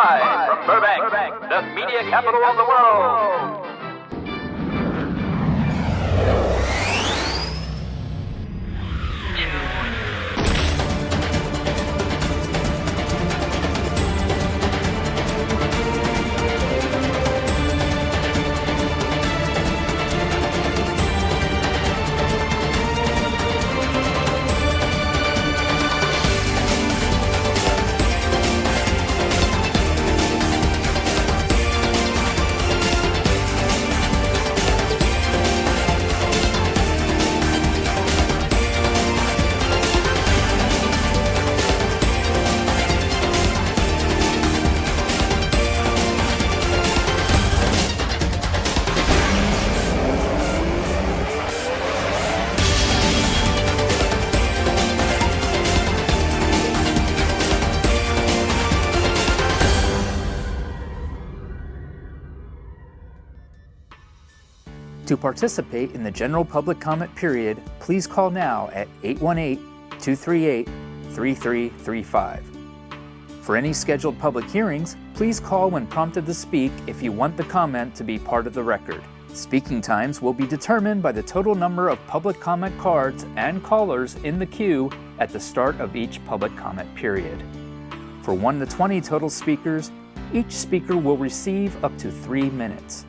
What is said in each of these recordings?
Live from Burbank, the media capital of the world. To participate in the general public comment period, please call now at 818-238-3335. For any scheduled public hearings, please call when prompted to speak if you want the comment to be part of the record. Speaking times will be determined by the total number of public comment cards and callers in the queue at the start of each public comment period. For 1 to 20 total speakers, each speaker will receive up to 3 minutes.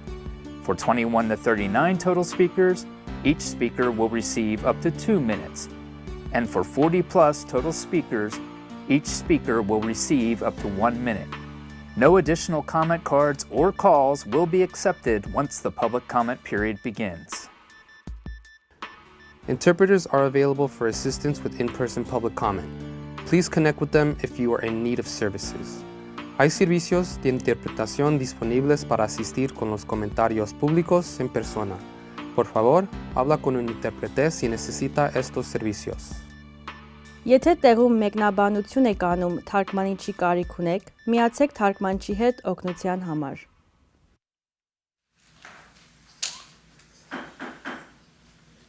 For 21 to 39 total speakers, each speaker will receive up to 2 minutes. And for 40 plus total speakers, each speaker will receive up to 1 minute. No additional comment cards or calls will be accepted once the public comment period begins. Interpreters are available for assistance with in-person public comment. Please connect with them if you are in need of services. Hay servicios de interpretación disponibles para asistir con los comentarios públicos en persona. Por favor, habla con un intérprete si necesita estos servicios. Եթե տեղում մեկնաբանություն եք անում թարգմանիչի կարիք ունեք, միացեք թարգմանչի հետ օգնության համար։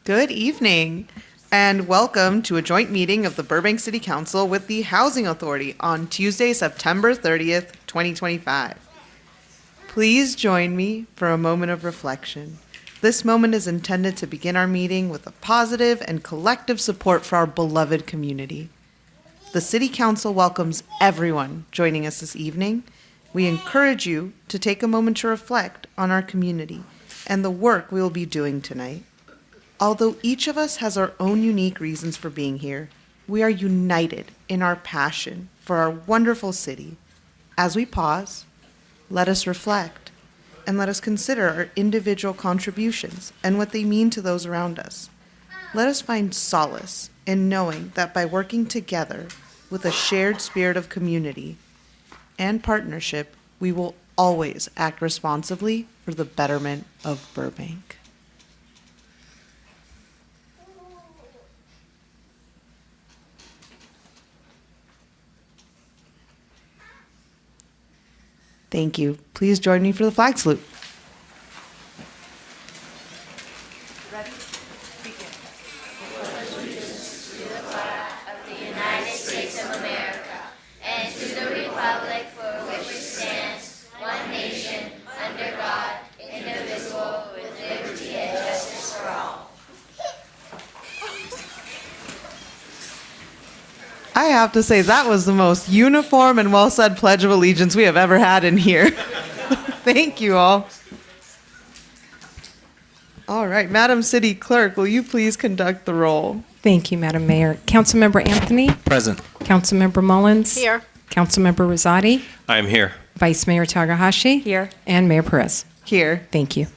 Good evening, and welcome to a joint meeting of the Burbank City Council with the Housing Authority on Tuesday, September 30th, 2025. Please join me for a moment of reflection. This moment is intended to begin our meeting with a positive and collective support for our beloved community. The City Council welcomes everyone joining us this evening. We encourage you to take a moment to reflect on our community and the work we will be doing tonight. Although each of us has our own unique reasons for being here, we are united in our passion for our wonderful city. As we pause, let us reflect and let us consider our individual contributions and what they mean to those around us. Let us find solace in knowing that by working together with a shared spirit of community and partnership, we will always act responsibly for the betterment of Burbank. Thank you. Please join me for the flag salute. Ready? Begin. Allegiance to the flag of the United States of America and to the republic for which it stands, one nation, under God, indivisible, with liberty and justice for all. I have to say, that was the most uniform and well-said Pledge of Allegiance we have ever had in here. Thank you all. All right, Madam City Clerk, will you please conduct the roll? Thank you, Madam Mayor. Councilmember Anthony? Present. Councilmember Mullins? Here. Councilmember Rosati? I am here. Vice Mayor Takahashi? Here. And Mayor Perez? Here. Thank you.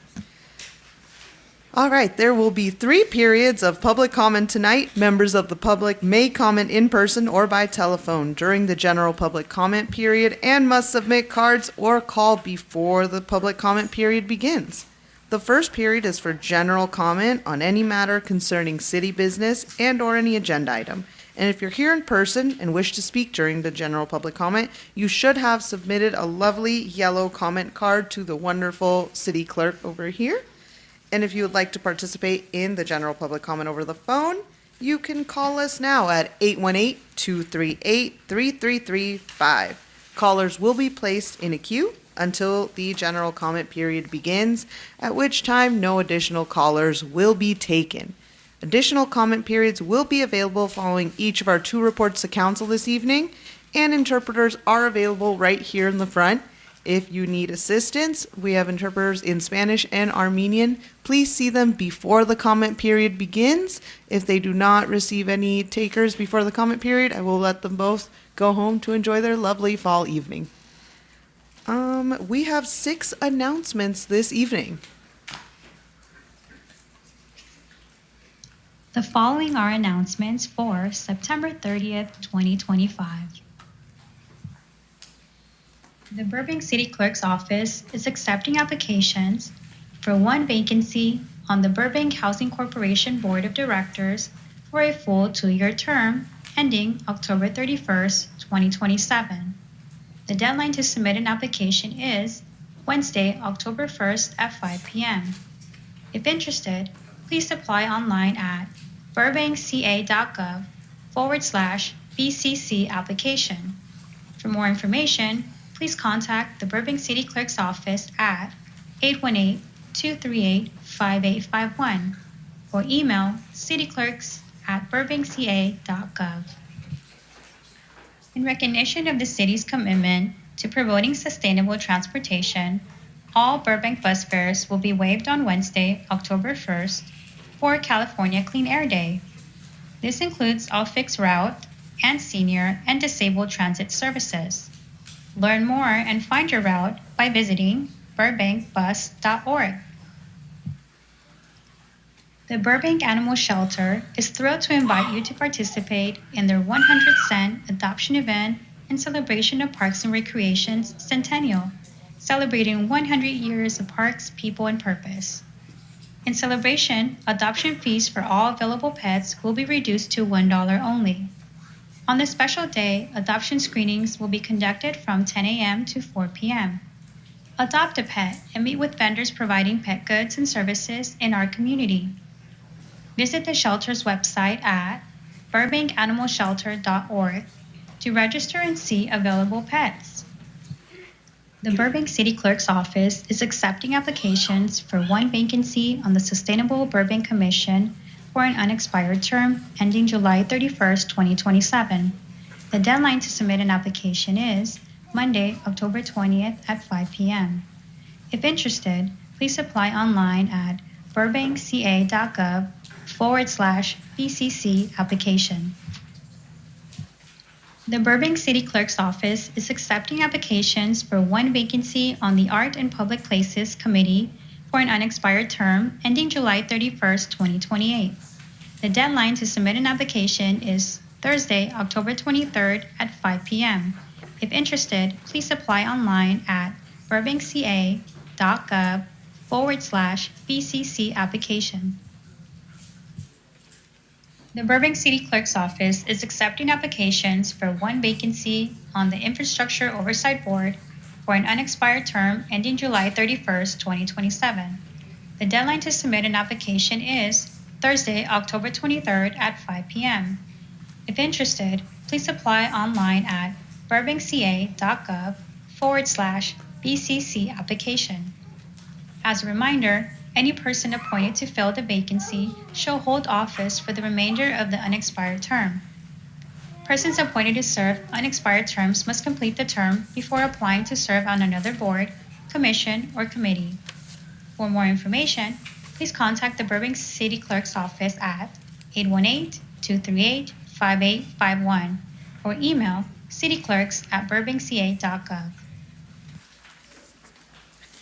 All right, there will be 3 periods of public comment tonight. Members of the public may comment in person or by telephone during the general public comment period and must submit cards or call before the public comment period begins. The first period is for general comment on any matter concerning city business and or any agenda item. And if you're here in person and wish to speak during the general public comment, you should have submitted a lovely yellow comment card to the wonderful city clerk over here. And if you would like to participate in the general public comment over the phone, you can call us now at 818-238-3335. Callers will be placed in a queue until the general comment period begins, at which time no additional callers will be taken. Additional comment periods will be available following each of our 2 reports to council this evening, and interpreters are available right here in the front. If you need assistance, we have interpreters in Spanish and Armenian. Please see them before the comment period begins. If they do not receive any takers before the comment period, I will let them both go home to enjoy their lovely fall evening. We have 6 announcements this evening. The following are announcements for September 30th, 2025. The Burbank City Clerk's office is accepting applications for 1 vacancy on the Burbank Housing Corporation Board of Directors for a full 2-year term ending October 31st, 2027. The deadline to submit an application is Wednesday, October 1st at 5 p.m. If interested, please apply online at burbankca.gov/BCC application. For more information, please contact the Burbank City Clerk's office at 818-238-5851 or email cityclerks@burbankca.gov. In recognition of the city's commitment to promoting sustainable transportation, all Burbank bus fares will be waived on Wednesday, October 1st for California Clean Air Day. This includes all fixed route and senior and disabled transit services. Learn more and find your route by visiting burbankbus.org. The Burbank Animal Shelter is thrilled to invite you to participate in their 100 Cent adoption event in celebration of Parks and Recreation's centennial, celebrating 100 years of parks, people, and purpose. In celebration, adoption fees for all available pets will be reduced to $1 only. On this special day, adoption screenings will be conducted from 10 a.m. to 4 p.m. Adopt a pet and meet with vendors providing pet goods and services in our community. Visit the shelter's website at burbankanimalshelter.org to register and see available pets. The Burbank City Clerk's office is accepting applications for 1 vacancy on the Sustainable Burbank Commission for an unexpired term ending July 31st, 2027. The deadline to submit an application is Monday, October 20th at 5 p.m. If interested, please apply online at burbankca.gov/BCC application. The Burbank City Clerk's office is accepting applications for 1 vacancy on the Art and Public Places Committee for an unexpired term ending July 31st, 2028. The deadline to submit an application is Thursday, October 23rd at 5 p.m. If interested, please apply online at burbankca.gov/BCC application. The Burbank City Clerk's office is accepting applications for 1 vacancy on the Infrastructure Oversight Board for an unexpired term ending July 31st, 2027. The deadline to submit an application is Thursday, October 23rd at 5 p.m. If interested, please apply online at burbankca.gov/BCC application. As a reminder, any person appointed to fill the vacancy shall hold office for the remainder of the unexpired term. Persons appointed to serve unexpired terms must complete the term before applying to serve on another board, commission, or committee. For more information, please contact the Burbank City Clerk's office at 818-238-5851 or email cityclerks@burbankca.gov.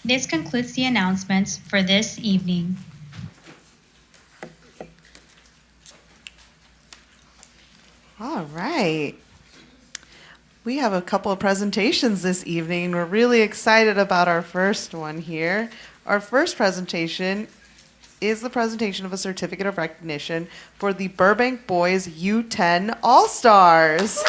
This concludes the announcements for this evening. All right. We have a couple of presentations this evening. We're really excited about our first one here. Our first presentation is the presentation of a certificate of recognition for the Burbank Boys U10 All-Stars.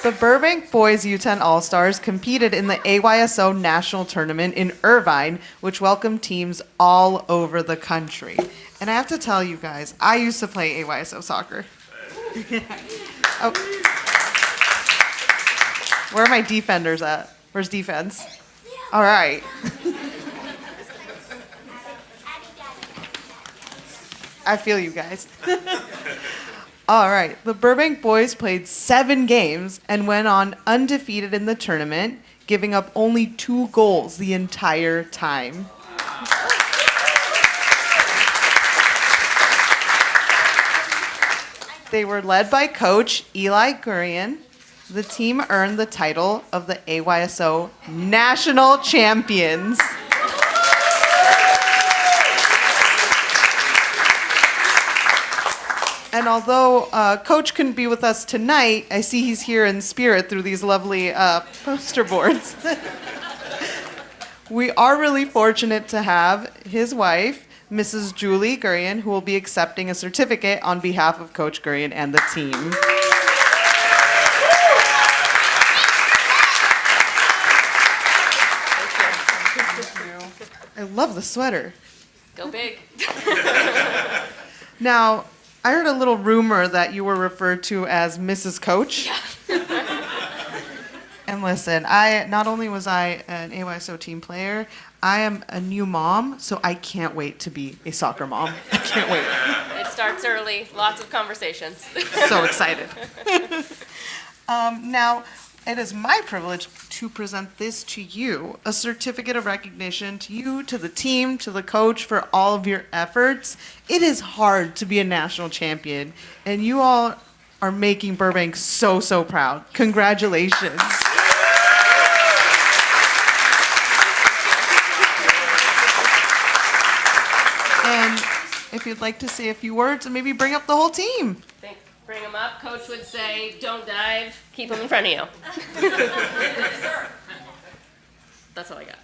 The Burbank Boys U10 All-Stars competed in the AYSO National Tournament in Irvine, which welcomed teams all over the country. And I have to tell you guys, I used to play AYSO soccer. Oh. Where are my defenders at? Where's defense? All right. I feel you guys. All right. The Burbank boys played 7 games and went on undefeated in the tournament, giving up only 2 goals the entire time. They were led by coach Eli Gurian. The team earned the title of the AYSO National Champions. And although Coach couldn't be with us tonight, I see he's here in spirit through these lovely poster boards. We are really fortunate to have his wife, Mrs. Julie Gurian, who will be accepting a certificate on behalf of Coach Gurian and the team. I love the sweater. Go big. Now, I heard a little rumor that you were referred to as Mrs. Coach. And listen, not only was I an AYSO team player, I am a new mom, so I can't wait to be a soccer mom. I can't wait. It starts early, lots of conversations. So excited. Now, it is my privilege to present this to you, a certificate of recognition to you, to the team, to the coach for all of your efforts. It is hard to be a national champion, and you all are making Burbank so, so proud. Congratulations. And if you'd like to say a few words and maybe bring up the whole team. Bring them up. Coach would say, don't dive, keep them in front of you. That's all I got.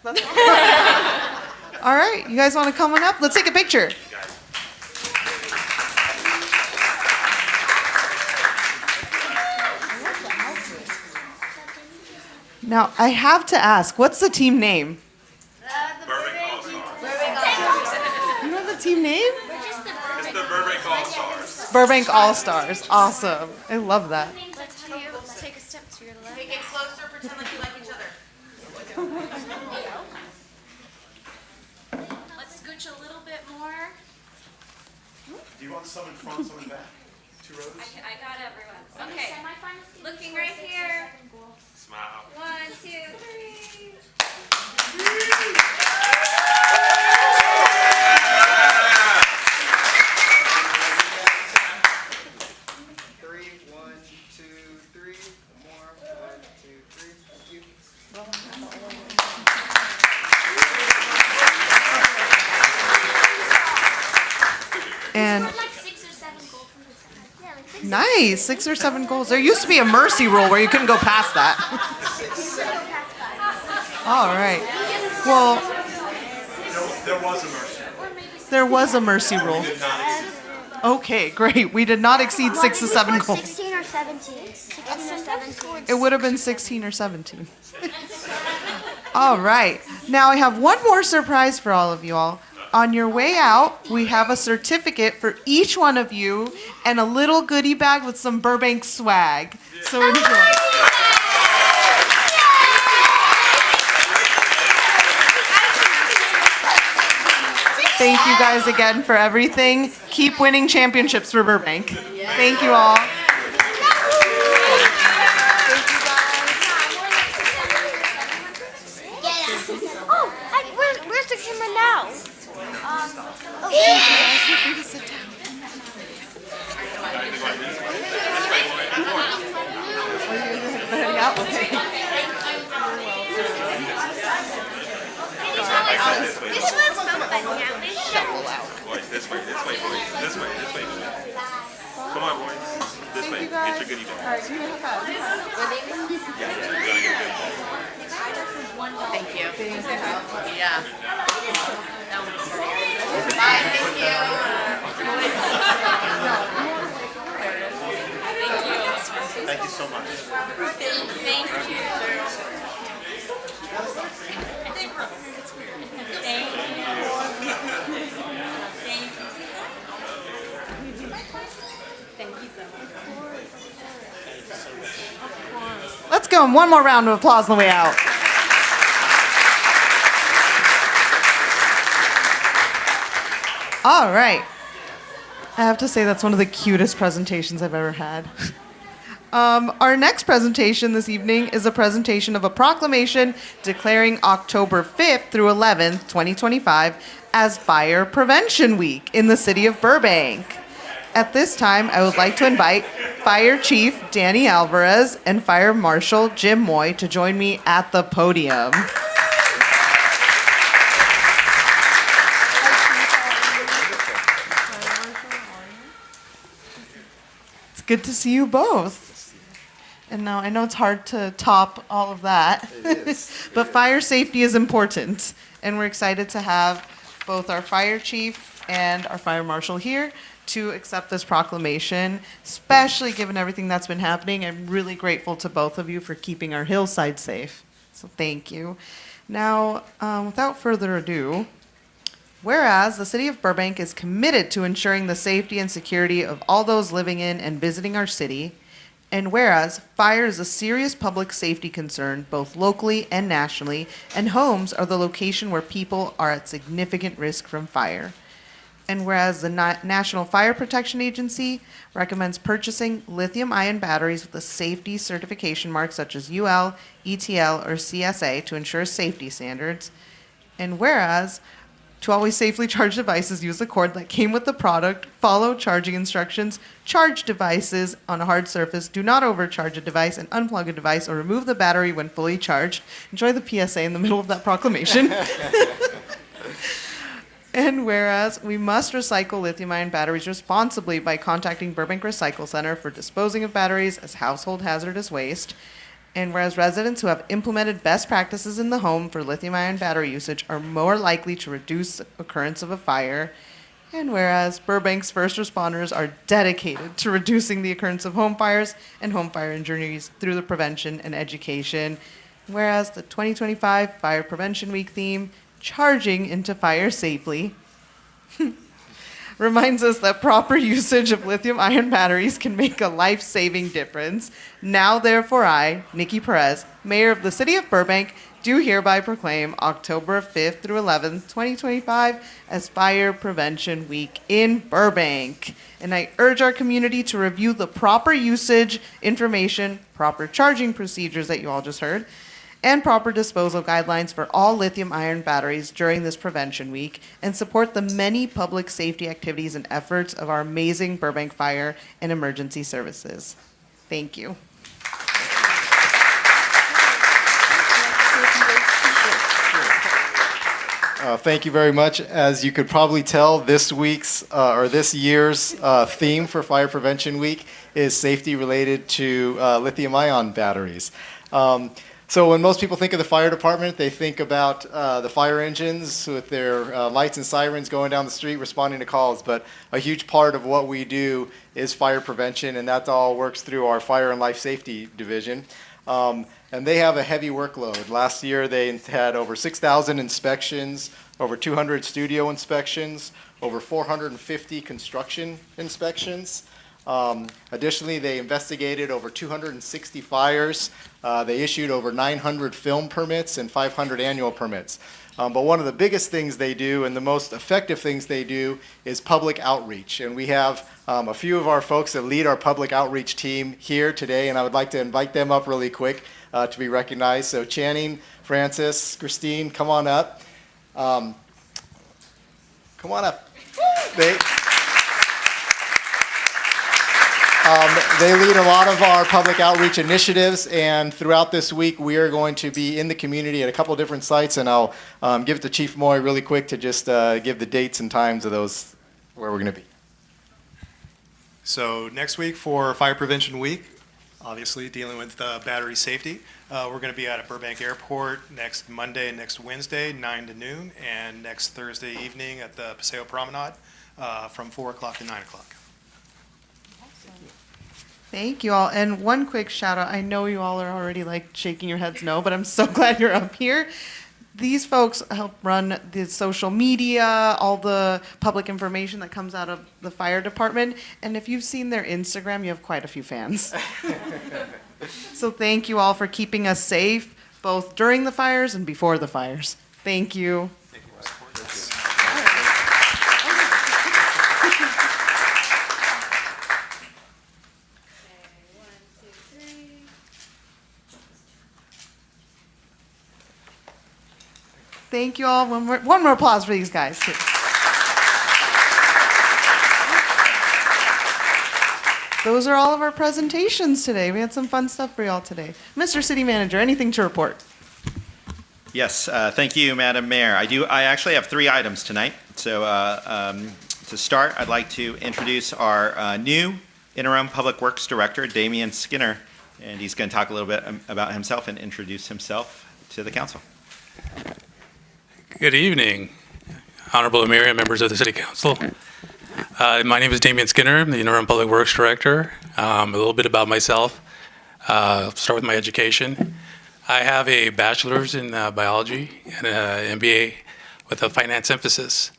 All right, you guys want to come on up? Let's take a picture. Now, I have to ask, what's the team name? You know the team name? It's the Burbank All-Stars. Burbank All-Stars. Awesome. I love that. Let's take a step to your left. Get closer, pretend like you like each other. Let's scooch a little bit more. Do you want some in front, some in back? 2 rows? I got everyone. Okay. Looking right here. Smile. 1, 2, 3. 1, 2, 3. More. 1, 2, 3. Thank you. And nice, 6 or 7 goals. There used to be a mercy rule where you couldn't go past that. All right. Well, There was a mercy. there was a mercy rule. Okay, great. We did not exceed 6 to 7 goals. 16 or 17. 16 or 17. It would have been 16 or 17. All right. Now I have one more surprise for all of you all. On your way out, we have a certificate for each one of you and a little goodie bag with some Burbank swag. So enjoy. Thank you guys again for everything. Keep winning championships for Burbank. Thank you all. Oh, where's the camera now? This one's fun, yeah. This way, boys. This way. Come on, boys. This way. Get your goodie bag. All right, you have that. Yeah, you're gonna get a goodie bag. Thank you. Yeah. That was great. Bye, thank you so much. Let's give them one more round of applause on the way out. All right. I have to say that's one of the cutest presentations I've ever had. Our next presentation this evening is a presentation of a proclamation declaring October 5th through 11th, 2025 as Fire Prevention Week in the city of Burbank. At this time, I would like to invite Fire Chief Danny Alvarez and Fire Marshal Jim Moy to join me at the podium. It's good to see you both. And now I know it's hard to top all of that, but fire safety is important. And we're excited to have both our fire chief and our fire marshal here to accept this proclamation, especially given everything that's been happening. I'm really grateful to both of you for keeping our hillside safe. So thank you. Now, without further ado, whereas the city of Burbank is committed to ensuring the safety and security of all those living in and visiting our city, and whereas fire is a serious public safety concern both locally and nationally, and homes are the location where people are at significant risk from fire. And whereas the National Fire Protection Agency recommends purchasing lithium-ion batteries with a safety certification mark such as UL, ETL, or CSA to ensure safety standards. And whereas to always safely charge devices, use the cord that came with the product, follow charging instructions, charge devices on a hard surface, do not overcharge a device, and unplug a device or remove the battery when fully charged. Enjoy the PSA in the middle of that proclamation. And whereas we must recycle lithium-ion batteries responsibly by contacting Burbank Recycle Center for disposing of batteries as household hazardous waste. And whereas residents who have implemented best practices in the home for lithium-ion battery usage are more likely to reduce the occurrence of a fire. And whereas Burbank's first responders are dedicated to reducing the occurrence of home fires and home fire injuries through the prevention and education. Whereas the 2025 Fire Prevention Week theme, Charging into Fire Safely, reminds us that proper usage of lithium-ion batteries can make a life-saving difference. Now, therefore, I, Nikki Perez, Mayor of the City of Burbank, do hereby proclaim October 5th through 11th, 2025 as Fire Prevention Week in Burbank. And I urge our community to review the proper usage information, proper charging procedures that you all just heard, and proper disposal guidelines for all lithium-ion batteries during this prevention week, and support the many public safety activities and efforts of our amazing Burbank Fire and Emergency Services. Thank you. Thank you very much. As you could probably tell, this year's theme for Fire Prevention Week is safety related to lithium-ion batteries. So when most people think of the fire department, they think about the fire engines with their lights and sirens going down the street responding to calls. But a huge part of what we do is fire prevention, and that all works through our Fire and Life Safety Division. And they have a heavy workload. Last year they had over 6,000 inspections, over 200 studio inspections, over 450 construction inspections. Additionally, they investigated over 260 fires. They issued over 900 film permits and 500 annual permits. But one of the biggest things they do and the most effective things they do is public outreach. And we have a few of our folks that lead our public outreach team here today, and I would like to invite them up really quick to be recognized. So Channing, Francis, Christine, come on up. Come on up. They lead a lot of our public outreach initiatives, and throughout this week we are going to be in the community at a couple of different sites, and I'll give it to Chief Moy really quick to just give the dates and times of those where we're going to be. So next week for Fire Prevention Week, obviously dealing with battery safety, we're going to be out at Burbank Airport next Monday and next Wednesday, 9 to noon, and next Thursday evening at the Paseo Promenade from 4 o'clock to 9 o'clock. Thank you all. And one quick shout out. I know you all are already like shaking your heads no, but I'm so glad you're up here. These folks help run the social media, all the public information that comes out of the fire department. And if you've seen their Instagram, you have quite a few fans. So thank you all for keeping us safe, both during the fires and before the fires. Thank you. Thank you all. One more applause for these guys. Those are all of our presentations today. We had some fun stuff for y'all today. Mr. City Manager, anything to report? Yes, thank you, Madam Mayor. I actually have 3 items tonight. So to start, I'd like to introduce our new Interim Public Works Director, Damian Skinner, and he's going to talk a little bit about himself and introduce himself to the council. Good evening, Honorable Mayor and members of the City Council. My name is Damian Skinner. I'm the Interim Public Works Director. A little bit about myself. I'll start with my education. I have a bachelor's in biology and an MBA with a finance emphasis.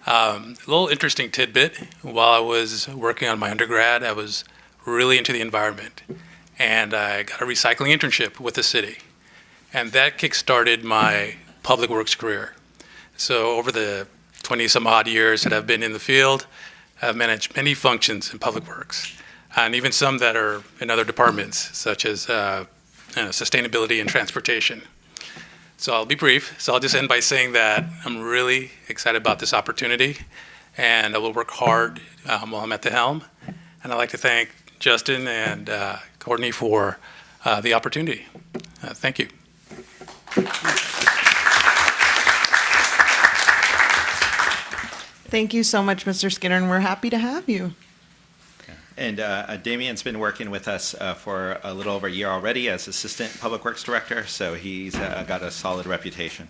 A little interesting tidbit, while I was working on my undergrad, I was really into the environment. And I got a recycling internship with the city. And that kick-started my public works career. So over the 20 some odd years that I've been in the field, I've managed many functions in public works, and even some that are in other departments, such as sustainability and transportation. So I'll be brief. So I'll just end by saying that I'm really excited about this opportunity, and I will work hard while I'm at the helm. And I'd like to thank Justin and Courtney for the opportunity. Thank you. Thank you so much, Mr. Skinner, and we're happy to have you. And Damian's been working with us for a little over a year already as Assistant Public Works Director, so he's got a solid reputation.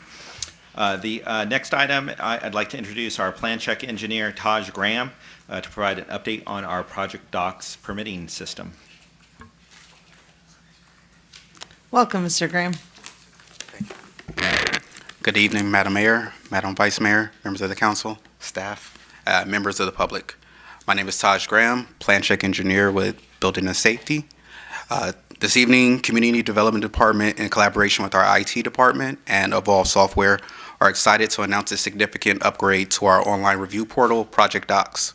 The next item, I'd like to introduce our plan check engineer, Taj Graham, to provide an update on our project docs permitting system. Welcome, Mr. Graham. Good evening, Madam Mayor, Madam Vice Mayor, members of the council, staff, members of the public. My name is Taj Graham, Plan Check Engineer with Building and Safety. This evening, Community Development Department, in collaboration with our IT department and Evolve Software, are excited to announce a significant upgrade to our online review portal, Project Docs.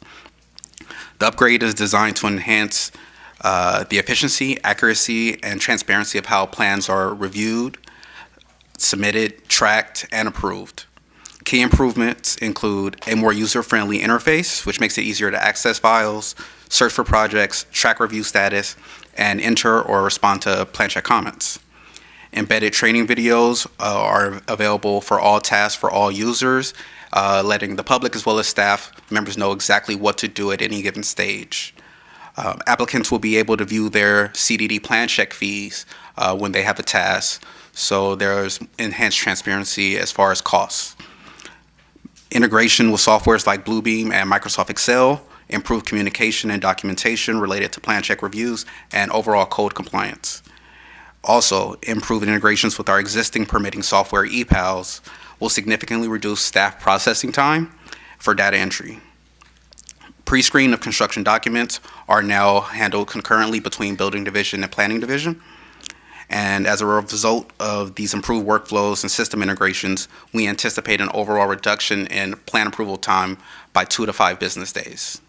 The upgrade is designed to enhance the efficiency, accuracy, and transparency of how plans are reviewed, submitted, tracked, and approved. Key improvements include a more user-friendly interface, which makes it easier to access files, search for projects, track review status, and enter or respond to plan check comments. Embedded training videos are available for all tasks for all users, letting the public as well as staff members know exactly what to do at any given stage. Applicants will be able to view their CDD plan check fees when they have a task, so there's enhanced transparency as far as costs. Integration with softwares like Bluebeam and Microsoft Excel, improved communication and documentation related to plan check reviews, and overall code compliance. Also, improved integrations with our existing permitting software, ePals, will significantly reduce staff processing time for data entry. Pre-screen of construction documents are now handled concurrently between Building Division and Planning Division. And as a result of these improved workflows and system integrations, we anticipate an overall reduction in plan approval time by 2 to 5 business days.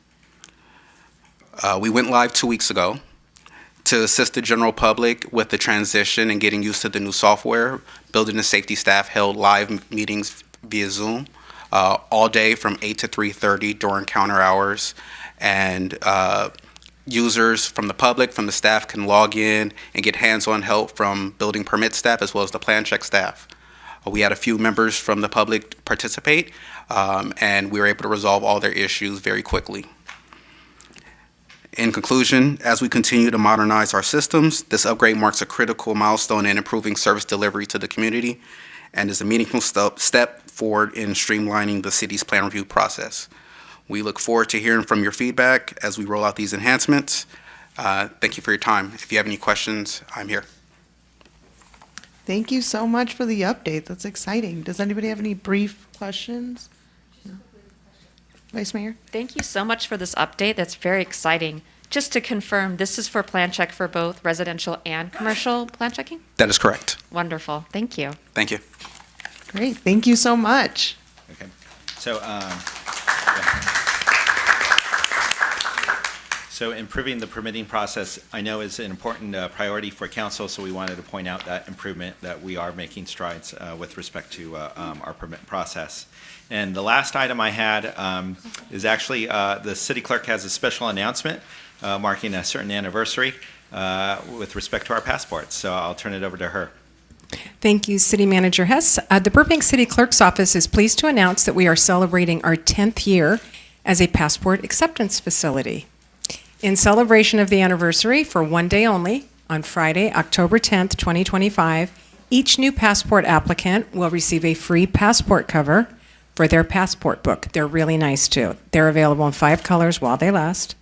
We went live 2 weeks ago. To assist the general public with the transition and getting used to the new software, Building and Safety staff held live meetings via Zoom all day from 8 to 3:30 during counter hours. And users from the public, from the staff, can log in and get hands-on help from building permit staff as well as the plan check staff. We had a few members from the public participate, and we were able to resolve all their issues very quickly. In conclusion, as we continue to modernize our systems, this upgrade marks a critical milestone in improving service delivery to the community and is a meaningful step forward in streamlining the city's plan review process. We look forward to hearing from your feedback as we roll out these enhancements. Thank you for your time. If you have any questions, I'm here. Thank you so much for the update. That's exciting. Does anybody have any brief questions? No. Vice Mayor? Thank you so much for this update. That's very exciting. Just to confirm, this is for plan check for both residential and commercial plan checking? That is correct. Wonderful. Thank you. Thank you. Great. Thank you so much. Okay. So, so improving the permitting process, I know is an important priority for council, so we wanted to point out that improvement, that we are making strides with respect to our permit process. And the last item I had is actually the city clerk has a special announcement marking a certain anniversary with respect to our passports. So I'll turn it over to her. Thank you, City Manager Hess. The Burbank City Clerk's Office is pleased to announce that we are celebrating our 10th year as a passport acceptance facility. In celebration of the anniversary, for one day only, on Friday, October 10th, 2025, each new passport applicant will receive a free passport cover for their passport book. They're really nice, too. They're available in 5 colors while they last.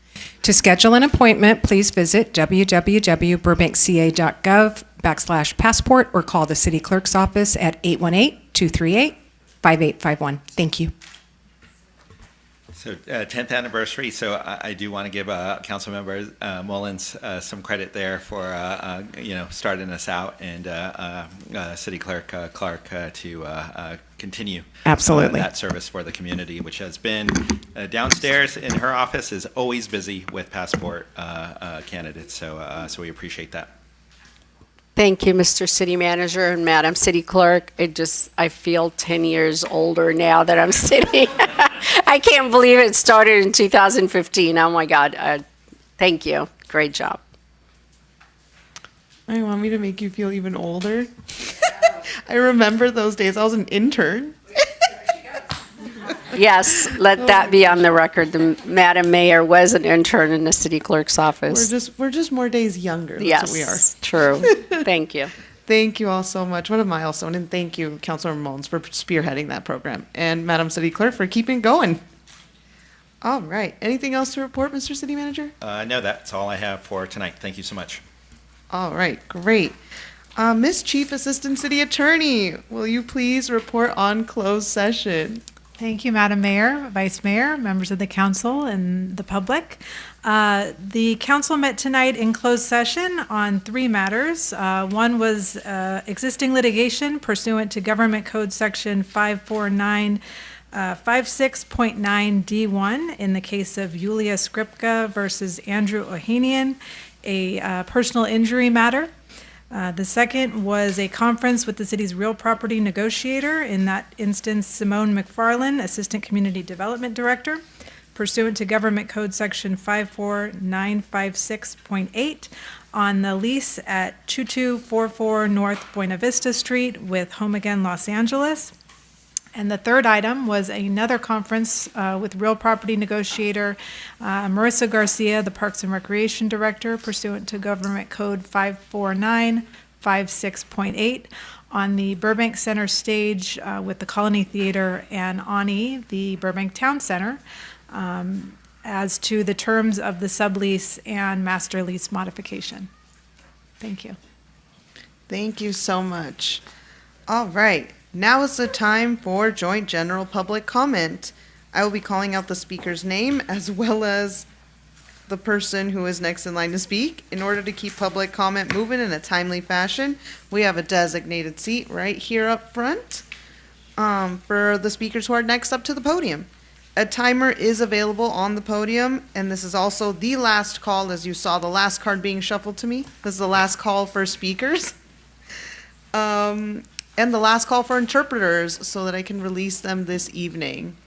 To schedule an appointment, please visit www.burbankca.gov/passport or call the City Clerk's Office at 818-238-5851. Thank you. So 10th anniversary, so I do want to give Councilmember Mullins some credit there for starting us out, and City Clerk Clark to continue Absolutely that service for the community, which has been downstairs in her office is always busy with passport candidates. So we appreciate that. Thank you, Mr. City Manager and Madam City Clerk. I feel 10 years older now that I'm sitting. I can't believe it started in 2015. Oh my God. Thank you. Great job. You want me to make you feel even older? I remember those days. I was an intern. Yes, let that be on the record. The Madam Mayor was an intern in the City Clerk's office. We're just more days younger. That's yes, what we are. True. Thank you. Thank you all so much. What a milestone. And thank you, Councilor Mullins, for spearheading that program. And Madam City Clerk for keeping going. All right. Anything else to report, Mr. City Manager? No, that's all I have for tonight. Thank you so much. All right. Great. Ms. Chief Assistant City Attorney, will you please report on closed session? Thank you, Madam Mayor, Vice Mayor, members of the council, and the public. The council met tonight in closed session on 3 matters. One was existing litigation pursuant to Government Code Section 546.9D1 in the case of Yulia Skripka versus Andrew Ohanian, a personal injury matter. The second was a conference with the city's real property negotiator, in that instance Simone McFarland, Assistant Community Development Director, pursuant to Government Code Section 54956.8 on the lease at 2244 North Buena Vista Street with Home Again Los Angeles. And the third item was another conference with real property negotiator Marissa Garcia, the Parks and Recreation Director, pursuant to Government Code 54956.8 on the Burbank Center stage with the Colony Theater and Ani, the Burbank Town Center, as to the terms of the sublease and master lease modification. Thank you. Thank you so much. All right. Now is the time for joint general public comment. I will be calling out the speaker's name as well as the person who is next in line to speak. In order to keep public comment moving in a timely fashion, we have a designated seat right here up front for the speakers who are next up to the podium. A timer is available on the podium, and this is also the last call. As you saw the last card being shuffled to me, this is the last call for speakers. And the last call for interpreters so that I can release them this evening.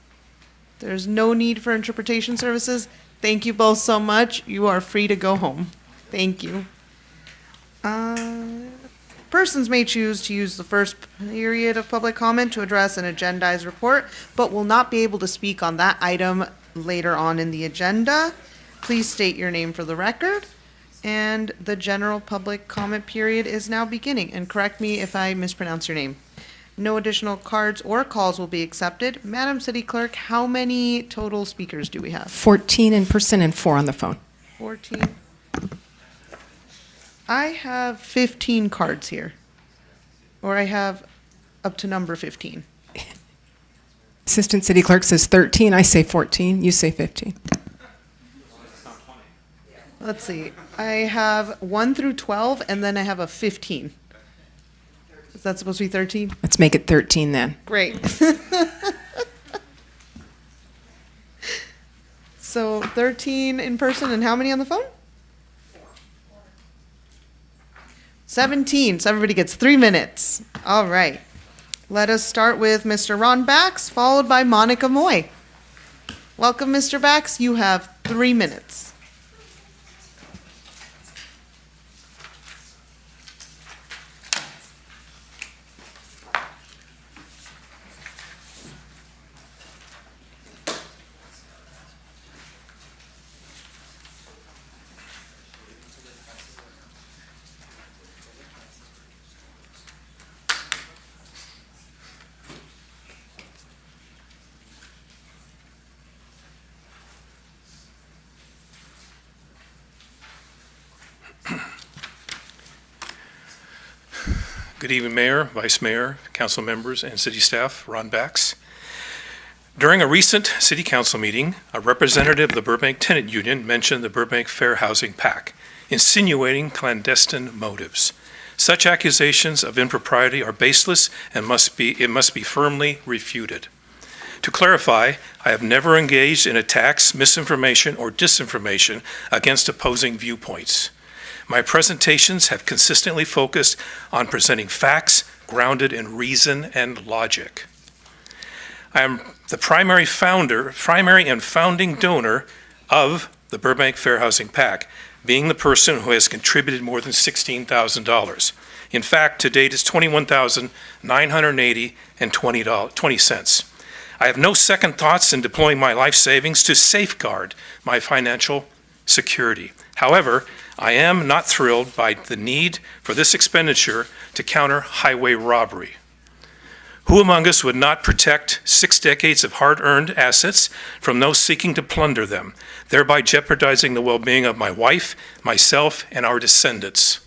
There's no need for interpretation services. Thank you both so much. You are free to go home. Thank you. Persons may choose to use the first period of public comment to address an agendized report, but will not be able to speak on that item later on in the agenda. Please state your name for the record. And the general public comment period is now beginning. And correct me if I mispronounce your name. No additional cards or calls will be accepted. Madam City Clerk, how many total speakers do we have? 14 in person and 4 on the phone. 14. I have 15 cards here. Or I have up to number 15. Assistant City Clerk says 13. I say 14. You say 15. Let's see. I have 1 through 12, and then I have a 15. Is that supposed to be 13? Let's make it 13 then. Great. So 13 in person, and how many on the phone? 17. So everybody gets 3 minutes. All right. Let us start with Mr. Ron Bax, followed by Monica Moy. Welcome, Mr. Bax. You have 3 minutes. Good evening, Mayor, Vice Mayor, Council members, and City staff. Ron Bax. During a recent City Council meeting, a representative of the Burbank Tenant Union mentioned the Burbank Fair Housing PAC, insinuating clandestine motives. Such accusations of impropriety are baseless and must be firmly refuted. To clarify, I have never engaged in attacks, misinformation, or disinformation against opposing viewpoints. My presentations have consistently focused on presenting facts grounded in reason and logic. I am the primary and founding donor of the Burbank Fair Housing PAC, being the person who has contributed more than $16,000. In fact, to date, it's $21,980.20. I have no second thoughts in deploying my life savings to safeguard my financial security. However, I am not thrilled by the need for this expenditure to counter highway robbery. Who among us would not protect 6 decades of hard-earned assets from those seeking to plunder them, thereby jeopardizing the well-being of my wife, myself, and our descendants?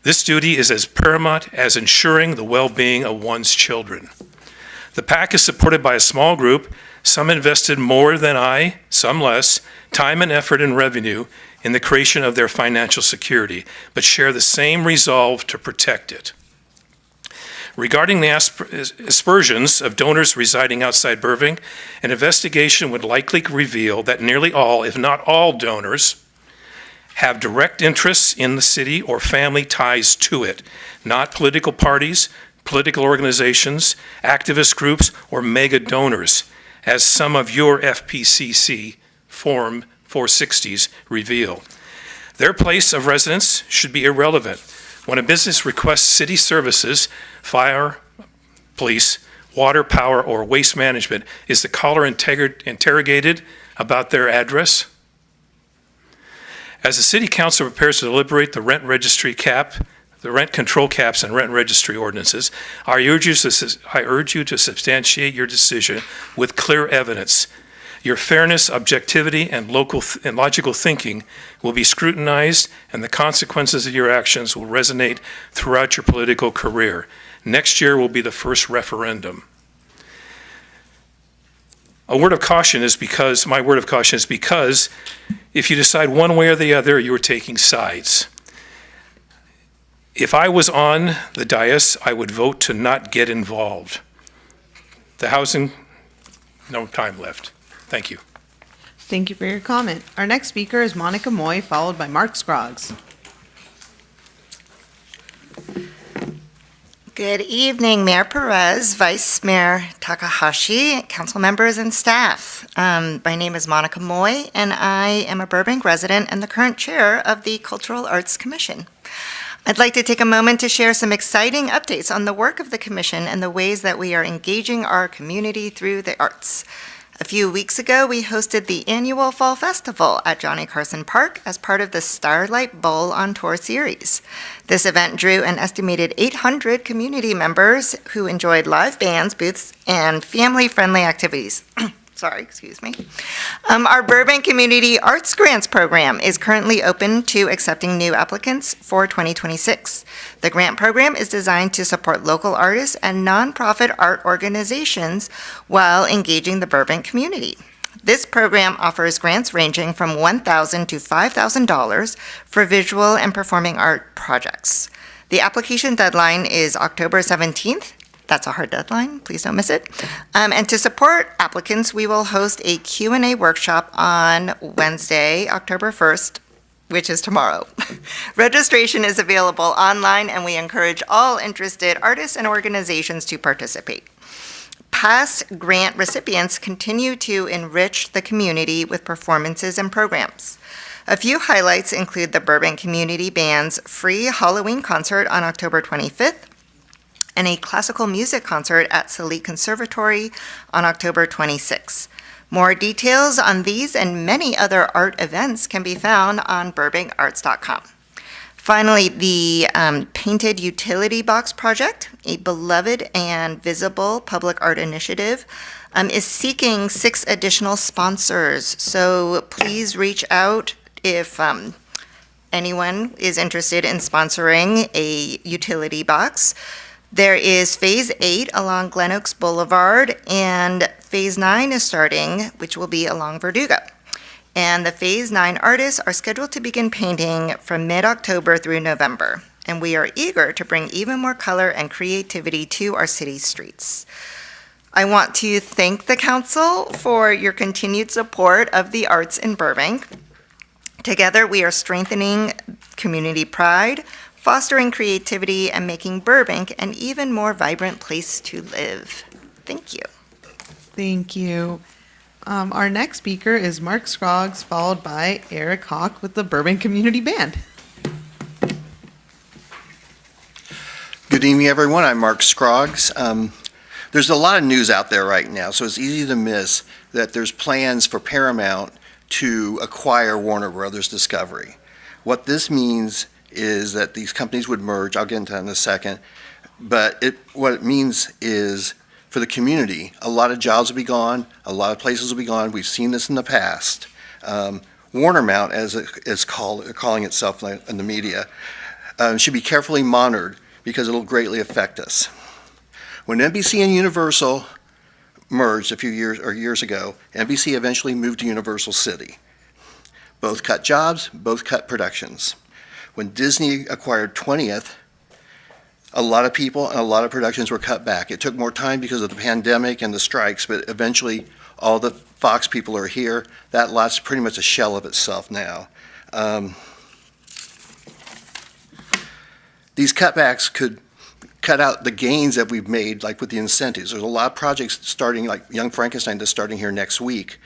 This duty is as paramount as ensuring the well-being of one's children. The PAC is supported by a small group, some invested more than I, some less, time and effort and revenue in the creation of their financial security, but share the same resolve to protect it. Regarding the aspersions of donors residing outside Burbank, an investigation would likely reveal that nearly all, if not all, donors have direct interests in the city or family ties to it, not political parties, political organizations, activist groups, or mega donors, as some of your FPCC Form 460s reveal. Their place of residence should be irrelevant. When a business requests city services, fire, police, water, power, or waste management, is the caller interrogated about their address? As the City Council prepares to deliberate the rent registry cap, the rent control caps and rent registry ordinances, I urge you to substantiate your decision with clear evidence. Your fairness, objectivity, and logical thinking will be scrutinized, and the consequences of your actions will resonate throughout your political career. Next year will be the first referendum. My word of caution is because if you decide one way or the other, you are taking sides. If I was on the dais, I would vote to not get involved. The housing, no time left. Thank you. Thank you for your comment. Our next speaker is Monica Moy, followed by Mark Scroggs. Good evening, Mayor Perez, Vice Mayor Takahashi, council members and staff. My name is Monica Moy, and I am a Burbank resident and the current chair of the Cultural Arts Commission. I'd like to take a moment to share some exciting updates on the work of the commission and the ways that we are engaging our community through the arts. A few weeks ago, we hosted the annual Fall Festival at Johnny Carson Park as part of the Starlight Bowl on Tour series. This event drew an estimated 800 community members who enjoyed live bands, booths, and family-friendly activities. excuse me. Our Burbank Community Arts Grants Program is currently open to accepting new applicants for 2026. The grant program is designed to support local artists and nonprofit art organizations while engaging the Burbank community. This program offers grants ranging from $1,000 to $5,000 for visual and performing art projects. The application deadline is October 17th. That's a hard deadline, please don't miss it. And to support applicants, we will host a Q&A workshop on Wednesday, October 1st, which is tomorrow. Registration is available online, and we encourage all interested artists and organizations to participate. Past grant recipients continue to enrich the community with performances and programs. A few highlights include the Burbank Community Band's free Halloween concert on October 25th, and a classical music concert at Salit Conservatory on October 26th. More details on these and many other art events can be found on burbankarts.com. Finally, the Painted Utility Box Project, a beloved and visible public art initiative, is seeking 6 additional sponsors. So please reach out if anyone is interested in sponsoring a utility box. There is Phase 8 along Glen Oaks Boulevard, and Phase 9 is starting, which will be along Verdugo. And the Phase 9 artists are scheduled to begin painting from mid-October through November. And we are eager to bring even more color and creativity to our city streets. I want to thank the council for your continued support of the arts in Burbank. Together, we are strengthening community pride, fostering creativity, and making Burbank an even more vibrant place to live. Thank you. Thank you. Our next speaker is Mark Scroggs, followed by Eric Hawk with the Burbank Community Band. Good evening, everyone. I'm Mark Scroggs. There's a lot of news out there right now, so it's easy to miss that there's plans for Paramount to acquire Warner Brothers Discovery. What this means is that these companies would merge. I'll get into that in a second. But what it means is, for the community, a lot of jobs will be gone, a lot of places will be gone. We've seen this in the past. Warner Mount, as it's calling itself in the media, should be carefully monitored because it'll greatly affect us. When NBC and Universal merged a few years ago, NBC eventually moved to Universal City. Both cut jobs, both cut productions. When Disney acquired 20th, a lot of people and a lot of productions were cut back. It took more time because of the pandemic and the strikes, but eventually all the Fox people are here. That lot's pretty much a shell of itself now. These cutbacks could cut out the gains that we've made, like with the incentives. There's a lot of projects starting, like Young Frankenstein that's starting here next week,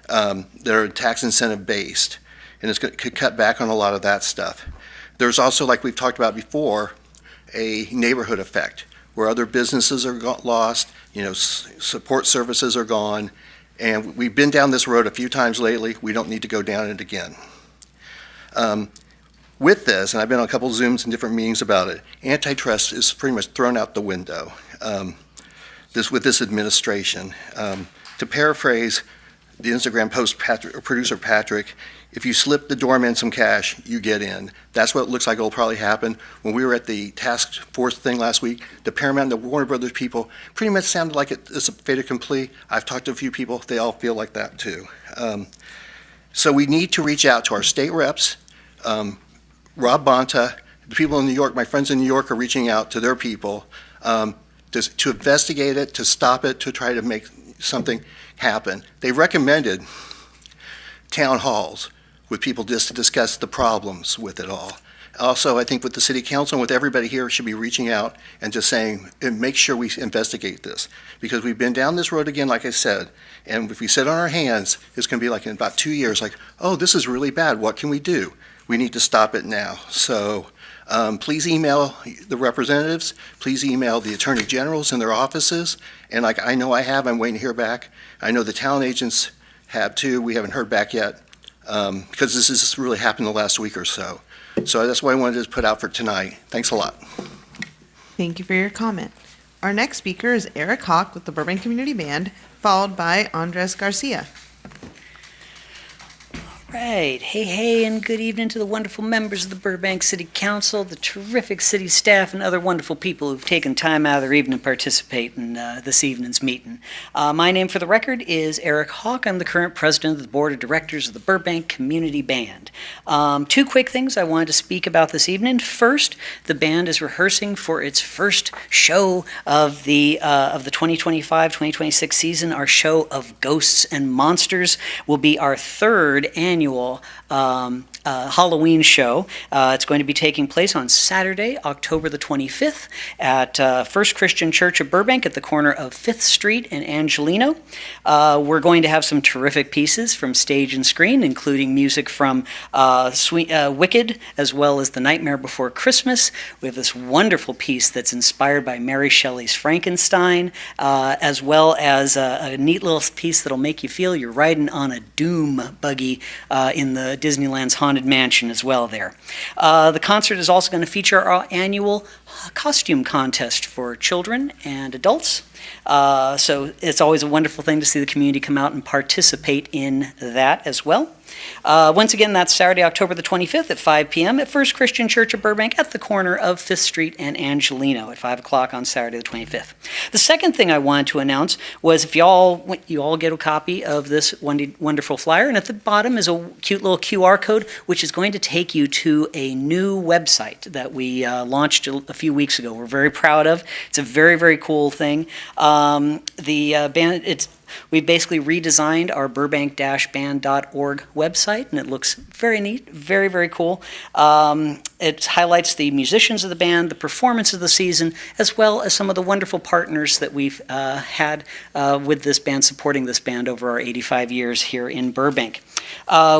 that are tax incentive based, and could cut back on a lot of that stuff. There's also, like we've talked about before, a neighborhood effect where other businesses are lost, support services are gone, and we've been down this road a few times lately. We don't need to go down it again. With this, and I've been on a couple of Zooms and different meetings about it, antitrust is pretty much thrown out the window with this administration. To paraphrase the Instagram post producer Patrick, if you slip the doorman some cash, you get in. That's what it looks like will probably happen. When we were at the task force thing last week, the Paramount and the Warner Brothers people pretty much sounded like it's a fait accompli. I've talked to a few people, they all feel like that too. So we need to reach out to our state reps, Rob Bonta, the people in New York, my friends in New York are reaching out to their people to investigate it, to stop it, to try to make something happen. They recommended town halls with people just to discuss the problems with it all. Also, I think with the city council and with everybody here should be reaching out and just saying, and make sure we investigate this. Because we've been down this road again, like I said, and if we sit on our hands, it's gonna be like in about 2 years, like, oh, this is really bad, what can we do? We need to stop it now. So please email the representatives, please email the attorney generals in their offices, and like I know I have, I'm waiting to hear back. I know the town agents have too, we haven't heard back yet, because this has really happened the last week or so. So that's what I wanted to put out for tonight. Thanks a lot. Thank you for your comment. Our next speaker is Eric Hawk with the Burbank Community Band, followed by Andres Garcia. Right. Hey, and good evening to the wonderful members of the Burbank City Council, the terrific city staff, and other wonderful people who've taken time out of their evening to participate in this evening's meeting. My name, for the record, is Eric Hawk. I'm the current president of the Board of Directors of the Burbank Community Band. Two quick things I wanted to speak about this evening. First, the band is rehearsing for its first show of the 2025-2026 season. Our show of Ghosts and Monsters will be our third annual Halloween show. It's going to be taking place on Saturday, October the 25th at First Christian Church of Burbank at the corner of 5th Street and Angelino. We're going to have some terrific pieces from stage and screen, including music from Wicked, as well as The Nightmare Before Christmas. We have this wonderful piece that's inspired by Mary Shelley's Frankenstein, as well as a neat little piece that'll make you feel you're riding on a doom buggy in the Disneyland's Haunted Mansion as well there. The concert is also going to feature our annual costume contest for children and adults. So it's always a wonderful thing to see the community come out and participate in that as well. Once again, that's Saturday, October the 25th at 5 p.m. at First Christian Church of Burbank at the corner of 5th Street and Angelino at 5 o'clock on Saturday the 25th. The second thing I wanted to announce was if you all get a copy of this wonderful flyer, and at the bottom is a cute little QR code, which is going to take you to a new website that we launched a few weeks ago. We're very proud of. It's a very, very cool thing. We basically redesigned our burbank-band.org website, and it looks very neat, very, very cool. It highlights the musicians of the band, the performance of the season, as well as some of the wonderful partners that we've had with this band, supporting this band over our 85 years here in Burbank.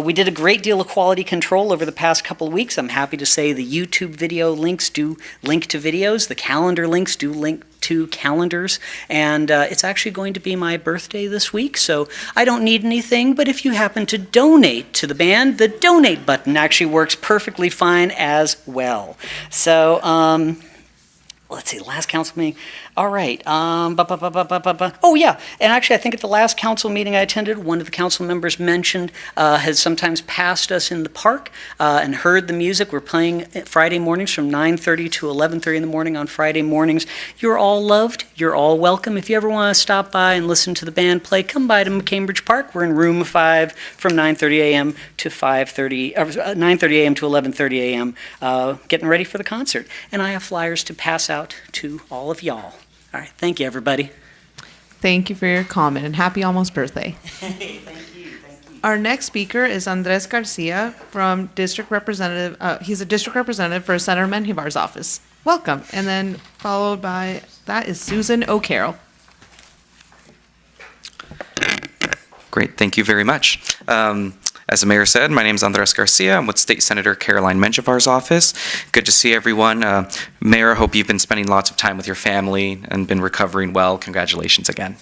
We did a great deal of quality control over the past couple of weeks. I'm happy to say the YouTube video links do link to videos, the calendar links do link to calendars, and it's actually going to be my birthday this week, so I don't need anything, but if you happen to donate to the band, the donate button actually works perfectly fine as well. So, let's see, last council meeting. All right. Oh, yeah. And actually, I think at the last council meeting I attended, one of the council members mentioned has sometimes passed us in the park and heard the music. We're playing Friday mornings from 9:30 to 11:30 in the morning on Friday mornings. You're all loved. You're all welcome. If you ever want to stop by and listen to the band play, come by to Cambridge Park. We're in room 5 from 9:30 a.m. to 9:30 a.m. to 11:30 a.m. Getting ready for the concert. And I have flyers to pass out to all of y'all. All right, thank you, everybody. Thank you for your comment, and happy almost birthday. Thank you. Our next speaker is Andres Garcia from District Representative. He's a district representative for Senator Menjivar's office. Welcome. And then followed by that is Susan O'Carroll. Great, thank you very much. As the mayor said, my name is Andres Garcia. I'm with State Senator Caroline Menjivar's office. Good to see everyone. Mayor, I hope you've been spending lots of time with your family and been recovering well. Congratulations again.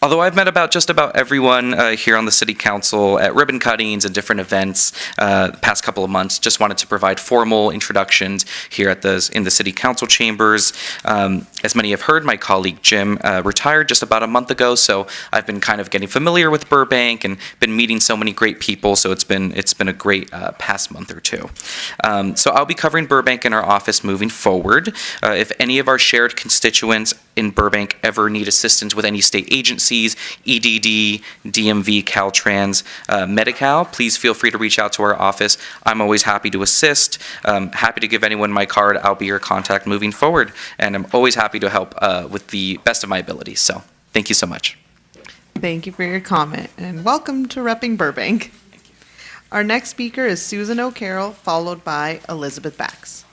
Although I've met just about everyone here on the City Council at ribbon cuttings and different events the past couple of months, just wanted to provide formal introductions here in the City Council chambers. As many have heard, my colleague Jim retired just about a month ago, so I've been kind of getting familiar with Burbank and been meeting so many great people, so it's been a great past month or two. So I'll be covering Burbank in our office moving forward. If any of our shared constituents in Burbank ever need assistance with any state agencies, EDD, DMV, Caltrans, Medi-Cal, please feel free to reach out to our office. I'm always happy to assist. Happy to give anyone my card. I'll be your contact moving forward, and I'm always happy to help with the best of my abilities. So thank you so much. Thank you for your comment, and welcome to Repping Burbank. Our next speaker is Susan O'Carroll, followed by Elizabeth Bax.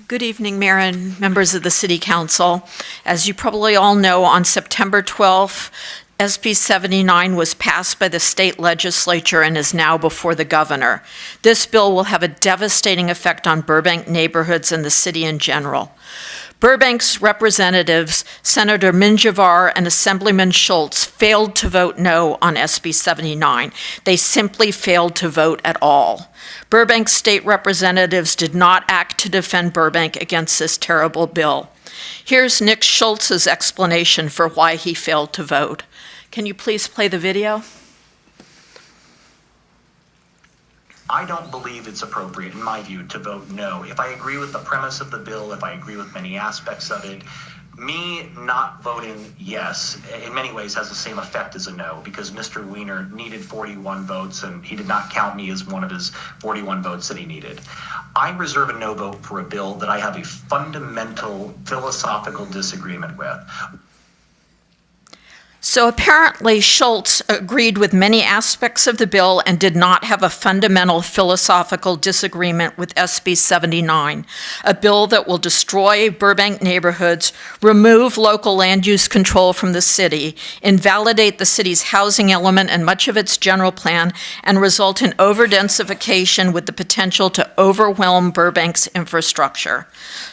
Good evening, Mayor and members of the City Council. As you probably all know, on September 12th, SB 79 was passed by the state legislature and is now before the governor. This bill will have a devastating effect on Burbank neighborhoods and the city in general. Burbank's representatives, Senator Minjavar and Assemblyman Schultz, failed to vote no on SB 79. They simply failed to vote at all. Burbank state representatives did not act to defend Burbank against this terrible bill. Here's Nick Schultz's explanation for why he failed to vote. Can you please play the video? I don't believe it's appropriate, in my view, to vote no. If I agree with the premise of the bill, if I agree with many aspects of it, me not voting yes, in many ways has the same effect as a no, because Mr. Wiener needed 41 votes and he did not count me as one of his 41 votes that he needed. I reserve a no vote for a bill that I have a fundamental philosophical disagreement with. So apparently Schultz agreed with many aspects of the bill and did not have a fundamental philosophical disagreement with SB 79, a bill that will destroy Burbank neighborhoods, remove local land use control from the city, invalidate the city's housing element and much of its general plan, and result in overdensification with the potential to overwhelm Burbank's infrastructure.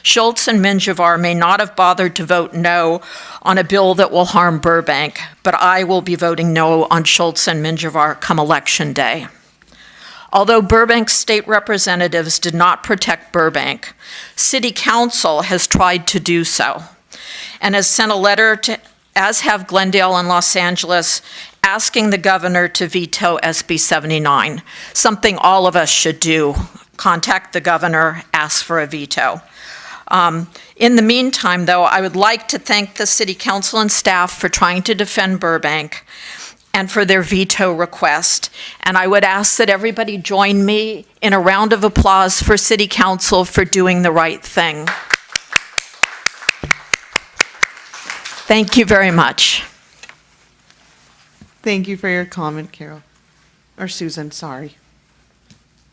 Schultz and Minjavar may not have bothered to vote no on a bill that will harm Burbank, but I will be voting no on Schultz and Minjavar come Election Day. Although Burbank state representatives did not protect Burbank, City Council has tried to do so and has sent a letter to, as have Glendale and Los Angeles, asking the governor to veto SB 79, something all of us should do. Contact the governor, ask for a veto. In the meantime, though, I would like to thank the City Council and staff for trying to defend Burbank and for their veto request. And I would ask that everybody join me in a round of applause for City Council for doing the right thing. Thank you very much. Thank you for your comment, Carol. Or Susan, sorry.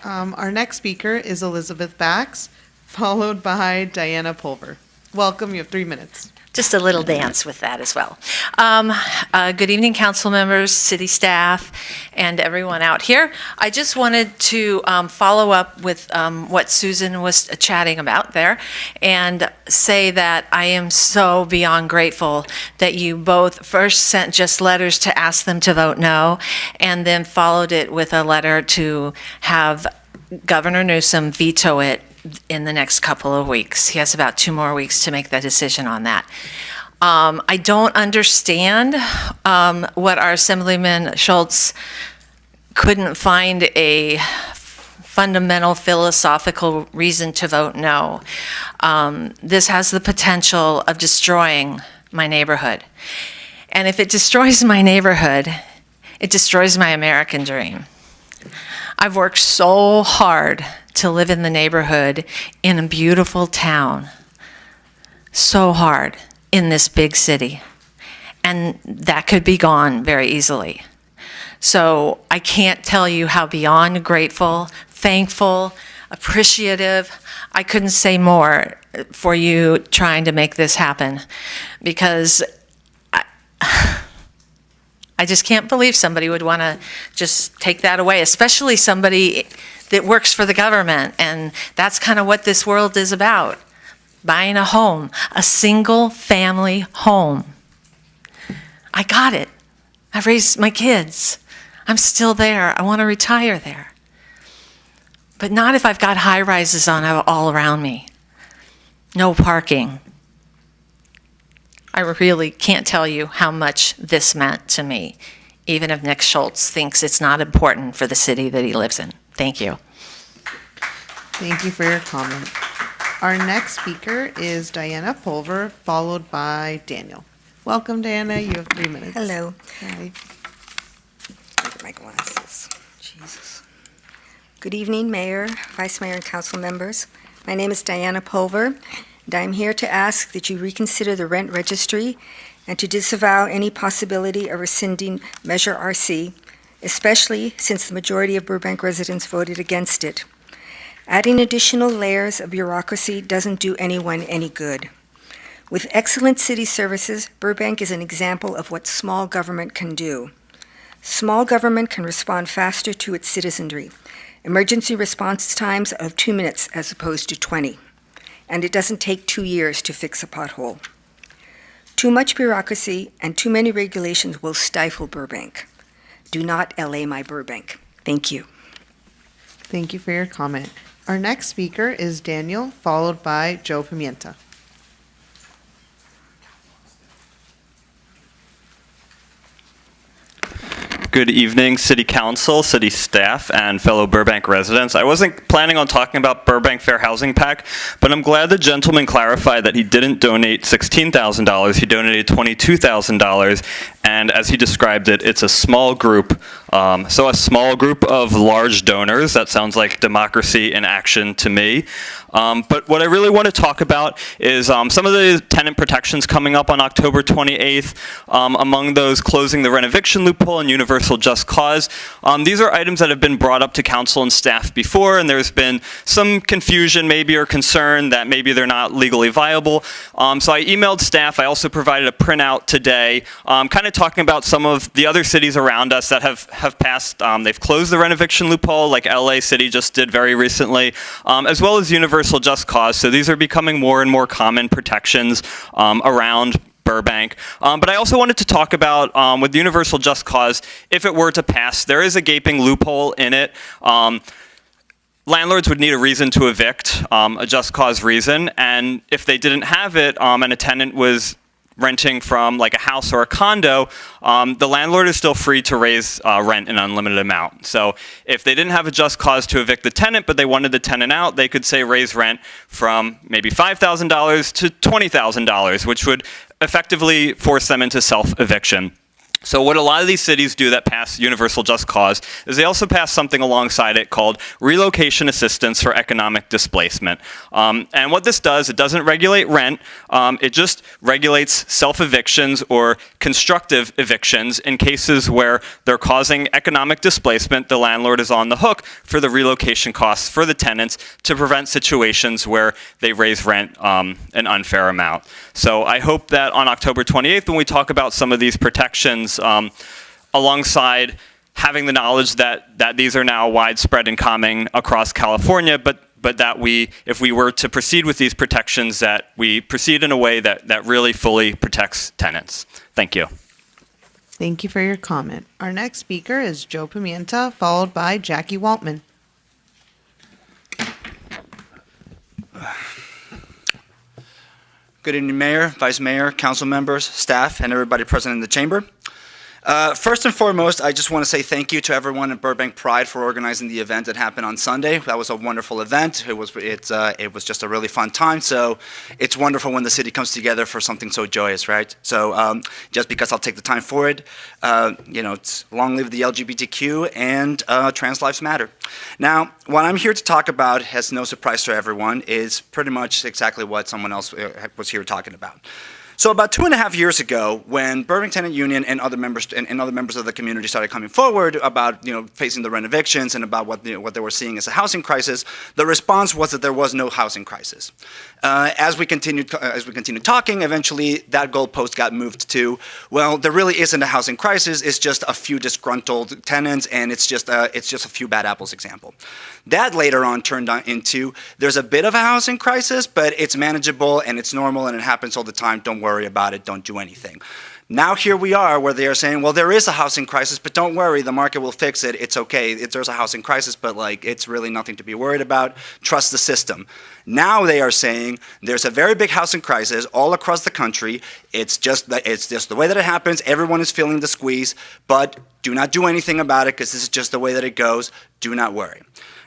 Our next speaker is Elizabeth Bax, followed by Diana Pulver. Welcome, you have 3 minutes. Just a little dance with that as well. Good evening, council members, city staff, and everyone out here. I just wanted to follow up with what Susan was chatting about there and say that I am so beyond grateful that you both first sent just letters to ask them to vote no, and then followed it with a letter to have Governor Newsom veto it in the next couple of weeks. He has about 2 more weeks to make that decision on that. I don't understand what our Assemblyman Schultz couldn't find a fundamental philosophical reason to vote no. This has the potential of destroying my neighborhood. And if it destroys my neighborhood, it destroys my American dream. I've worked so hard to live in the neighborhood in a beautiful town, so hard in this big city, and that could be gone very easily. So I can't tell you how beyond grateful, thankful, appreciative, I couldn't say more for you trying to make this happen, because I just can't believe somebody would want to just take that away, especially somebody that works for the government. And that's kind of what this world is about. Buying a home, a single family home. I got it. I've raised my kids. I'm still there. I want to retire there. But not if I've got high rises on all around me. No parking. I really can't tell you how much this meant to me, even if Nick Schultz thinks it's not important for the city that he lives in. Thank you. Thank you for your comment. Our next speaker is Diana Pulver, followed by Daniel. Welcome, Diana. You have 3 minutes. Hello. Hi. Look at my glasses. Jesus. Good evening, Mayor, Vice Mayor, and council members. My name is Diana Pulver, and I'm here to ask that you reconsider the rent registry and to disavow any possibility of rescinding Measure RC, especially since the majority of Burbank residents voted against it. Adding additional layers of bureaucracy doesn't do anyone any good. With excellent city services, Burbank is an example of what small government can do. Small government can respond faster to its citizenry. Emergency response times of 2 minutes as opposed to 20. and it doesn't take 2 years to fix a pothole. Too much bureaucracy and too many regulations will stifle Burbank. Do not LA my Burbank. Thank you. Thank you for your comment. Our next speaker is Daniel, followed by Joe Pimienta. Good evening, City Council, City staff, and fellow Burbank residents. I wasn't planning on talking about Burbank Fair Housing Pack, but I'm glad the gentleman clarified that he didn't donate $16,000, he donated $22,000, and as he described it, it's a small group. So a small group of large donors, that sounds like democracy in action to me. But what I really want to talk about is some of the tenant protections coming up on October 28th. Among those, closing the rent eviction loophole and universal just cause. These are items that have been brought up to council and staff before, and there's been some confusion maybe or concern that maybe they're not legally viable. So I emailed staff. I also provided a printout today, kind of talking about some of the other cities around us that have passed. They've closed the rent eviction loophole, like LA City just did very recently, as well as universal just cause. So these are becoming more and more common protections around Burbank. But I also wanted to talk about, with universal just cause, if it were to pass, there is a gaping loophole in it. Landlords would need a reason to evict, a just cause reason, and if they didn't have it, and a tenant was renting from like a house or a condo, the landlord is still free to raise rent an unlimited amount. So if they didn't have a just cause to evict the tenant, but they wanted the tenant out, they could say raise rent from maybe $5,000 to $20,000, which would effectively force them into self-eviction. So what a lot of these cities do that pass universal just cause is they also pass something alongside it called relocation assistance for economic displacement. And what this does, it doesn't regulate rent, it just regulates self-evictions or constructive evictions in cases where they're causing economic displacement. The landlord is on the hook for the relocation costs for the tenants to prevent situations where they raise rent an unfair amount. So I hope that on October 28th, when we talk about some of these protections, alongside having the knowledge that these are now widespread and common across California, but that if we were to proceed with these protections, that we proceed in a way that really fully protects tenants. Thank you. Thank you for your comment. Our next speaker is Joe Pimienta, followed by Jackie Waltman. Good evening, Mayor, Vice Mayor, council members, staff, and everybody present in the chamber. First and foremost, I just want to say thank you to everyone at Burbank Pride for organizing the event that happened on Sunday. That was a wonderful event. It was just a really fun time. So it's wonderful when the city comes together for something so joyous, right? So just because I'll take the time for it, it's long live the LGBTQ and trans lives matter. Now, what I'm here to talk about, has no surprise to everyone, is pretty much exactly what someone else was here talking about. So about 2.5 years ago, when Burbank Tenant Union and other members of the community started coming forward about facing the rent evictions and about what they were seeing as a housing crisis, the response was that there was no housing crisis. As we continued talking, eventually that goalpost got moved to, well, there really isn't a housing crisis. It's just a few disgruntled tenants, and it's just a few bad apples example. That later on turned into, there's a bit of a housing crisis, but it's manageable and it's normal and it happens all the time. Don't worry about it. Don't do anything. Now here we are where they are saying, well, there is a housing crisis, but don't worry, the market will fix it. It's okay. There's a housing crisis, but it's really nothing to be worried about. Trust the system. Now they are saying there's a very big housing crisis all across the country. It's just the way that it happens. Everyone is feeling the squeeze, but do not do anything about it because this is just the way that it goes. Do not worry.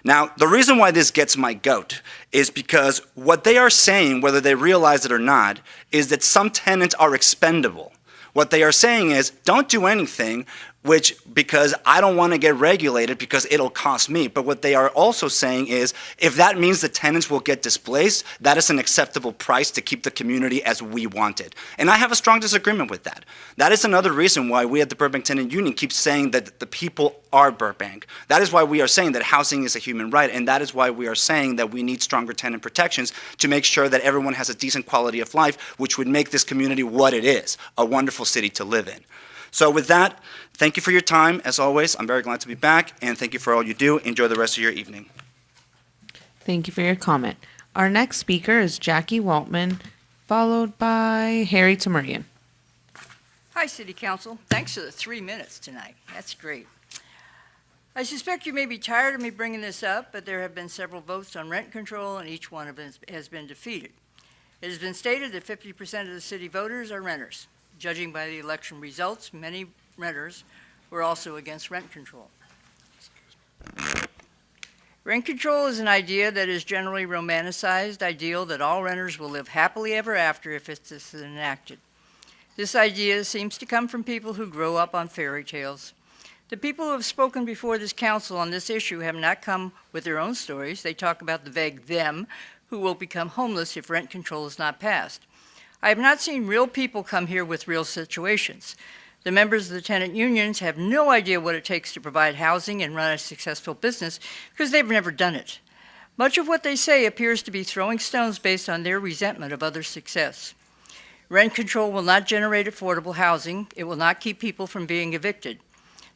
Now, the reason why this gets my goat is because what they are saying, whether they realize it or not, is that some tenants are expendable. What they are saying is, don't do anything, because I don't want to get regulated because it'll cost me. But what they are also saying is, if that means the tenants will get displaced, that is an acceptable price to keep the community as we want it. And I have a strong disagreement with that. That is another reason why we at the Burbank Tenant Union keep saying that the people are Burbank. That is why we are saying that housing is a human right, and that is why we are saying that we need stronger tenant protections to make sure that everyone has a decent quality of life, which would make this community what it is, a wonderful city to live in. So with that, thank you for your time. As always, I'm very glad to be back, and thank you for all you do. Enjoy the rest of your evening. Thank you for your comment. Our next speaker is Jackie Waltman, followed by Harry Tamurian. Hi, City Council. Thanks for the 3 minutes tonight. That's great. I suspect you may be tired of me bringing this up, but there have been several votes on rent control, and each one of them has been defeated. It has been stated that 50% of the city voters are renters. Judging by the election results, many renters were also against rent control. Rent control is an idea that is generally romanticized, ideal that all renters will live happily ever after if it is enacted. This idea seems to come from people who grow up on fairy tales. The people who have spoken before this council on this issue have not come with their own stories. They talk about the vague them who will become homeless if rent control is not passed. I have not seen real people come here with real situations. The members of the tenant unions have no idea what it takes to provide housing and run a successful business because they've never done it. Much of what they say appears to be throwing stones based on their resentment of others' success. Rent control will not generate affordable housing. It will not keep people from being evicted.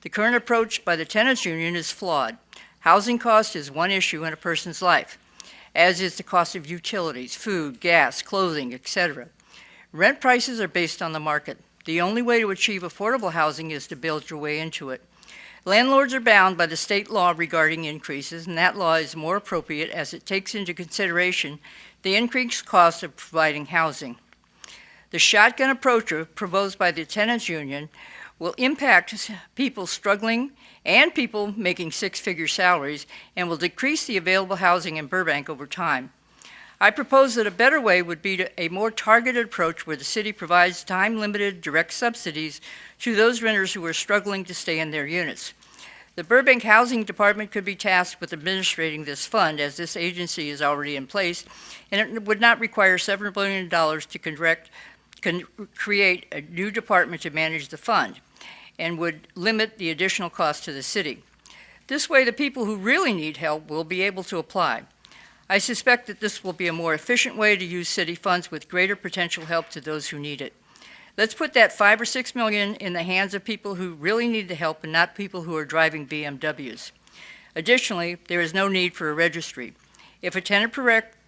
The current approach by the tenants union is flawed. Housing cost is one issue in a person's life, as is the cost of utilities, food, gas, clothing, etc. Rent prices are based on the market. The only way to achieve affordable housing is to build your way into it. Landlords are bound by the state law regarding increases, and that law is more appropriate as it takes into consideration the increased cost of providing housing. The shotgun approach proposed by the tenants union will impact people struggling and people making six-figure salaries and will decrease the available housing in Burbank over time. I propose that a better way would be a more targeted approach where the city provides time-limited direct subsidies to those renters who are struggling to stay in their units. The Burbank Housing Department could be tasked with administrating this fund, as this agency is already in place, and it would not require $7 billion to create a new department to manage the fund, and would limit the additional cost to the city. This way, the people who really need help will be able to apply. I suspect that this will be a more efficient way to use city funds with greater potential help to those who need it. Let's put that $5 or $6 million in the hands of people who really need the help and not people who are driving BMWs. Additionally, there is no need for a registry. If a tenant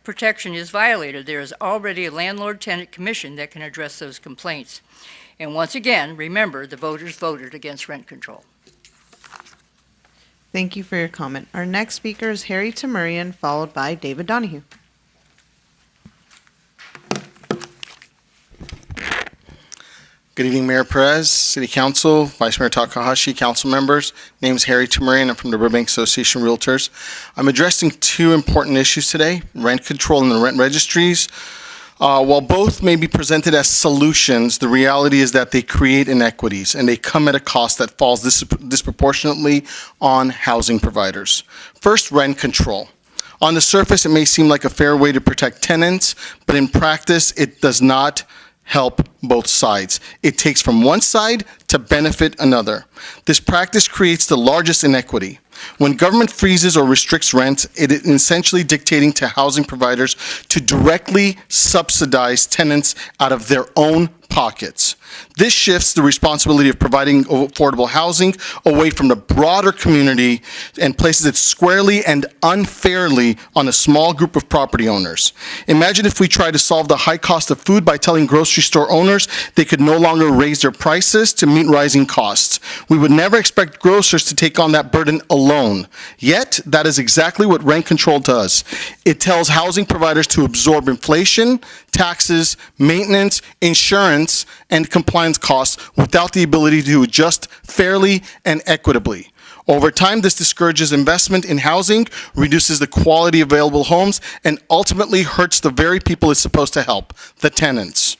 protection is violated, there is already a landlord-tenant commission that can address those complaints. And once again, remember, the voters voted against rent control. Thank you for your comment. Our next speaker is Harry Tamurian, followed by David Donahue. Good evening, Mayor Perez, City Council, Vice Mayor Takahashi, council members. My name is Harry Tamurian. I'm from the Burbank Association of Realtors. I'm addressing two important issues today, rent control and the rent registries. While both may be presented as solutions, the reality is that they create inequities and they come at a cost that falls disproportionately on housing providers. First, rent control. On the surface, it may seem like a fair way to protect tenants, but in practice, it does not help both sides. It takes from one side to benefit another. This practice creates the largest inequity. When government freezes or restricts rent, it is essentially dictating to housing providers to directly subsidize tenants out of their own pockets. This shifts the responsibility of providing affordable housing away from the broader community and places it squarely and unfairly on a small group of property owners. Imagine if we tried to solve the high cost of food by telling grocery store owners they could no longer raise their prices to meet rising costs. We would never expect grocers to take on that burden alone. Yet, that is exactly what rent control does. It tells housing providers to absorb inflation, taxes, maintenance, insurance, and compliance costs without the ability to adjust fairly and equitably. Over time, this discourages investment in housing, reduces the quality of available homes, and ultimately hurts the very people it's supposed to help, the tenants.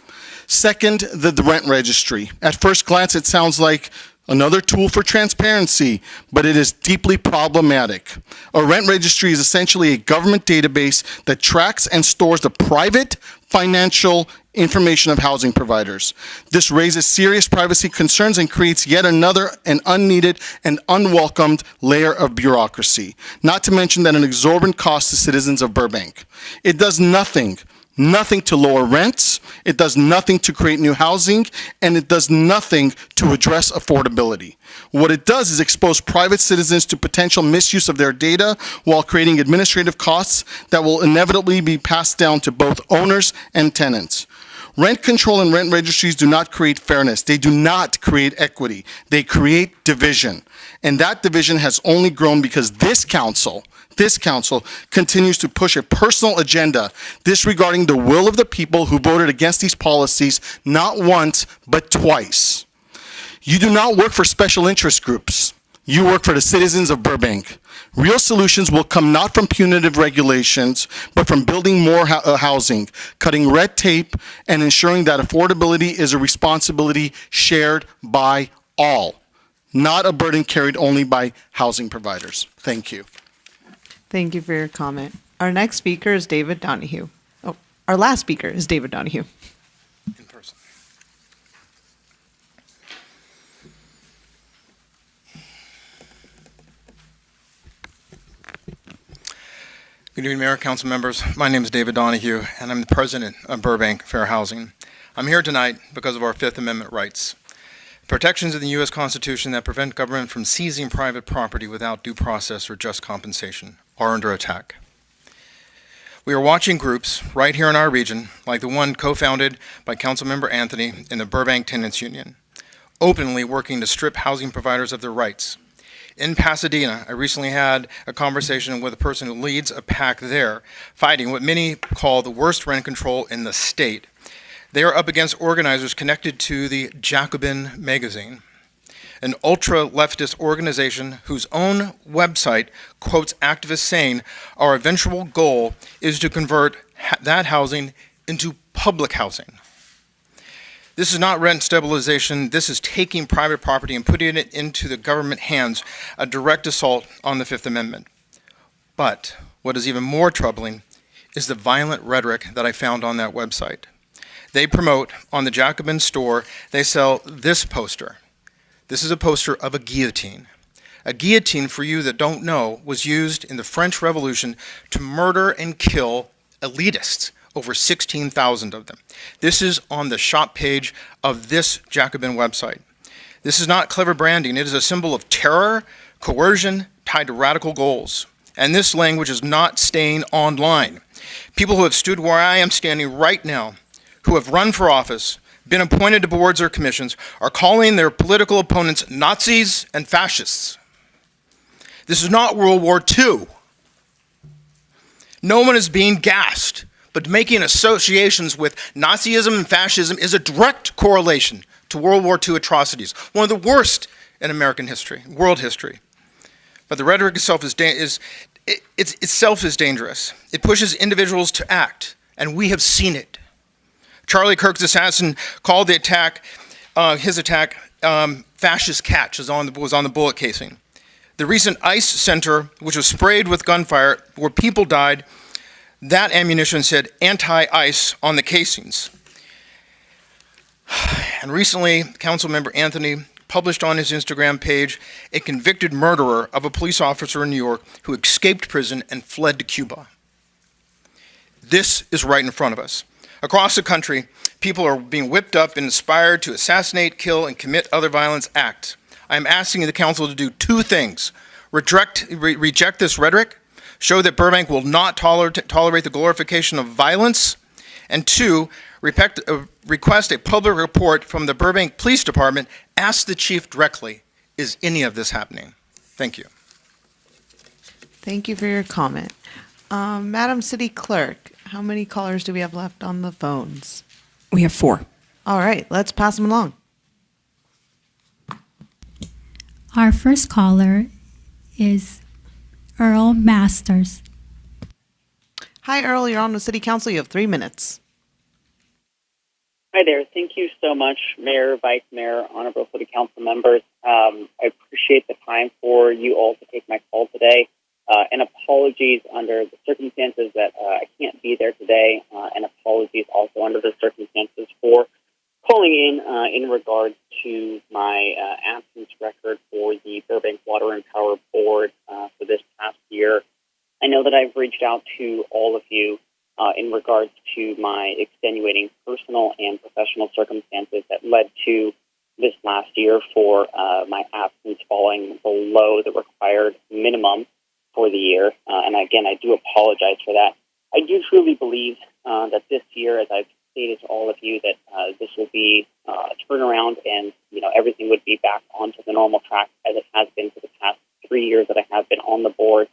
Second, the rent registry. At first glance, it sounds like another tool for transparency, but it is deeply problematic. A rent registry is essentially a government database that tracks and stores the private financial information of housing providers. This raises serious privacy concerns and creates yet another and unneeded and unwelcomed layer of bureaucracy, not to mention that an exorbitant cost to citizens of Burbank. It does nothing nothing to lower rents, it does nothing to create new housing, and it does nothing to address affordability. What it does is expose private citizens to potential misuse of their data while creating administrative costs that will inevitably be passed down to both owners and tenants. Rent control and rent registries do not create fairness. They do not create equity. They create division. And that division has only grown because this council continues to push a personal agenda disregarding the will of the people who voted against these policies not once, but twice. You do not work for special interest groups. You work for the citizens of Burbank. Real solutions will come not from punitive regulations, but from building more housing, cutting red tape, and ensuring that affordability is a responsibility shared by all, not a burden carried only by housing providers. Thank you. Thank you for your comment. Our next speaker is David Donahue. Oh, our last speaker is David Donahue. In person. Good evening, Mayor, Council members. My name is David Donahue, and I'm the president of Burbank Fair Housing. I'm here tonight because of our Fifth Amendment rights. Protections of the U.S. Constitution that prevent government from seizing private property without due process or just compensation are under attack. We are watching groups right here in our region, like the one co-founded by Councilmember Anthony in the Burbank Tenants Union, openly working to strip housing providers of their rights. In Pasadena, I recently had a conversation with a person who leads a pack there, fighting what many call the worst rent control in the state. They are up against organizers connected to the Jacobin magazine, an ultra-leftist organization whose own website quotes activists saying, our eventual goal is to convert that housing into public housing. This is not rent stabilization. This is taking private property and putting it into the government hands, a direct assault on the Fifth Amendment. But what is even more troubling is the violent rhetoric that I found on that website. They promote on the Jacobin store, they sell this poster. This is a poster of a guillotine. A guillotine, for you that don't know, was used in the French Revolution to murder and kill elitists, over 16,000 of them. This is on the shop page of this Jacobin website. This is not clever branding. It is a symbol of terror, coercion, tied to radical goals. And this language is not staying online. People who have stood where I am standing right now, who have run for office, been appointed to boards or commissions, are calling their political opponents Nazis and fascists. This is not World War II. No one is being gassed, but making associations with Nazism and fascism is a direct correlation to World War II atrocities, one of the worst in American history, world history. But the rhetoric itself is dangerous. It pushes individuals to act, and we have seen it. Charlie Kirk's assassin called the attack, fascist catch, was on the bullet casing. The recent ICE center, which was sprayed with gunfire, where people died, that ammunition said anti-ICE on the casings. And recently, Councilmember Anthony published on his Instagram page a convicted murderer of a police officer in New York who escaped prison and fled to Cuba. This is right in front of us. Across the country, people are being whipped up and inspired to assassinate, kill, and commit other violence acts. I am asking the council to do two things. Reject this rhetoric, show that Burbank will not tolerate the glorification of violence, and two, request a public report from the Burbank Police Department. Ask the chief directly, is any of this happening? Thank you. Thank you for your comment. Madam City Clerk, how many callers do we have left on the phones? We have 4. All right, let's pass them along. Our first caller is Earl Masters. Hi, Earl. You're on the City Council. You have 3 minutes. Hi there. Thank you so much, Mayor, Vice Mayor, honorable City Council members. I appreciate the time for you all to take my call today. And apologies under the circumstances that I can't be there today, and apologies also under the circumstances for calling in regards to my absence record for the Burbank Water and Power Board for this past year. I know that I've reached out to all of you in regards to my extenuating personal and professional circumstances that led to this last year for my absence falling below the required minimum for the year. And again, I do apologize for that. I do truly believe that this year, as I've stated to all of you, that this will be a turnaround and, everything would be back onto the normal track as it has been for the past 3 years that I have been on the board,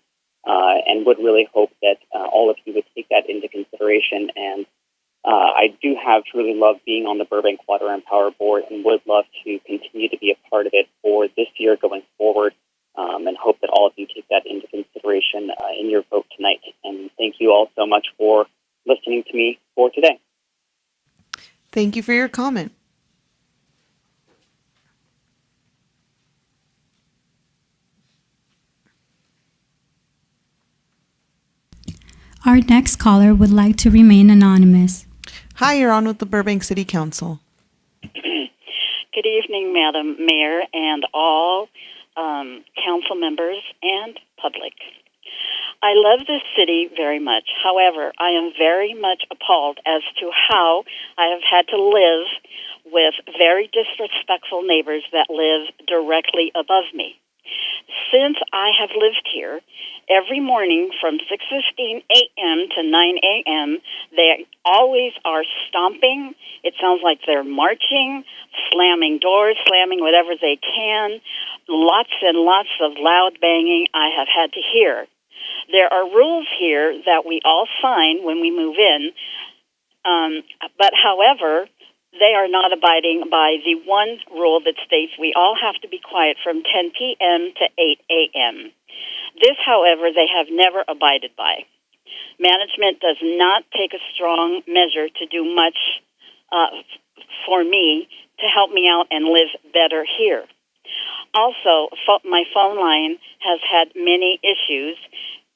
and would really hope that all of you would take that into consideration. And I do have truly loved being on the Burbank Water and Power Board and would love to continue to be a part of it for this year going forward, and hope that all of you take that into consideration in your vote tonight. And thank you all so much for listening to me for today. Thank you for your comment. Our next caller would like to remain anonymous. Hi, you're on with the Burbank City Council. Good evening, Madam Mayor, and all council members and public. I love this city very much. However, I am very much appalled as to how I have had to live with very disrespectful neighbors that live directly above me. Since I have lived here, every morning from 6:15 a.m. to 9 a.m., they always are stomping. It sounds like they're marching, slamming doors, slamming whatever they can. Lots and lots of loud banging I have had to hear. There are rules here that we all sign when we move in, but however, they are not abiding by the one rule that states we all have to be quiet from 10 p.m. to 8 a.m. This, however, they have never abided by. Management does not take a strong measure to do much for me to help me out and live better here. Also, my phone line has had many issues,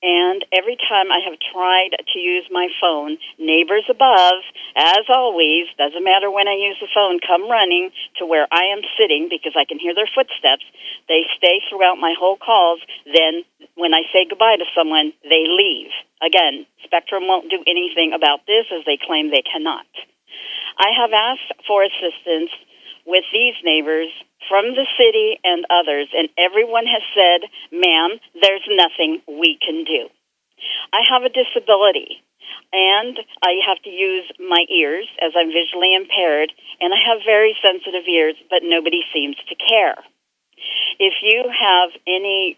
and every time I have tried to use my phone, neighbors above, as always, doesn't matter when I use the phone, come running to where I am sitting because I can hear their footsteps. They stay throughout my whole calls. Then when I say goodbye to someone, they leave. Again, Spectrum won't do anything about this as they claim they cannot. I have asked for assistance with these neighbors from the city and others, and everyone has said, ma'am, there's nothing we can do. I have a disability, and I have to use my ears as I'm visually impaired, and I have very sensitive ears, but nobody seems to care. If you have any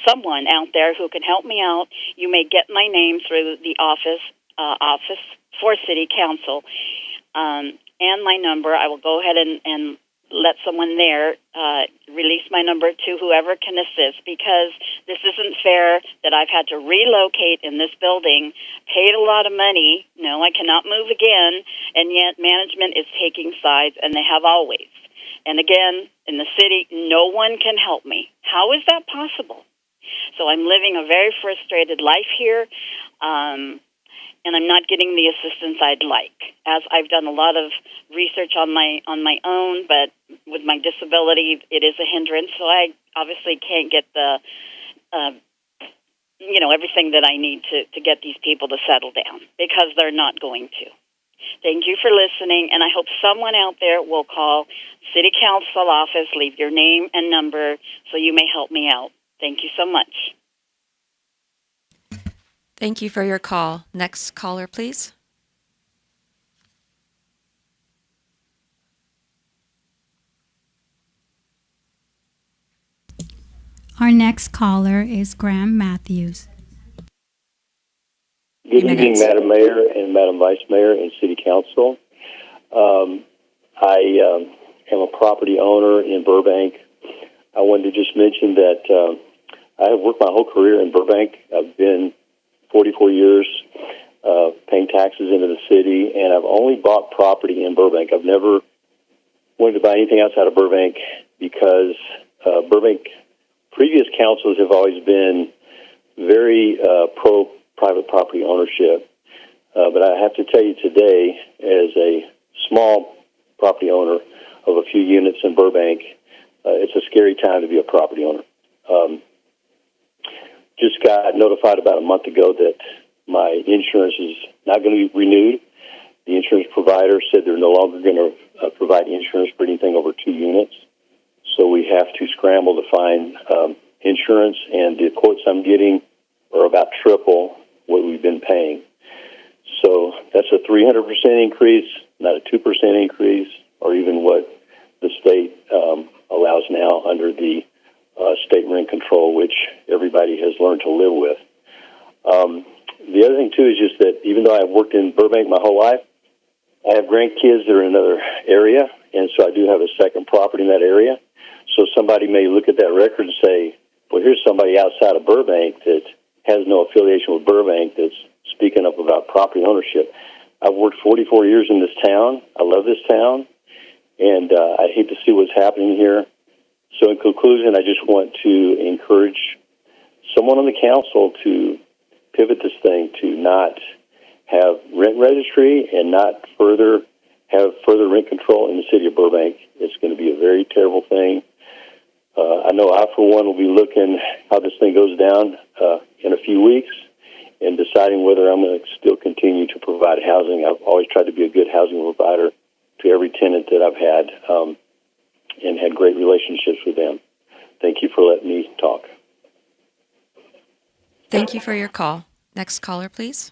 someone out there who can help me out, you may get my name through the office for City Council, and my number. I will go ahead and let someone there release my number to whoever can assist, because this isn't fair that I've had to relocate in this building, paid a lot of money. No, I cannot move again, and yet management is taking sides, and they have always. And again, in the city, no one can help me. How is that possible? So I'm living a very frustrated life here, and I'm not getting the assistance I'd like. As I've done a lot of research on my own, but with my disability, it is a hindrance. So I obviously can't get the, everything that I need to get these people to settle down, because they're not going to. Thank you for listening, and I hope someone out there will call City Council office, leave your name and number so you may help me out. Thank you so much. Thank you for your call. Next caller, please. Our next caller is Graham Matthews. Good evening, Madam Mayor and Madam Vice Mayor and City Council. I am a property owner in Burbank. I wanted to just mention that I have worked my whole career in Burbank. I've been 44 years paying taxes into the city, and I've only bought property in Burbank. I've never wanted to buy anything outside of Burbank because Burbank previous councils have always been very pro-private property ownership. But I have to tell you today, as a small property owner of a few units in Burbank, it's a scary time to be a property owner. Just got notified about a month ago that my insurance is not going to be renewed. The insurance provider said they're no longer going to provide insurance for anything over 2 units. So we have to scramble to find insurance, and the quotes I'm getting are about triple what we've been paying. So that's a 300% increase, not a 2% increase, or even what the state allows now under the state rent control, which everybody has learned to live with. The other thing, too, is just that even though I've worked in Burbank my whole life, I have grandkids that are in another area, and so I do have a second property in that area. So somebody may look at that record and say, well, here's somebody outside of Burbank that has no affiliation with Burbank that's speaking up about property ownership. I've worked 44 years in this town. I love this town, and I hate to see what's happening here. So in conclusion, I just want to encourage someone on the council to pivot this thing to not have rent registry and not have further rent control in the city of Burbank. It's going to be a very terrible thing. I know I, for one, will be looking how this thing goes down in a few weeks and deciding whether I'm going to still continue to provide housing. I've always tried to be a good housing provider to every tenant that I've had and had great relationships with them. Thank you for letting me talk. Thank you for your call. Next caller, please.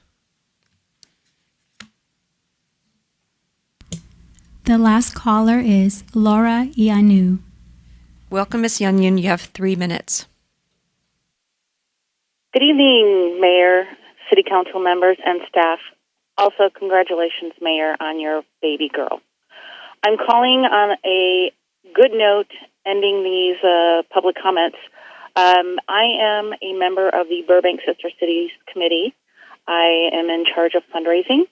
The last caller is Laura Ianu. Welcome, Ms. Yanyun. You have 3 minutes. Good evening, Mayor, City Council members, and staff. Also, congratulations, Mayor, on your baby girl. I'm calling on a good note, ending these public comments. I am a member of the Burbank Sister Cities Committee. I am in charge of fundraising.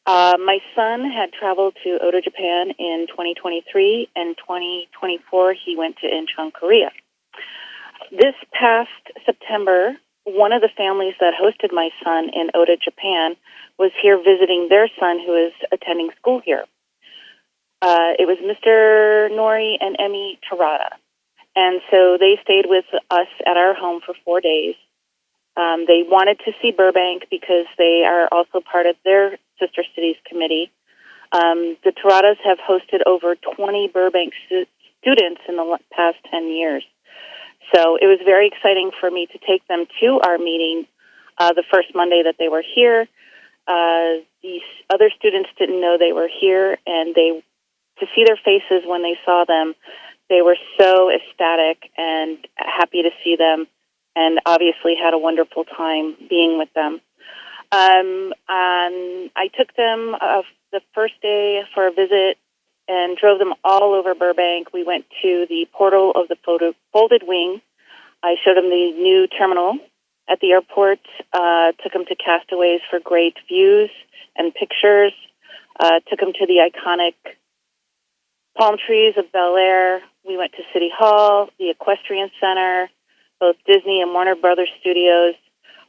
My son had traveled to Oda, Japan in 2023, and 2024 he went to Incheon, Korea. This past September, one of the families that hosted my son in Oda, Japan, was here visiting their son who is attending school here. It was Mr. Nori and Emmy Tarada. And so they stayed with us at our home for 4 days. They wanted to see Burbank because they are also part of their Sister Cities Committee. The Taradas have hosted over 20 Burbank students in the past 10 years. So it was very exciting for me to take them to our meeting the first Monday that they were here. These other students didn't know they were here, and to see their faces when they saw them, they were so ecstatic and happy to see them, and obviously had a wonderful time being with them. I took them the first day for a visit and drove them all over Burbank. We went to the portal of the Folded Wing. I showed them the new terminal at the airport, took them to Castaways for great views and pictures, took them to the iconic palm trees of Bel Air. We went to City Hall, the Equestrian Center, both Disney and Warner Brothers Studios.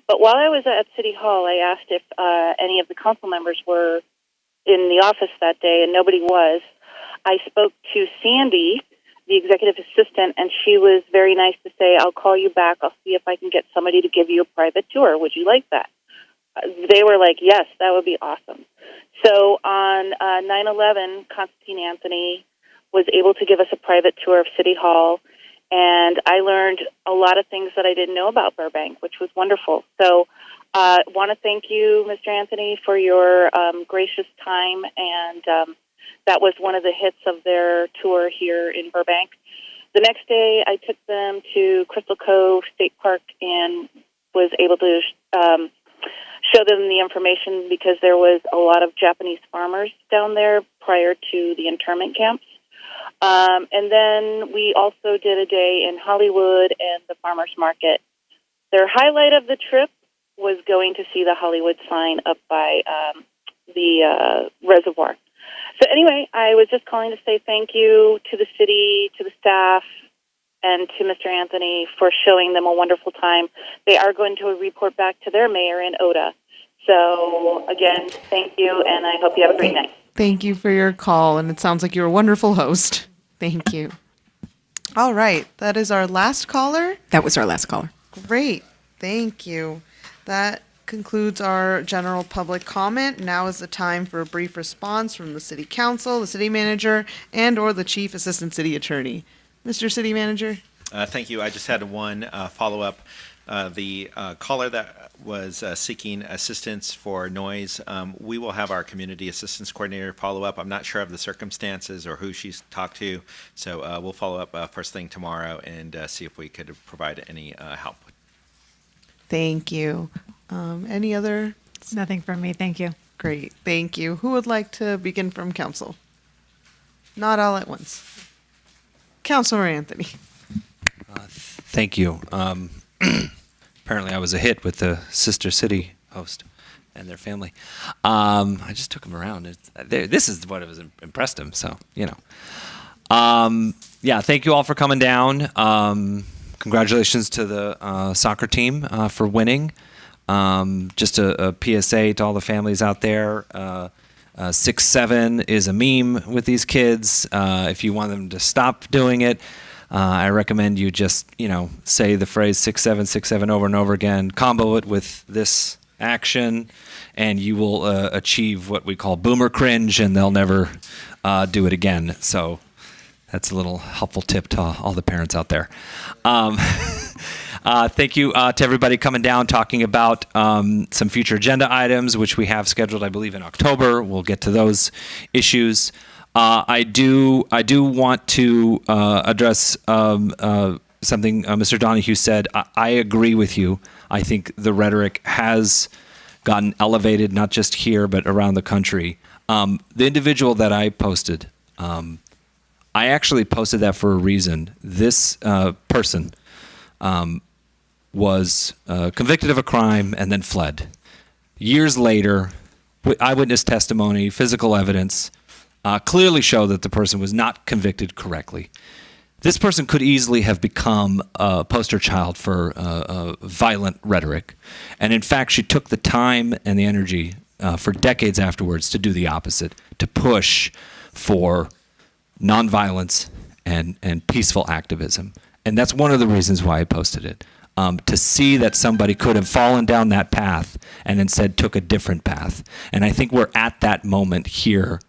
But while I was at City Hall, I asked if any of the council members were in the office that day, and nobody was. I spoke to Sandy, the executive assistant, and she was very nice to say, I'll call you back. I'll see if I can get somebody to give you a private tour. Would you like that? They were like, yes, that would be awesome. So on 9/11, Constantine Anthony was able to give us a private tour of City Hall, and I learned a lot of things that I didn't know about Burbank, which was wonderful. So I want to thank you, Mr. Anthony, for your gracious time, and that was one of the hits of their tour here in Burbank. The next day, I took them to Crystal Cove State Park and was able to show them the information because there was a lot of Japanese farmers down there prior to the internment camps. And then we also did a day in Hollywood and the farmers market. Their highlight of the trip was going to see the Hollywood sign up by the reservoir. So anyway, I was just calling to say thank you to the city, to the staff, and to Mr. Anthony for showing them a wonderful time. They are going to report back to their mayor in Oda. So again, thank you, and I hope you have a great night. Thank you for your call, and it sounds like you're a wonderful host. Thank you. All right, that is our last caller. That was our last caller. Great. Thank you. That concludes our general public comment. Now is the time for a brief response from the city council, the city manager, and/or the chief assistant city attorney. Mr. City Manager? Thank you. I just had one follow-up. The caller that was seeking assistance for noise, we will have our community assistance coordinator follow up. I'm not sure of the circumstances or who she's talked to, so we'll follow up first thing tomorrow and see if we could provide any help. Thank you. Any other? Nothing from me, thank you. Great, thank you. Who would like to begin from council? Not all at once. Councilor Anthony. Thank you. Apparently I was a hit with the Sister City host and their family. I just took them around. This is what was impressed them, so, you know. Yeah, thank you all for coming down. Congratulations to the soccer team for winning. Just a PSA to all the families out there. 6-7 is a meme with these kids. If you want them to stop doing it, I recommend you just, say the phrase 6-7, 6-7 over and over again, combo it with this action, and you will achieve what we call boomer cringe, and they'll never do it again. So that's a little helpful tip to all the parents out there. Thank you to everybody coming down, talking about some future agenda items, which we have scheduled, I believe, in October. We'll get to those issues. I do want to address something Mr. Donahue said. I agree with you. I think the rhetoric has gotten elevated, not just here, but around the country. The individual that I posted, I actually posted that for a reason. This person was convicted of a crime and then fled. Years later, eyewitness testimony, physical evidence, clearly show that the person was not convicted correctly. This person could easily have become a poster child for violent rhetoric. And in fact, she took the time and the energy for decades afterwards to do the opposite, to push for nonviolence and peaceful activism. And that's one of the reasons why I posted it. To see that somebody could have fallen down that path and instead took a different path. And I think we're at that moment here,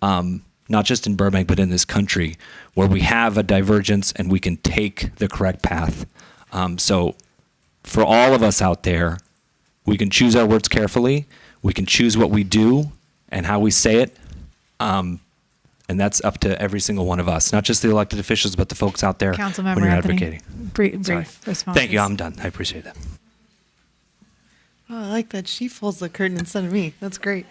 not just in Burbank, but in this country, where we have a divergence and we can take the correct path. So for all of us out there, we can choose our words carefully. We can choose what we do and how we say it. And that's up to every single one of us, not just the elected officials, but the folks out there Councilmember when you're Anthony, advocating. brief response. Thank you. I'm done. I appreciate that. Oh, I like that she pulls the curtain instead of me. That's great.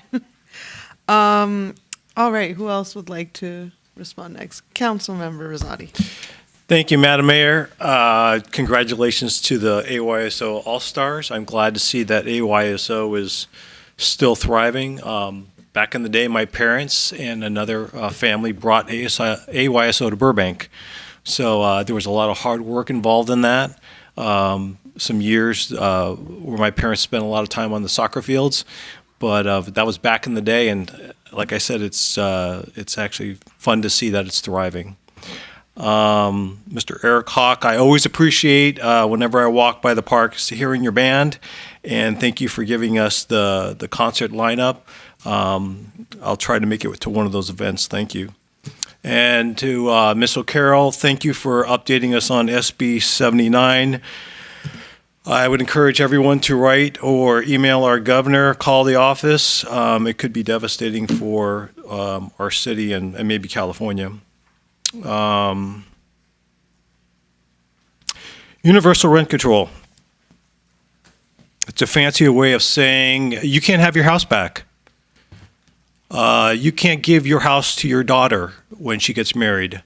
All right, who else would like to respond next? Councilmember Rosati. Thank you, Madam Mayor. Congratulations to the AYSO All-Stars. I'm glad to see that AYSO is still thriving. Back in the day, my parents and another family brought AYSO to Burbank. So there was a lot of hard work involved in that. Some years where my parents spent a lot of time on the soccer fields. But that was back in the day, and like I said, it's actually fun to see that it's thriving. Mr. Eric Hawk, I always appreciate whenever I walk by the park hearing your band, and thank you for giving us the concert lineup. I'll try to make it to one of those events. Thank you. And to Ms. O'Carroll, thank you for updating us on SB 79. I would encourage everyone to write or email our governor, call the office. It could be devastating for our city and maybe California. Universal rent control. It's a fancier way of saying you can't have your house back. You can't give your house to your daughter when she gets married.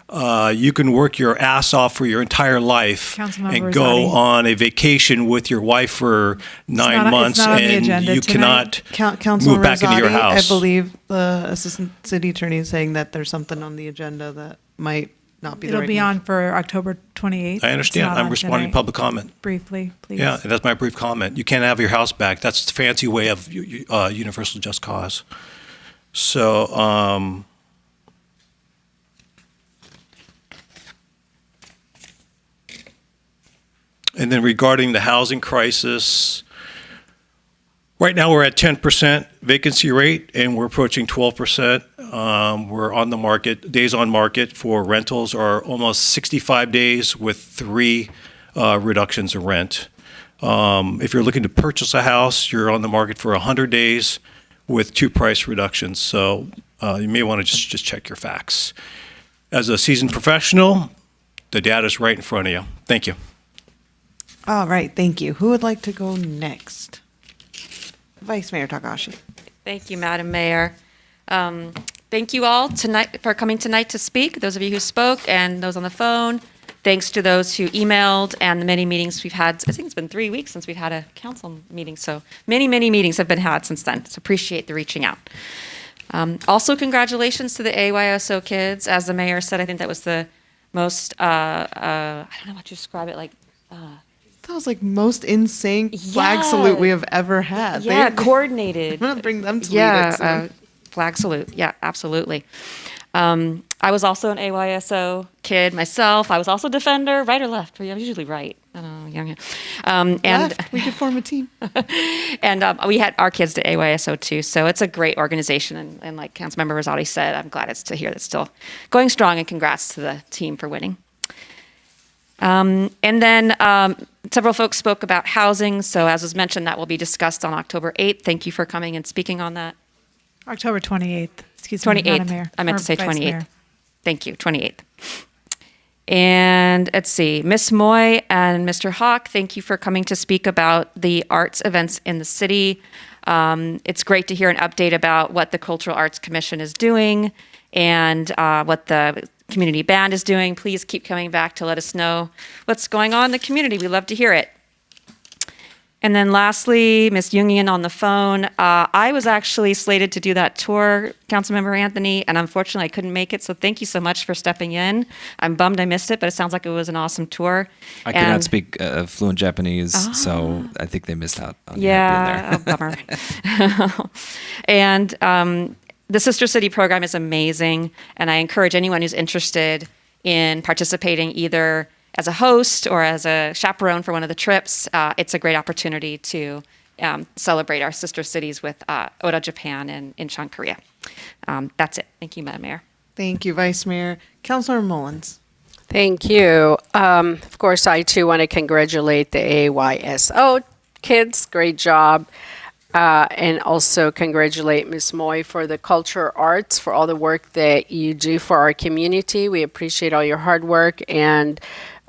You can work your ass off for your entire life and go on a vacation with your wife for 9 months, and you cannot move back into your house. I believe the assistant city attorney is saying that there's something on the agenda that might not be the right It'll be on for October 28th. I understand. I'm responding to public comment. Briefly, please. Yeah, that's my brief comment. You can't have your house back. That's the fancy way of universal just cause. So, and then regarding the housing crisis, Right now, we're at 10% vacancy rate, and we're approaching 12%. We're on the market, days on market for rentals are almost 65 days with 3 reductions of rent. If you're looking to purchase a house, you're on the market for 100 days with 2 price reductions. So you may want to just check your facts. As a seasoned professional, the data's right in front of you. Thank you. All right, thank you. Who would like to go next? Vice Mayor Takahashi. Thank you, Madam Mayor. Thank you all tonight for coming tonight to speak, those of you who spoke and those on the phone. Thanks to those who emailed and the many meetings we've had. I think it's been 3 weeks since we've had a council meeting, so many meetings have been had since then. So appreciate the reaching out. Also, congratulations to the AYSO kids. As the mayor said, I think that was the most, I don't know what to describe it like. That was like most in sync flag salute we have ever had. Yeah, coordinated. I'm gonna bring them to lead it Yeah, soon. flag salute. Yeah, absolutely. I was also an AYSO kid myself. I was also defender, right or left? I'm usually right. I don't know. And Left, we could form a team. and we had our kids to AYSO too. So it's a great organization. And like Councilmember Rosati said, I'm glad it's to hear that's still going strong. And congrats to the team for winning. And then several folks spoke about housing. So as was mentioned, that will be discussed on October 8th. Thank you for coming and speaking on that. October 28th. Excuse me, 28th. Madam Mayor. I meant Or to say Vice 28th. Mayor. Thank you, 28th. And let's see, Ms. Moy and Mr. Hawk, thank you for coming to speak about the arts events in the city. It's great to hear an update about what the Cultural Arts Commission is doing and what the community band is doing. Please keep coming back to let us know what's going on in the community. We love to hear it. And then lastly, Ms. Jungian on the phone. I was actually slated to do that tour, Councilmember Anthony, and unfortunately I couldn't make it. So thank you so much for stepping in. I'm bummed I missed it, but it sounds like it was an awesome tour. I cannot speak fluent Japanese, so I think they missed out on Yeah, being there. a bummer. And the Sister City program is amazing, and I encourage anyone who's interested in participating either as a host or as a chaperone for one of the trips. It's a great opportunity to celebrate our sister cities with Oda, Japan, and Incheon, Korea. That's it. Thank you, Madam Mayor. Thank you, Vice Mayor. Councilor Mullins. Thank you. Of course, I too want to congratulate the AYSO kids. Great job. And also congratulate Ms. Moy for the culture arts, for all the work that you do for our community. We appreciate all your hard work. And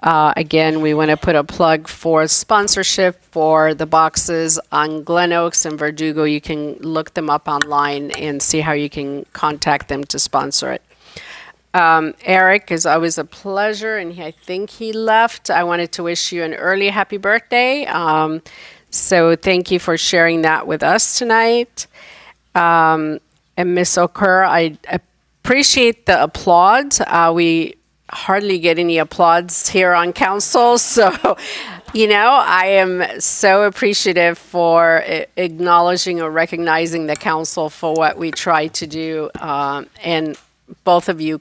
again, we want to put a plug for sponsorship for the boxes on Glen Oaks and Verdugo. You can look them up online and see how you can contact them to sponsor it. Eric, it's always a pleasure, and I think he left. I wanted to wish you an early happy birthday. So thank you for sharing that with us tonight. And Ms. Okur, I appreciate the applause. We hardly get any applause here on council. So, I am so appreciative for acknowledging or recognizing the council for what we try to do. And both of you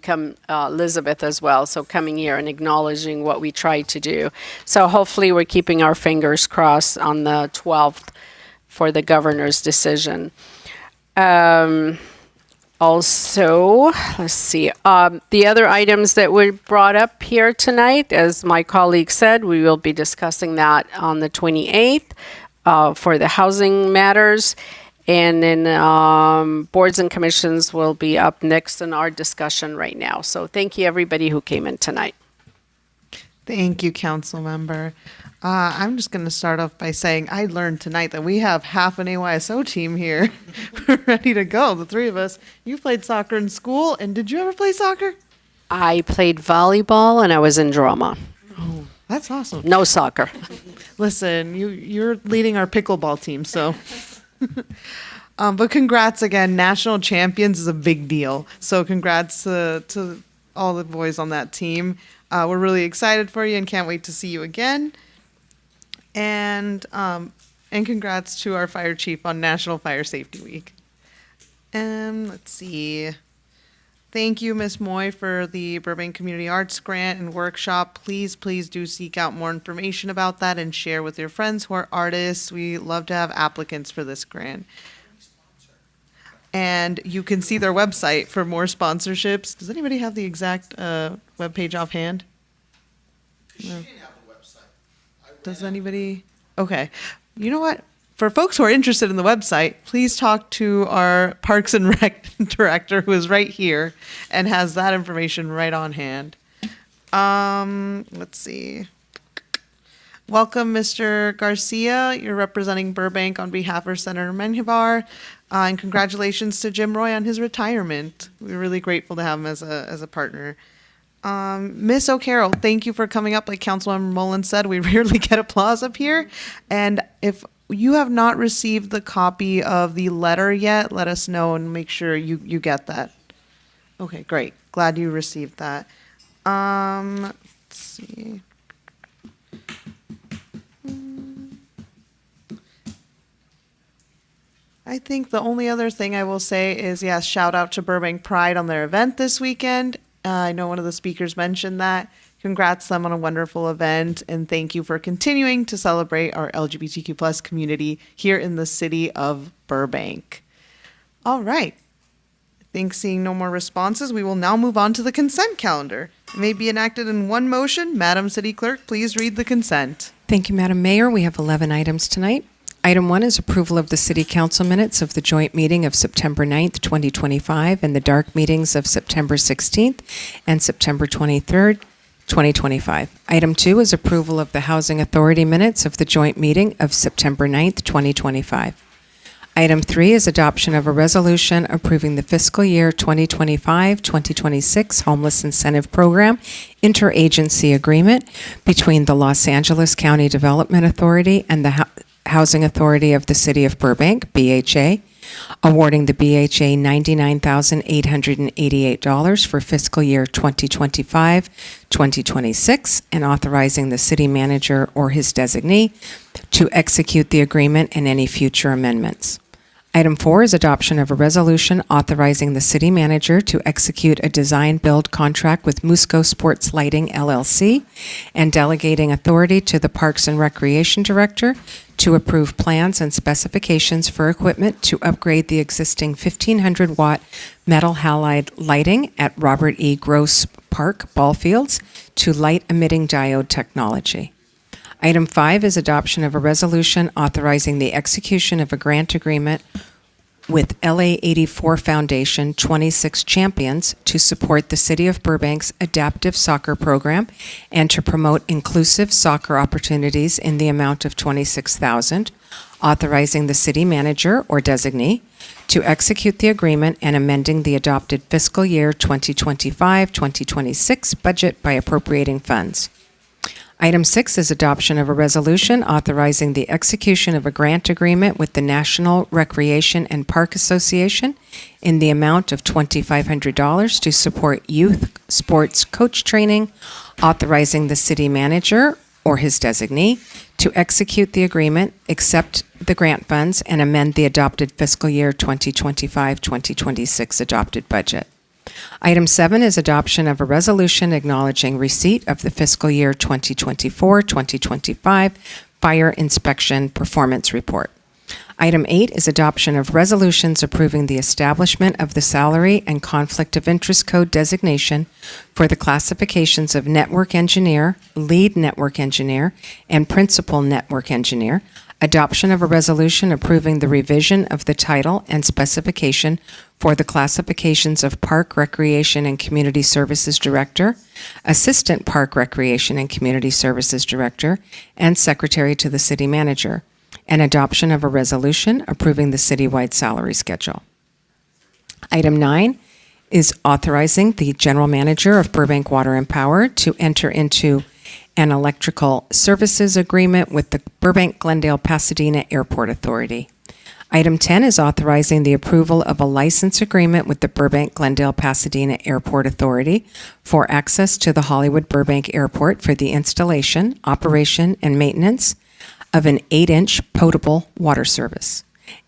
Elizabeth as well, so coming here and acknowledging what we try to do. So hopefully we're keeping our fingers crossed on the 12th for the governor's decision. Also, let's see, the other items that were brought up here tonight, as my colleague said, we will be discussing that on the 28th for the housing matters. And then boards and commissions will be up next in our discussion right now. So thank you, everybody who came in tonight. Thank you, Council Member. I'm just going to start off by saying I learned tonight that we have half an AYSO team here. We're ready to go, the three of us. You played soccer in school, and did you ever play soccer? I played volleyball and I was in drama. Oh, that's awesome. No soccer. Listen, you're leading our pickleball team, so... but congrats again. National champions is a big deal. So congrats to all the boys on that team. We're really excited for you and can't wait to see you again. And congrats to our fire chief on National Fire Safety Week. Let's see. Thank you, Ms. Moy, for the Burbank Community Arts Grant and Workshop. Please do seek out more information about that and share with your friends who are artists. We love to have applicants for this grant. And you can see their website for more sponsorships. Does anybody have the exact webpage offhand? No. Does anybody? Okay. You know what? For folks who are interested in the website, please talk to our Parks and Rec director, who is right here and has that information right on hand. Let's see. Welcome, Mr. Garcia. You're representing Burbank on behalf of Senator Menjivar. And congratulations to Jim Roy on his retirement. We're really grateful to have him as a partner. Miss O'Carroll, thank you for coming up. Like Councilmember Mullins said, we rarely get applause up here. And if you have not received the copy of the letter yet, let us know and make sure you get that. Okay, great. Glad you received that. Let's see. I think the only other thing I will say is, yes, shout out to Burbank Pride on their event this weekend. I know one of the speakers mentioned that. Congrats them on a wonderful event, and thank you for continuing to celebrate our LGBTQ plus community here in the city of Burbank. All right. I think seeing no more responses, we will now move on to the consent calendar. It may be enacted in one motion. Madam City Clerk, please read the consent. Thank you, Madam Mayor. We have 11 items tonight. Item 1 is approval of the City Council minutes of the joint meeting of September 9th, 2025, and the dark meetings of September 16th and September 23rd, 2025. Item 2 is approval of the Housing Authority minutes of the joint meeting of September 9th, 2025. Item 3 is adoption of a resolution approving the fiscal year 2025-2026 Homeless Incentive Program interagency agreement between the Los Angeles County Development Authority and the Housing Authority of the City of Burbank, BHA, awarding the BHA $99,888 for fiscal year 2025-2026 and authorizing the city manager or his designee to execute the agreement and any future amendments. Item 4 is adoption of a resolution authorizing the city manager to execute a design-build contract with Musco Sports Lighting, LLC, and delegating authority to the Parks and Recreation Director to approve plans and specifications for equipment to upgrade the existing 1,500-watt metal halide lighting at Robert E. Gross Park ball fields to light-emitting diode technology. Item 5 is adoption of a resolution authorizing the execution of a grant agreement with LA 84 Foundation 26 Champions to support the City of Burbank's adaptive soccer program and to promote inclusive soccer opportunities in the amount of $26,000, authorizing the city manager or designee to execute the agreement and amending the adopted fiscal year 2025-2026 budget by appropriating funds. Item 6 is adoption of a resolution authorizing the execution of a grant agreement with the National Recreation and Park Association in the amount of $2,500 to support youth sports coach training, authorizing the city manager or his designee to execute the agreement, accept the grant funds, and amend the adopted fiscal year 2025-2026 adopted budget. Item 7 is adoption of a resolution acknowledging receipt of the fiscal year 2024-2025 fire inspection performance report. Item 8 is adoption of resolutions approving the establishment of the salary and conflict of interest code designation for the classifications of network engineer, lead network engineer, and principal network engineer, adoption of a resolution approving the revision of the title and specification for the classifications of Park, Recreation, and Community Services Director, Assistant Park, Recreation, and Community Services Director, and Secretary to the City Manager, and adoption of a resolution approving the citywide salary schedule. Item 9 is authorizing the General Manager of Burbank Water and Power to enter into an electrical services agreement with the Burbank Glendale Pasadena Airport Authority. Item 10 is authorizing the approval of a license agreement with the Burbank Glendale Pasadena Airport Authority for access to the Hollywood Burbank Airport for the installation, operation, and maintenance of an 8-inch potable water service.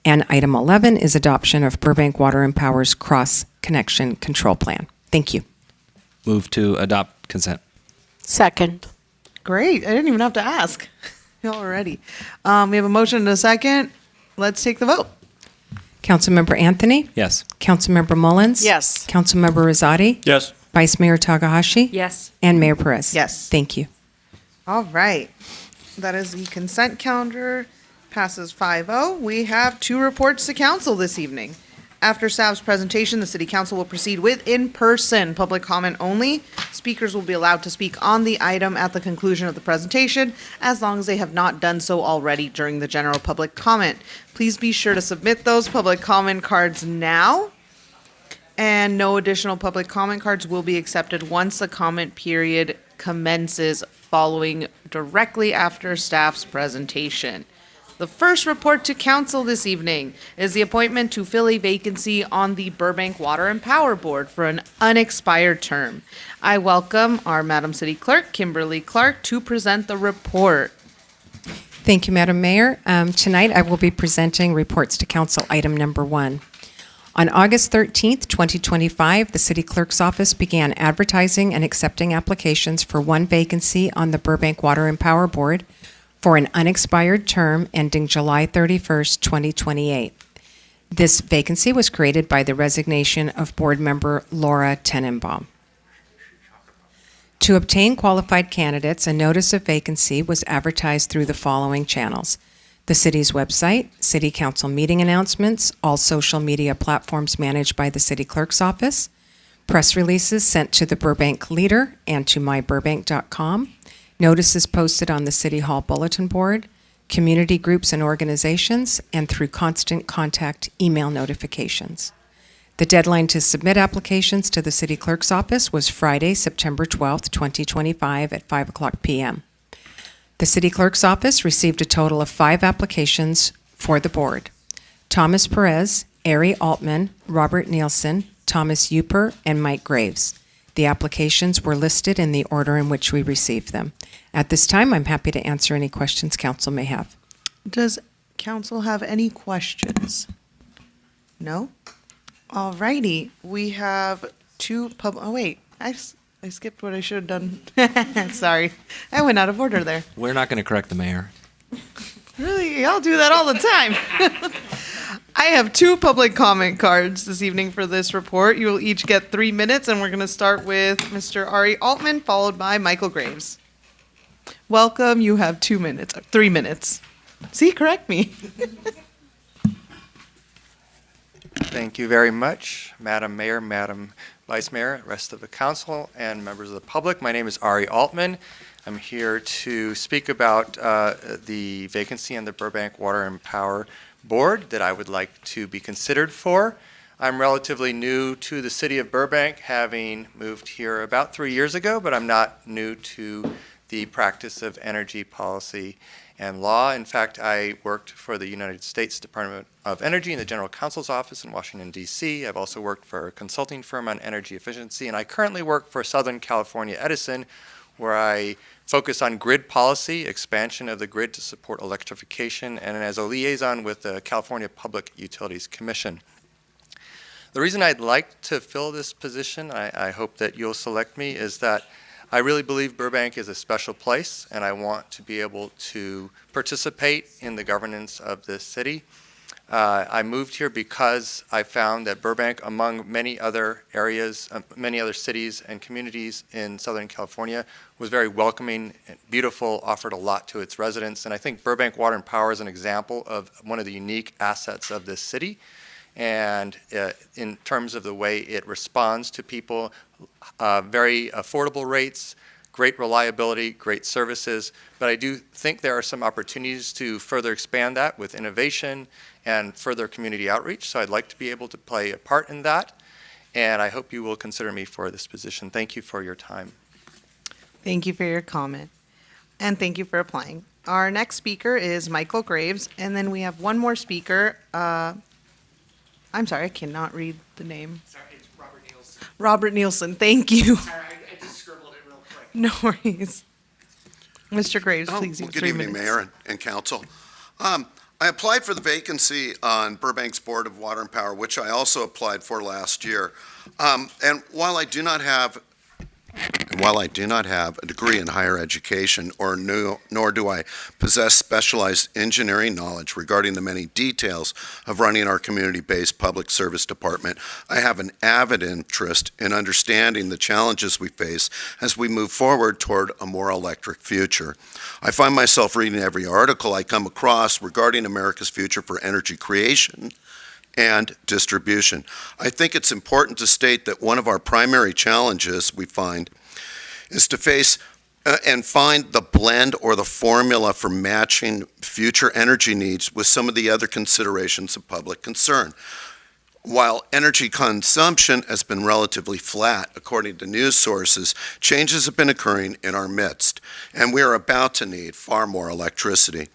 And item 11 is adoption of Burbank Water and Power's cross-connection control plan. Thank you. Move to adopt consent. Second. Great. I didn't even have to ask. Already. We have a motion and a second. Let's take the vote. Councilmember Anthony? Yes. Councilmember Mullins? Yes. Councilmember Rosati? Yes. Vice Mayor Takahashi? Yes. And Mayor Perez? Yes. Thank you. All right. That is the consent calendar. Passes 5-0. We have 2 reports to council this evening. After staff's presentation, the city council will proceed with in-person public comment only. Speakers will be allowed to speak on the item at the conclusion of the presentation, as long as they have not done so already during the general public comment. Please be sure to submit those public comment cards now. And no additional public comment cards will be accepted once the comment period commences following directly after staff's presentation. The first report to council this evening is the appointment to fill a vacancy on the Burbank Water and Power Board for an unexpired term. I welcome our Madam City Clerk, Kimberly Clark, to present the report. Thank you, Madam Mayor. Tonight, I will be presenting reports to council item number 1. On August 13th, 2025, the City Clerk's office began advertising and accepting applications for one vacancy on the Burbank Water and Power Board for an unexpired term ending July 31st, 2028. This vacancy was created by the resignation of board member Laura Tenenbaum. To obtain qualified candidates, a notice of vacancy was advertised through the following channels: the city's website, city council meeting announcements, all social media platforms managed by the city clerk's office, press releases sent to the Burbank Leader and to myburbank.com, notices posted on the City Hall bulletin board, community groups and organizations, and through constant contact email notifications. The deadline to submit applications to the City Clerk's office was Friday, September 12th, 2025 at 5:00 p.m. The City Clerk's office received a total of 5 applications for the board: Thomas Perez, Ari Altman, Robert Nielsen, Thomas Uper, and Mike Graves. The applications were listed in the order in which we received them. At this time, I'm happy to answer any questions council may have. Does council have any questions? No? All righty. We have 2 oh wait, I skipped what I should have done. Sorry. I went out of order there. We're not going to correct the mayor. Really? Y'all do that all the time. I have 2 public comment cards this evening for this report. You will each get 3 minutes, and we're going to start with Mr. Ari Altman, followed by Michael Graves. Welcome. You have 2 minutes, 3 minutes. See, correct me. Thank you very much, Madam Mayor, Madam Vice Mayor, rest of the council, and members of the public. My name is Ari Altman. I'm here to speak about the vacancy on the Burbank Water and Power Board that I would like to be considered for. I'm relatively new to the city of Burbank, having moved here about 3 years ago, but I'm not new to the practice of energy policy and law. In fact, I worked for the United States Department of Energy in the General Counsel's office in Washington, D.C. I've also worked for a consulting firm on energy efficiency, and I currently work for Southern California Edison, where I focus on grid policy, expansion of the grid to support electrification, and as a liaison with the California Public Utilities Commission. The reason I'd like to fill this position, I hope that you'll select me, is that I really believe Burbank is a special place, and I want to be able to participate in the governance of this city. I moved here because I found that Burbank, among many other areas, many other cities and communities in Southern California, was very welcoming and beautiful, offered a lot to its residents. And I think Burbank Water and Power is an example of one of the unique assets of this city. And in terms of the way it responds to people, very affordable rates, great reliability, great services. But I do think there are some opportunities to further expand that with innovation and further community outreach. So I'd like to be able to play a part in that. And I hope you will consider me for this position. Thank you for your time. Thank you for your comment. And thank you for applying. Our next speaker is Michael Graves. And then we have one more speaker. I'm sorry, I cannot read the name. Sorry, it's Robert Nielsen. Robert Nielsen, thank you. Sorry, I just scribbled it real quick. No worries. Mr. Graves, please. You have Good 3 evening, minutes. Mayor and Council. I applied for the vacancy on Burbank's Board of Water and Power, which I also applied for last year. And while I do not have a degree in higher education, nor do I possess specialized engineering knowledge regarding the many details of running our community-based public service department, I have an avid interest in understanding the challenges we face as we move forward toward a more electric future. I find myself reading every article I come across regarding America's future for energy creation and distribution. I think it's important to state that one of our primary challenges we find is to face and find the blend or the formula for matching future energy needs with some of the other considerations of public concern. While energy consumption has been relatively flat, according to news sources, changes have been occurring in our midst, and we are about to need far more electricity.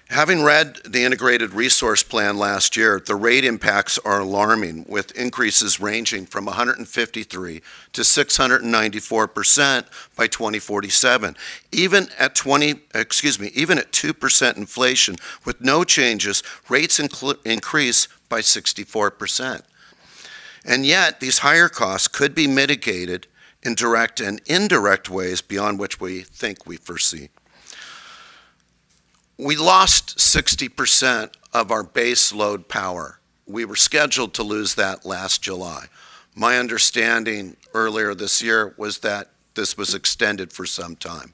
Having read the Integrated Resource Plan last year, the rate impacts are alarming, with increases ranging from 153 to 694% by 2047. Even at 2% inflation, with no changes, rates increase by 64%. And yet, these higher costs could be mitigated in direct and indirect ways beyond which we think we foresee. We lost 60% of our base load power. We were scheduled to lose that last July. My understanding earlier this year was that this was extended for some time.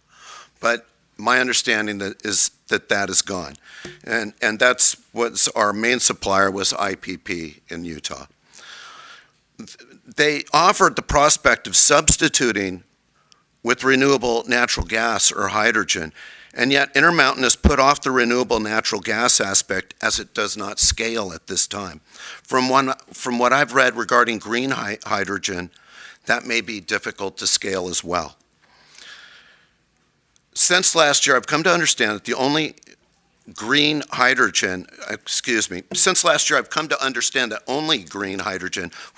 But my understanding is that is gone. And that's what our main supplier was IPP in Utah. They offered the prospect of substituting with renewable natural gas or hydrogen. And yet Intermountain has put off the renewable natural gas aspect as it does not scale at this time. From what I've read regarding green hydrogen, that may be difficult to scale as well. Since last year, I've come to understand that only green hydrogen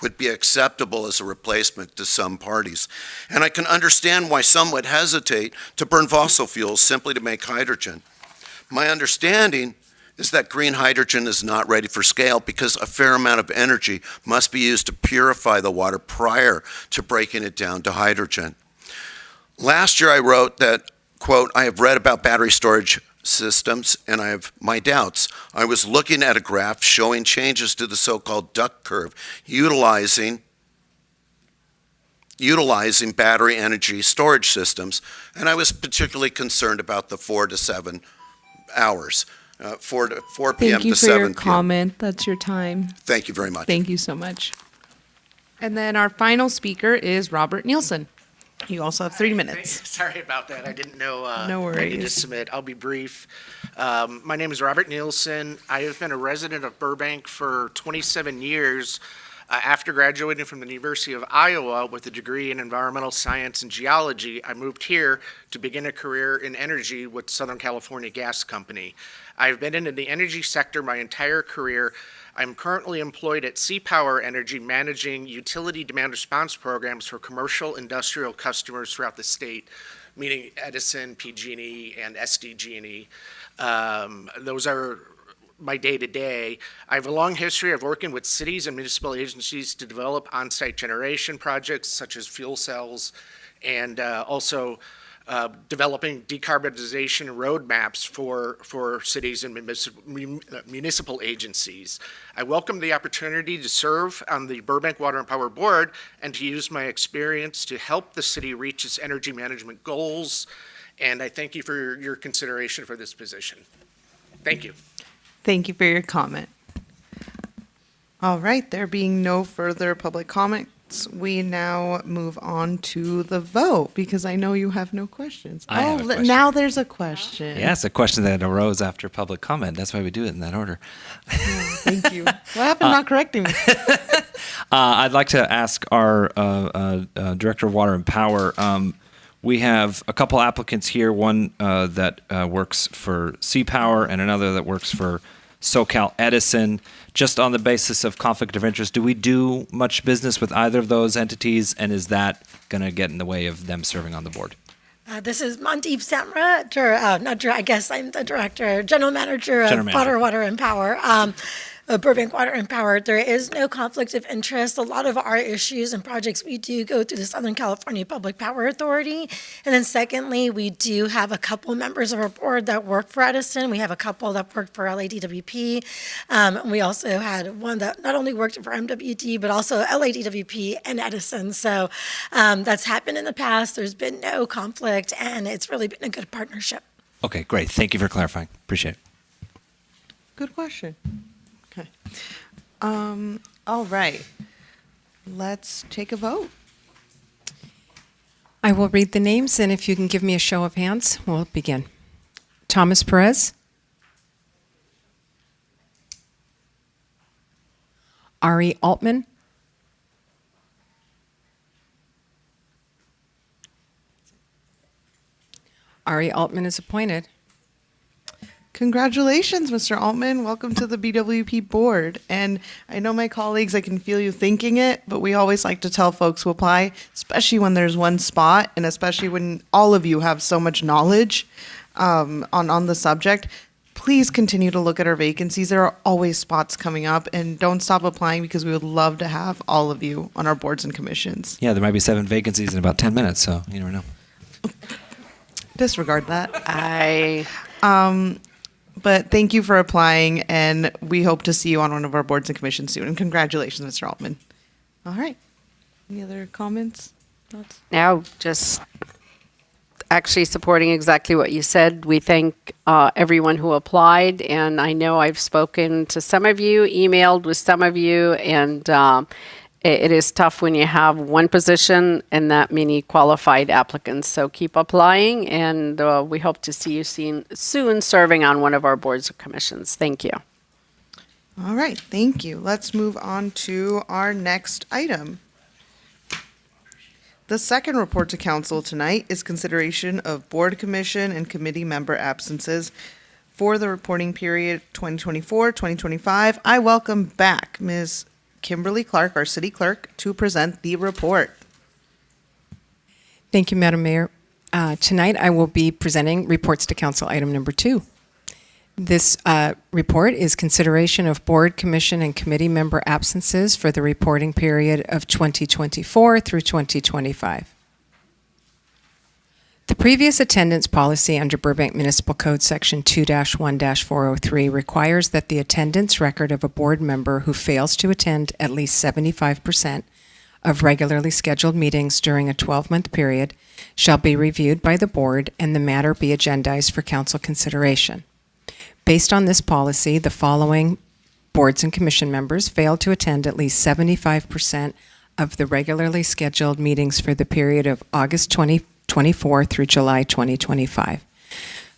would be acceptable as a replacement to some parties. And I can understand why some would hesitate to burn fossil fuels simply to make hydrogen. My understanding is that green hydrogen is not ready for scale because a fair amount of energy must be used to purify the water prior to breaking it down to hydrogen. Last year I wrote that, quote, I have read about battery storage systems, and I have my doubts. I was looking at a graph showing changes to the so-called duck curve, utilizing battery energy storage systems, and I was particularly concerned about the 4 to 7 hours, 4 p.m. to 7 p.m. Thank you for your comment. That's your time. Thank you very much. Thank you so much. And then our final speaker is Robert Nielsen. You also have 3 minutes. Sorry about that. I didn't know. No I need to worries. submit. I'll be brief. My name is Robert Nielsen. I have been a resident of Burbank for 27 years. After graduating from the University of Iowa with a degree in environmental science and geology, I moved here to begin a career in energy with Southern California Gas Company. I've been in the energy sector my entire career. I'm currently employed at Sea Power Energy, managing utility demand response programs for commercial industrial customers throughout the state, meaning Edison, PG&E, and SDG&E. Those are my day-to-day. I have a long history of working with cities and municipal agencies to develop on-site generation projects such as fuel cells, and also developing decarbonization roadmaps for cities and municipal agencies. I welcome the opportunity to serve on the Burbank Water and Power Board and to use my experience to help the city reach its energy management goals. And I thank you for your consideration for this position. Thank you. Thank you for your comment. All right, there being no further public comments, we now move on to the vote because I know you have no questions. I have a question. Now there's a question. Yes, a question that arose after public comment. That's why we do it in that order. Thank you. What happened not correcting me? I'd like to ask our Director of Water and Power. We have a couple applicants here, one that works for Sea Power and another that works for SoCal Edison. Just on the basis of conflict of interest, do we do much business with either of those entities, and is that going to get in the way of them serving on the board? This is Mandeep Samra, I guess I'm the director, general manager of General manager. Water and Power. Burbank Water and Power. There is no conflict of interest. A lot of our issues and projects we do go through the Southern California Public Power Authority. And then secondly, we do have a couple members of our board that work for Edison. We have a couple that work for LADWP. We also had one that not only worked for MWD, but also LADWP and Edison. So that's happened in the past. There's been no conflict, and it's really been a good partnership. Okay, great. Thank you for clarifying. Appreciate it. Good question. Okay. All right. Let's take a vote. I will read the names, and if you can give me a show of hands, we'll begin. Thomas Perez. Ari Altman. Ari Altman is appointed. Congratulations, Mr. Altman. Welcome to the BWP board. And I know my colleagues, I can feel you thinking it, but we always like to tell folks who apply, especially when there's one spot, and especially when all of you have so much knowledge on the subject, please continue to look at our vacancies. There are always spots coming up, and don't stop applying because we would love to have all of you on our boards and commissions. Yeah, there might be 7 vacancies in about 10 minutes, so you never know. Disregard that. But thank you for applying, and we hope to see you on one of our boards and commissions soon. And congratulations, Mr. Altman. All right. Any other comments? Thoughts? Now, just actually supporting exactly what you said. We thank everyone who applied, and I know I've spoken to some of you, emailed with some of you, and it is tough when you have one position and that many qualified applicants. So keep applying, and we hope to see you soon serving on one of our boards or commissions. Thank you. All right. Thank you. Let's move on to our next item. The second report to council tonight is consideration of board, commission, and committee member absences for the reporting period 2024-2025. I welcome back Ms. Kimberly Clark, our city clerk, to present the report. Thank you, Madam Mayor. Tonight, I will be presenting reports to council item number 2. This report is consideration of board, commission, and committee member absences for the reporting period of 2024 through 2025. The previous attendance policy under Burbank Municipal Code Section 2-1-403 requires that the attendance record of a board member who fails to attend at least 75% of regularly scheduled meetings during a 12-month period shall be reviewed by the board and the matter be agendized for council consideration. Based on this policy, the following boards and commission members failed to attend at least 75% of the regularly scheduled meetings for the period of August 2024 through July 2025.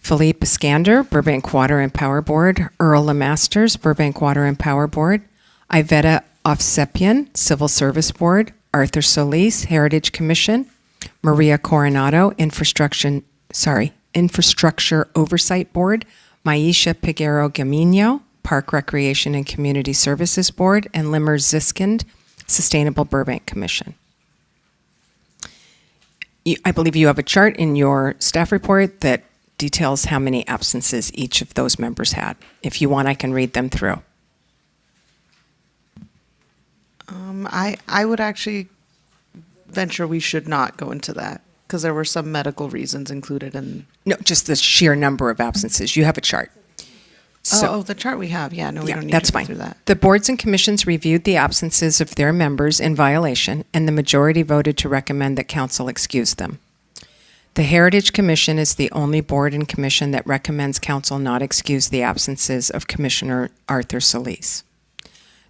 Philippe Iskander, Burbank Water and Power Board. Earl Lemasters, Burbank Water and Power Board. Iveta Ovsepian, Civil Service Board. Arthur Solis, Heritage Commission. Maria Coronado, Infrastructure Oversight Board. Maisha Piguero Gamino, Park Recreation and Community Services Board. And Limmer Ziskind, Sustainable Burbank Commission. I believe you have a chart in your staff report that details how many absences each of those members had. If you want, I can read them through. I would actually venture we should not go into that because there were some medical reasons included in. No, just the sheer number of absences. You have a chart. The chart we have. Yeah, no, we don't need that's to go fine. through that. The boards and commissions reviewed the absences of their members in violation, and the majority voted to recommend that council excuse them. The Heritage Commission is the only board and commission that recommends council not excuse the absences of Commissioner Arthur Solis.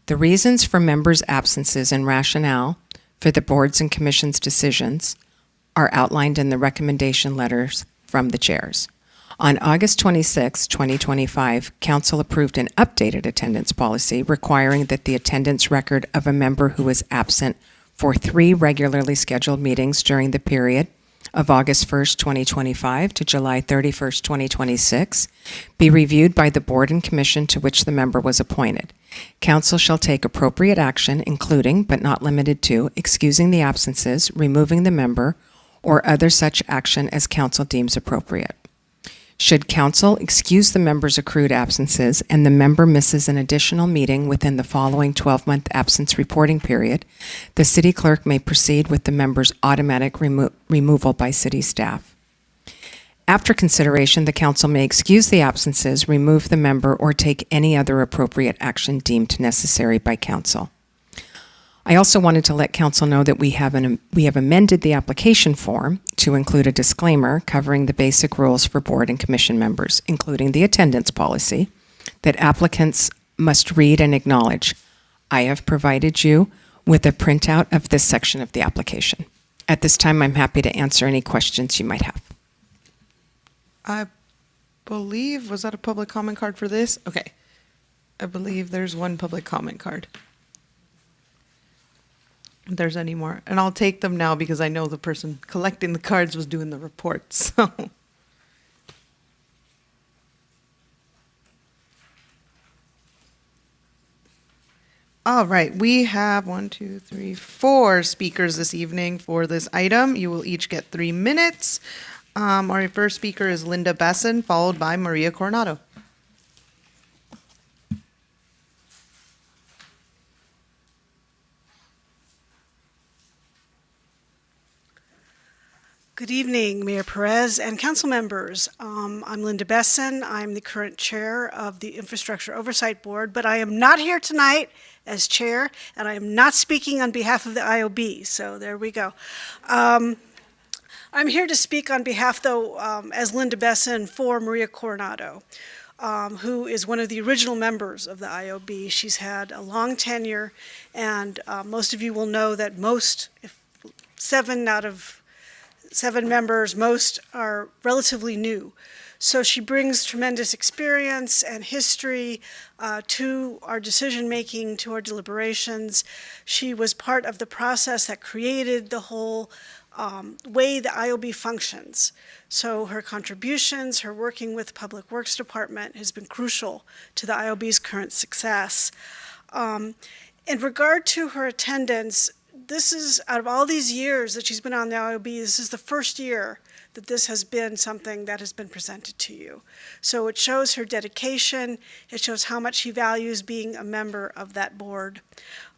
The reasons for members' absences and rationale for the boards and commissions' decisions are outlined in the recommendation letters from the chairs. On August 26, 2025, Council approved an updated attendance policy requiring that the attendance record of a member who is absent for 3 regularly scheduled meetings during the period of August 1st, 2025 to July 31st, 2026 be reviewed by the board and commission to which the member was appointed. Council shall take appropriate action, including, but not limited to, excusing the absences, removing the member, or other such action as council deems appropriate. Should council excuse the member's accrued absences and the member misses an additional meeting within the following 12-month absence reporting period, the city clerk may proceed with the member's automatic removal by city staff. After consideration, the council may excuse the absences, remove the member, or take any other appropriate action deemed necessary by council. I also wanted to let council know that we have amended the application form to include a disclaimer covering the basic rules for board and commission members, including the attendance policy, that applicants must read and acknowledge. I have provided you with a printout of this section of the application. At this time, I'm happy to answer any questions you might have. I believe, was that a public comment card for this? Okay. I believe there's one public comment card. If there's any more. And I'll take them now because I know the person collecting the cards was doing the report. So. All right, we have 4 speakers this evening for this item. You will each get 3 minutes. Our first speaker is Linda Besson, followed by Maria Coronado. Good evening, Mayor Perez and council members. I'm Linda Besson. I'm the current chair of the Infrastructure Oversight Board, but I am not here tonight as chair, and I am not speaking on behalf of the IOB, so there we go. I'm here to speak on behalf, though, as Linda Besson for Maria Coronado, who is one of the original members of the IOB. She's had a long tenure, and most of you will know that if 7 out of 7 members, most are relatively new. So she brings tremendous experience and history to our decision-making, to our deliberations. She was part of the process that created the whole way the IOB functions. So her contributions, her working with Public Works Department has been crucial to the IOB's current success. In regard to her attendance, this is, out of all these years that she's been on the IOB, this is the first year that this has been something that has been presented to you. So it shows her dedication, it shows how much she values being a member of that board.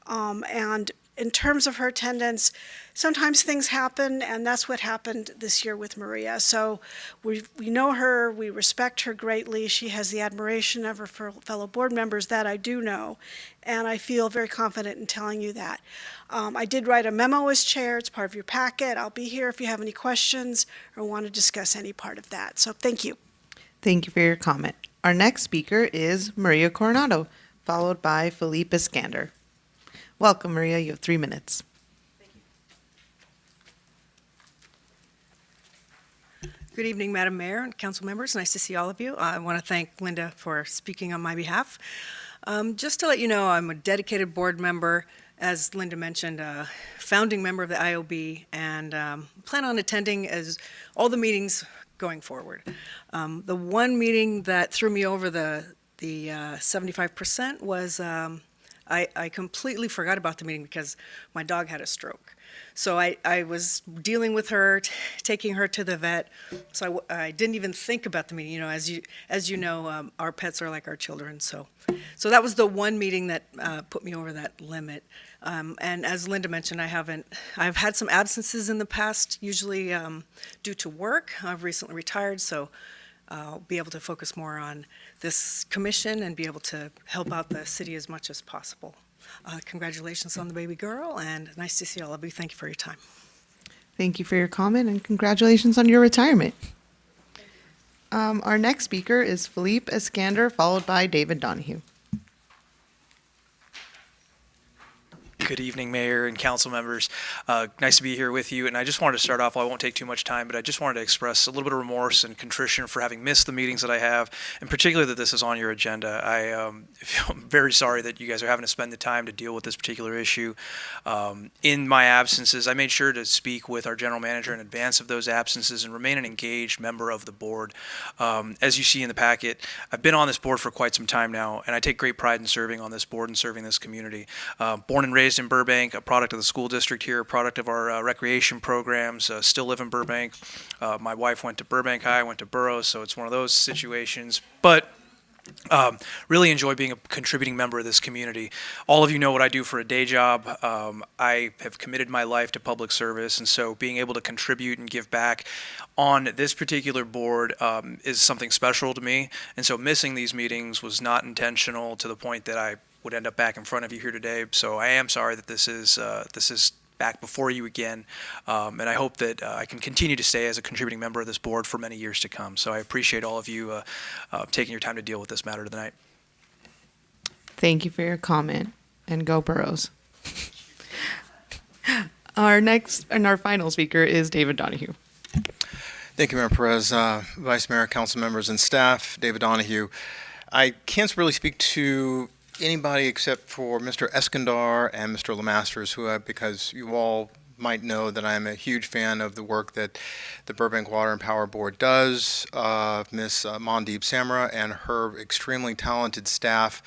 And in terms of her attendance, sometimes things happen, and that's what happened this year with Maria. So we know her, we respect her greatly. She has the admiration of her fellow board members, that I do know, and I feel very confident in telling you that. I did write a memo as chair. It's part of your packet. I'll be here if you have any questions or want to discuss any part of that. So thank you. Thank you for your comment. Our next speaker is Maria Coronado, followed by Felipe Iskander. Welcome, Maria. You have 3 minutes. Good evening, Madam Mayor and council members. Nice to see all of you. I want to thank Linda for speaking on my behalf. Just to let you know, I'm a dedicated board member, as Linda mentioned, a founding member of the IOB, and plan on attending as all the meetings going forward. The one meeting that threw me over the 75% was I completely forgot about the meeting because my dog had a stroke. So I was dealing with her, taking her to the vet. So I didn't even think about the meeting. You know, as you know, our pets are like our children. So that was the one meeting that put me over that limit. And as Linda mentioned, I've had some absences in the past, usually due to work. I've recently retired, so I'll be able to focus more on this commission and be able to help out the city as much as possible. Congratulations on the baby girl, and nice to see all of you. Thank you for your time. Thank you for your comment, and congratulations on your retirement. Our next speaker is Felipe Iskander, followed by David Donahue. Good evening, Mayor and council members. Nice to be here with you. And I just wanted to start off, I won't take too much time, but I just wanted to express a little bit of remorse and contrition for having missed the meetings that I have, and particularly that this is on your agenda. I feel very sorry that you guys are having to spend the time to deal with this particular issue. In my absences, I made sure to speak with our general manager in advance of those absences and remain an engaged member of the board. As you see in the packet, I've been on this board for quite some time now, and I take great pride in serving on this board and serving this community. Born and raised raised in Burbank, a product of the school district here, a product of our recreation programs, still live in Burbank. My wife went to Burbank High, went to Burroughs, so it's one of those situations. But really enjoy being a contributing member of this community. All of you know what I do for a day job. I have committed my life to public service, and so being able to contribute and give back on this particular board is something special to me. And so missing these meetings was not intentional to the point that I would end up back in front of you here today. So I am sorry that this is back before you again, and I hope that I can continue to stay as a contributing member of this board for many years to come. So I appreciate all of you taking your time to deal with this matter tonight. Thank you for your comment, and go Burroughs. Our next and our final speaker is David Donahue. Thank you, Mayor Perez, Vice Mayor, council members, and staff. David Donahue. I can't really speak to anybody except for Mr. Eskandar and Mr. Lemasters, because you all might know that I am a huge fan of the work that the Burbank Water and Power Board does, Ms. Mandeep Samra and her extremely talented staff.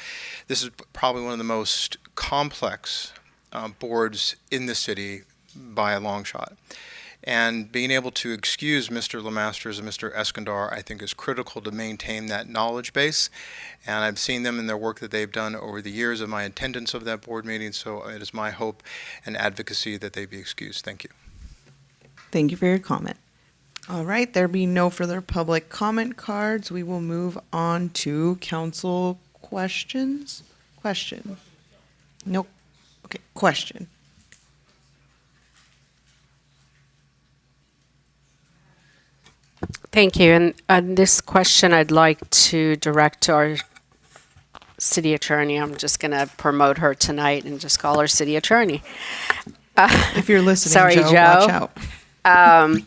This is probably one of the most complex boards in the city by a long shot. And being able to excuse Mr. Lemasters and Mr. Eskandar, I think, is critical to maintain that knowledge base. And I've seen them in their work that they've done over the years of my attendance of that board meeting, so it is my hope and advocacy that they be excused. Thank you. Thank you for your comment. All right, there being no further public comment cards, we will move on to council questions. Question? Nope. Okay, question. Thank you. And this question I'd like to direct to our city attorney. I'm just going to promote her tonight and just call her city attorney. If you're listening, sorry, Joe, watch out.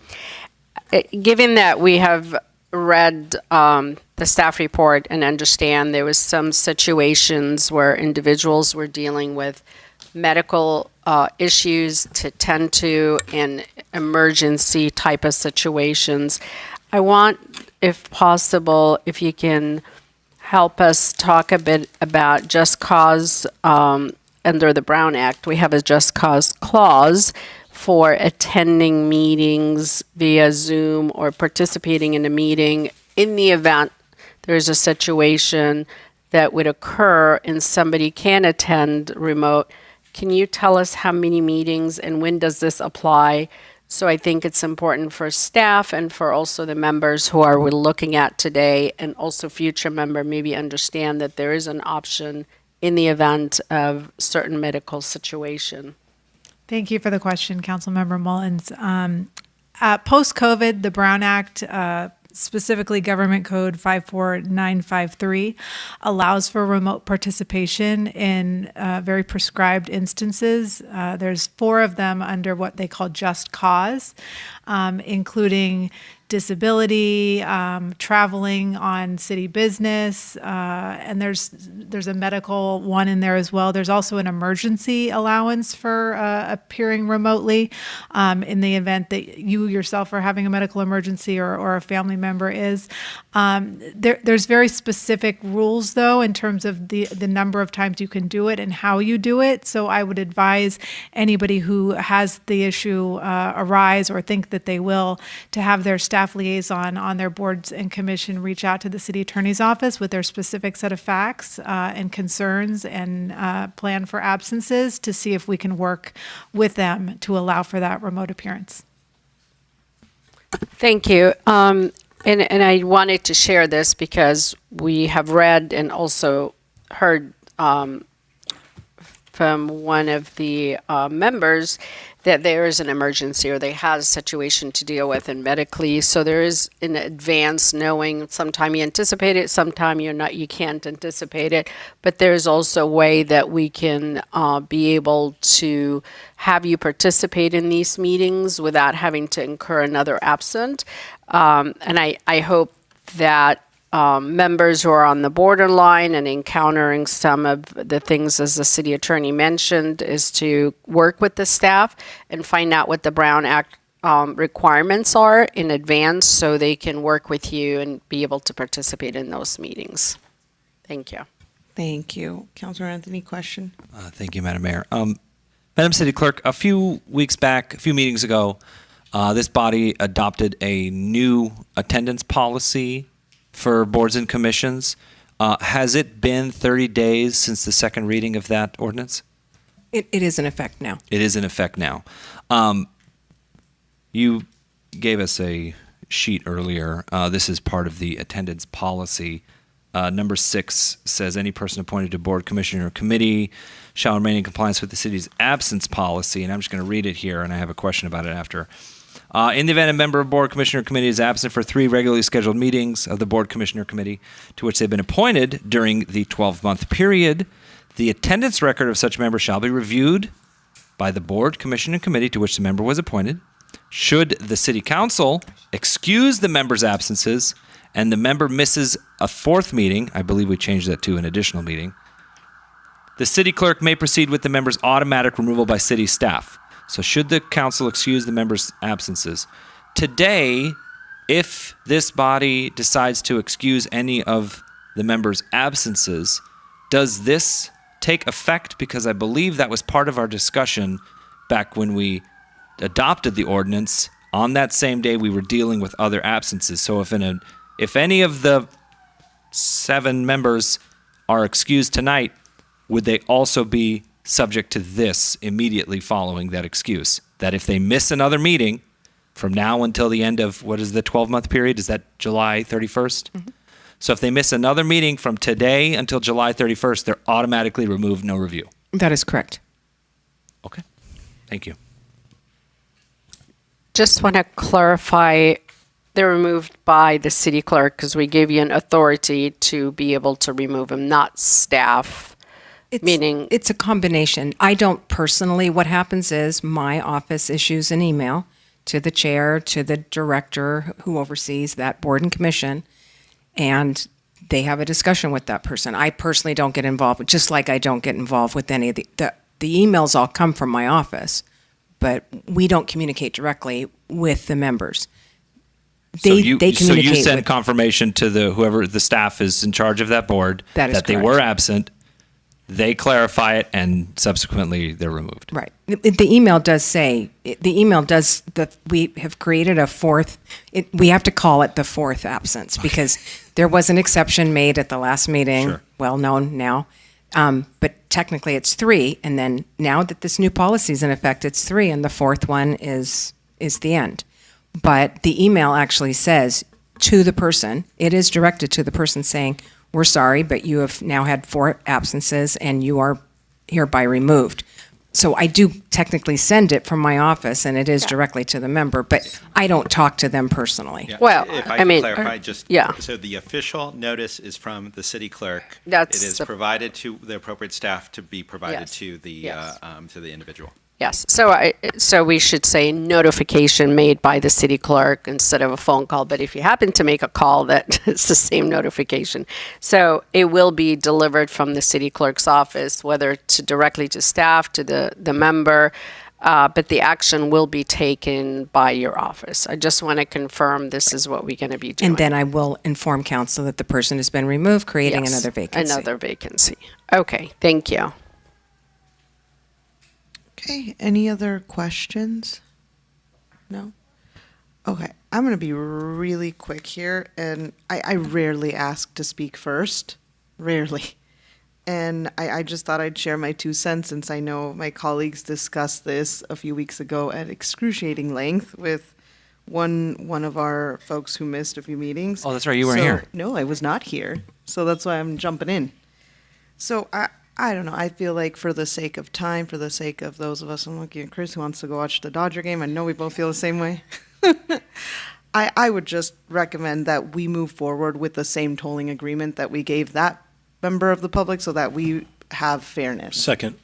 Given that we have read the staff report and understand there was some situations where individuals were dealing with medical issues to tend to in emergency type of situations, I want, if possible, if you can help us talk a bit about just cause under the Brown Act. We have a just cause clause for attending meetings via Zoom or participating in a meeting in the event there's a situation that would occur and somebody can attend remote. Can you tell us how many meetings and when does this apply? So I think it's important for staff and for also the members who are we're looking at today and also future member maybe understand that there is an option in the event of certain medical situation. Thank you for the question, Councilmember Mullins. Post-COVID, the Brown Act, specifically Government Code 54953, allows for remote participation in very prescribed instances. There's 4 of them under what they call just cause, including disability, traveling on city business, and there's a medical one in there as well. There's also an emergency allowance for appearing remotely in the event that you yourself are having a medical emergency or a family member is. There's very specific rules, though, in terms of the number of times you can do it and how you do it. So I would advise anybody who has the issue arise or think that they will to have their staff liaison on their boards and commission reach out to the city attorney's office with their specific set of facts and concerns and plan for absences to see if we can work with them to allow for that remote appearance. Thank you. And I wanted to share this because we have read and also heard from one of the members that there is an emergency or they have a situation to deal with and medically. So there is in advance knowing sometime you anticipate it, sometime you can't anticipate it. But there's also a way that we can be able to have you participate in these meetings without having to incur another absent. And I hope that members who are on the borderline and encountering some of the things, as the city attorney mentioned, is to work with the staff and find out what the Brown Act requirements are in advance so they can work with you and be able to participate in those meetings. Thank you. Thank you. Councilor Anthony, question? Thank you, Madam Mayor. Madam City Clerk, a few meetings ago, this body adopted a new attendance policy for boards and commissions. Has it been 30 days since the second reading of that ordinance? It is in effect now. It is in effect now. You gave us a sheet earlier. This is part of the attendance policy. Number 6 says any person appointed to board, commission, or committee shall remain in compliance with the city's absence policy. And I'm just going to read it here, and I have a question about it after. In the event a member of board, commissioner, or committee is absent for 3 regularly scheduled meetings of the board, commissioner, or committee to which they've been appointed during the 12-month period, the attendance record of such member shall be reviewed by the board, commission, and committee to which the member was appointed. Should the city council excuse the member's absences and the member misses a 4th meeting, I believe we changed that to an additional meeting, the city clerk may proceed with the member's automatic removal by city staff. So should the council excuse the member's absences? Today, if this body decides to excuse any of the member's absences, does this take effect? Because I believe that was part of our discussion back when we adopted the ordinance. On that same day, we were dealing with other absences. So if any of the 7 members are excused tonight, would they also be subject to this immediately following that excuse? That if they miss another meeting from now until the end of, what is the 12-month period? Is that July 31st? Mm-hmm. So if they miss another meeting from today until July 31st, they're automatically removed, no review. That is correct. Okay. Thank you. Just want to clarify, they're removed by the city clerk because we gave you an authority to be able to remove them, not staff. Meaning it's a combination. I don't personally. What happens is my office issues an email to the chair, to the director who oversees that board and commission, and they have a discussion with that person. I personally don't get involved, just like I don't get involved with any of the emails all come from my office, but we don't communicate directly with the members. They communicate. So you send confirmation to the staff is in charge of that board that they were absent. They clarify it, and subsequently they're removed. Right. The email does say, that we have created a 4th, we have to call it the 4th absence because there was an exception made at the last meeting, Sure. well known now. But technically it's 3, and then now that this new policy is in effect, it's 3, and the 4th one is the end. But the email actually says to the person, it is directed to the person saying, we're sorry, but you have now had 4 absences and you are hereby removed. So I do technically send it from my office and it is directly to the member, but I don't talk to them personally. Yeah. Well, if I can mean, clarify, so the official notice is from the city clerk. It is provided to the appropriate staff to be provided to the individual. Yes. So we should say notification made by the city clerk instead of a phone call. But if you happen to make a call, that it's the same notification. So it will be delivered from the city clerk's office, whether directly to staff, to the member. But the action will be taken by your office. I just want to confirm this is what we're going to be doing. And then I will inform council that the person has been removed, creating another vacancy. Another vacancy. Okay. Thank you. Okay, any other questions? No? Okay, I'm going to be really quick here, and I rarely ask to speak first. Rarely. And I just thought I'd share my 2 cents since I know my colleagues discussed this a few weeks ago at excruciating length with one of our folks who missed a few meetings. Oh, that's right, you weren't here. No, I was not here, so that's why I'm jumping in. So I don't know. I feel like for the sake of time, for the sake of those of us, I'm looking at Chris who wants to go watch the Dodger game. I know we both feel the same way. I would just recommend that we move forward with the same tolling agreement that we gave that member of the public so that we have fairness. Second.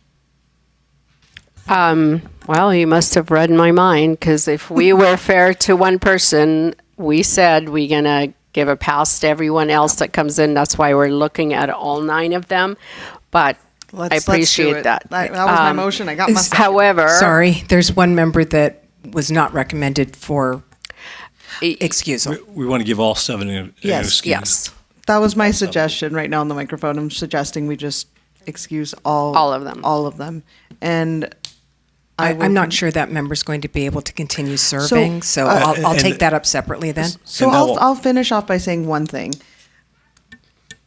Well, you must have read my mind because if we were fair to one person, we said we're going to give a pass to everyone else that comes in. That's why we're looking at all 9 of them. But I appreciate that. That was my motion. I got my second. However, Sorry, there's one member that was not recommended for excusal. We want to give all 7 an excuse. yes. That was my suggestion right now on the microphone. I'm suggesting we just excuse all of them. All of them. And I'm not sure that member's going to be able to continue serving, so I'll take that up separately then. So I'll finish off by saying one thing.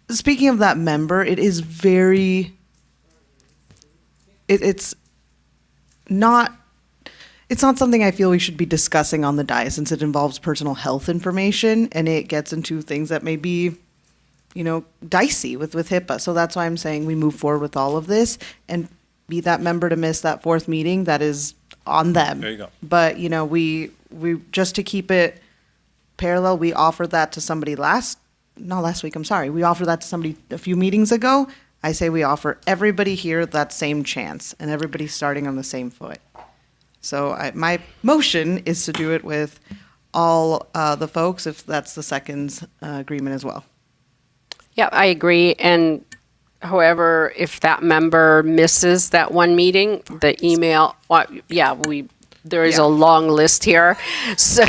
Speaking of that member, it is very. It's not something I feel we should be discussing on the dais, since it involves personal health information and it gets into things that may be, dicey with HIPAA. So that's why I'm saying we move forward with all of this, and be that member to miss that fourth meeting, that is on them. There you go. But, we just to keep it parallel, we offered that to somebody we offered that to somebody a few meetings ago. I say we offer everybody here that same chance, and everybody's starting on the same foot. So my motion is to do it with all the folks, if that's the second's agreement as well. Yeah, I agree. And however, if that member misses that one meeting, the email, there is a long list here. So,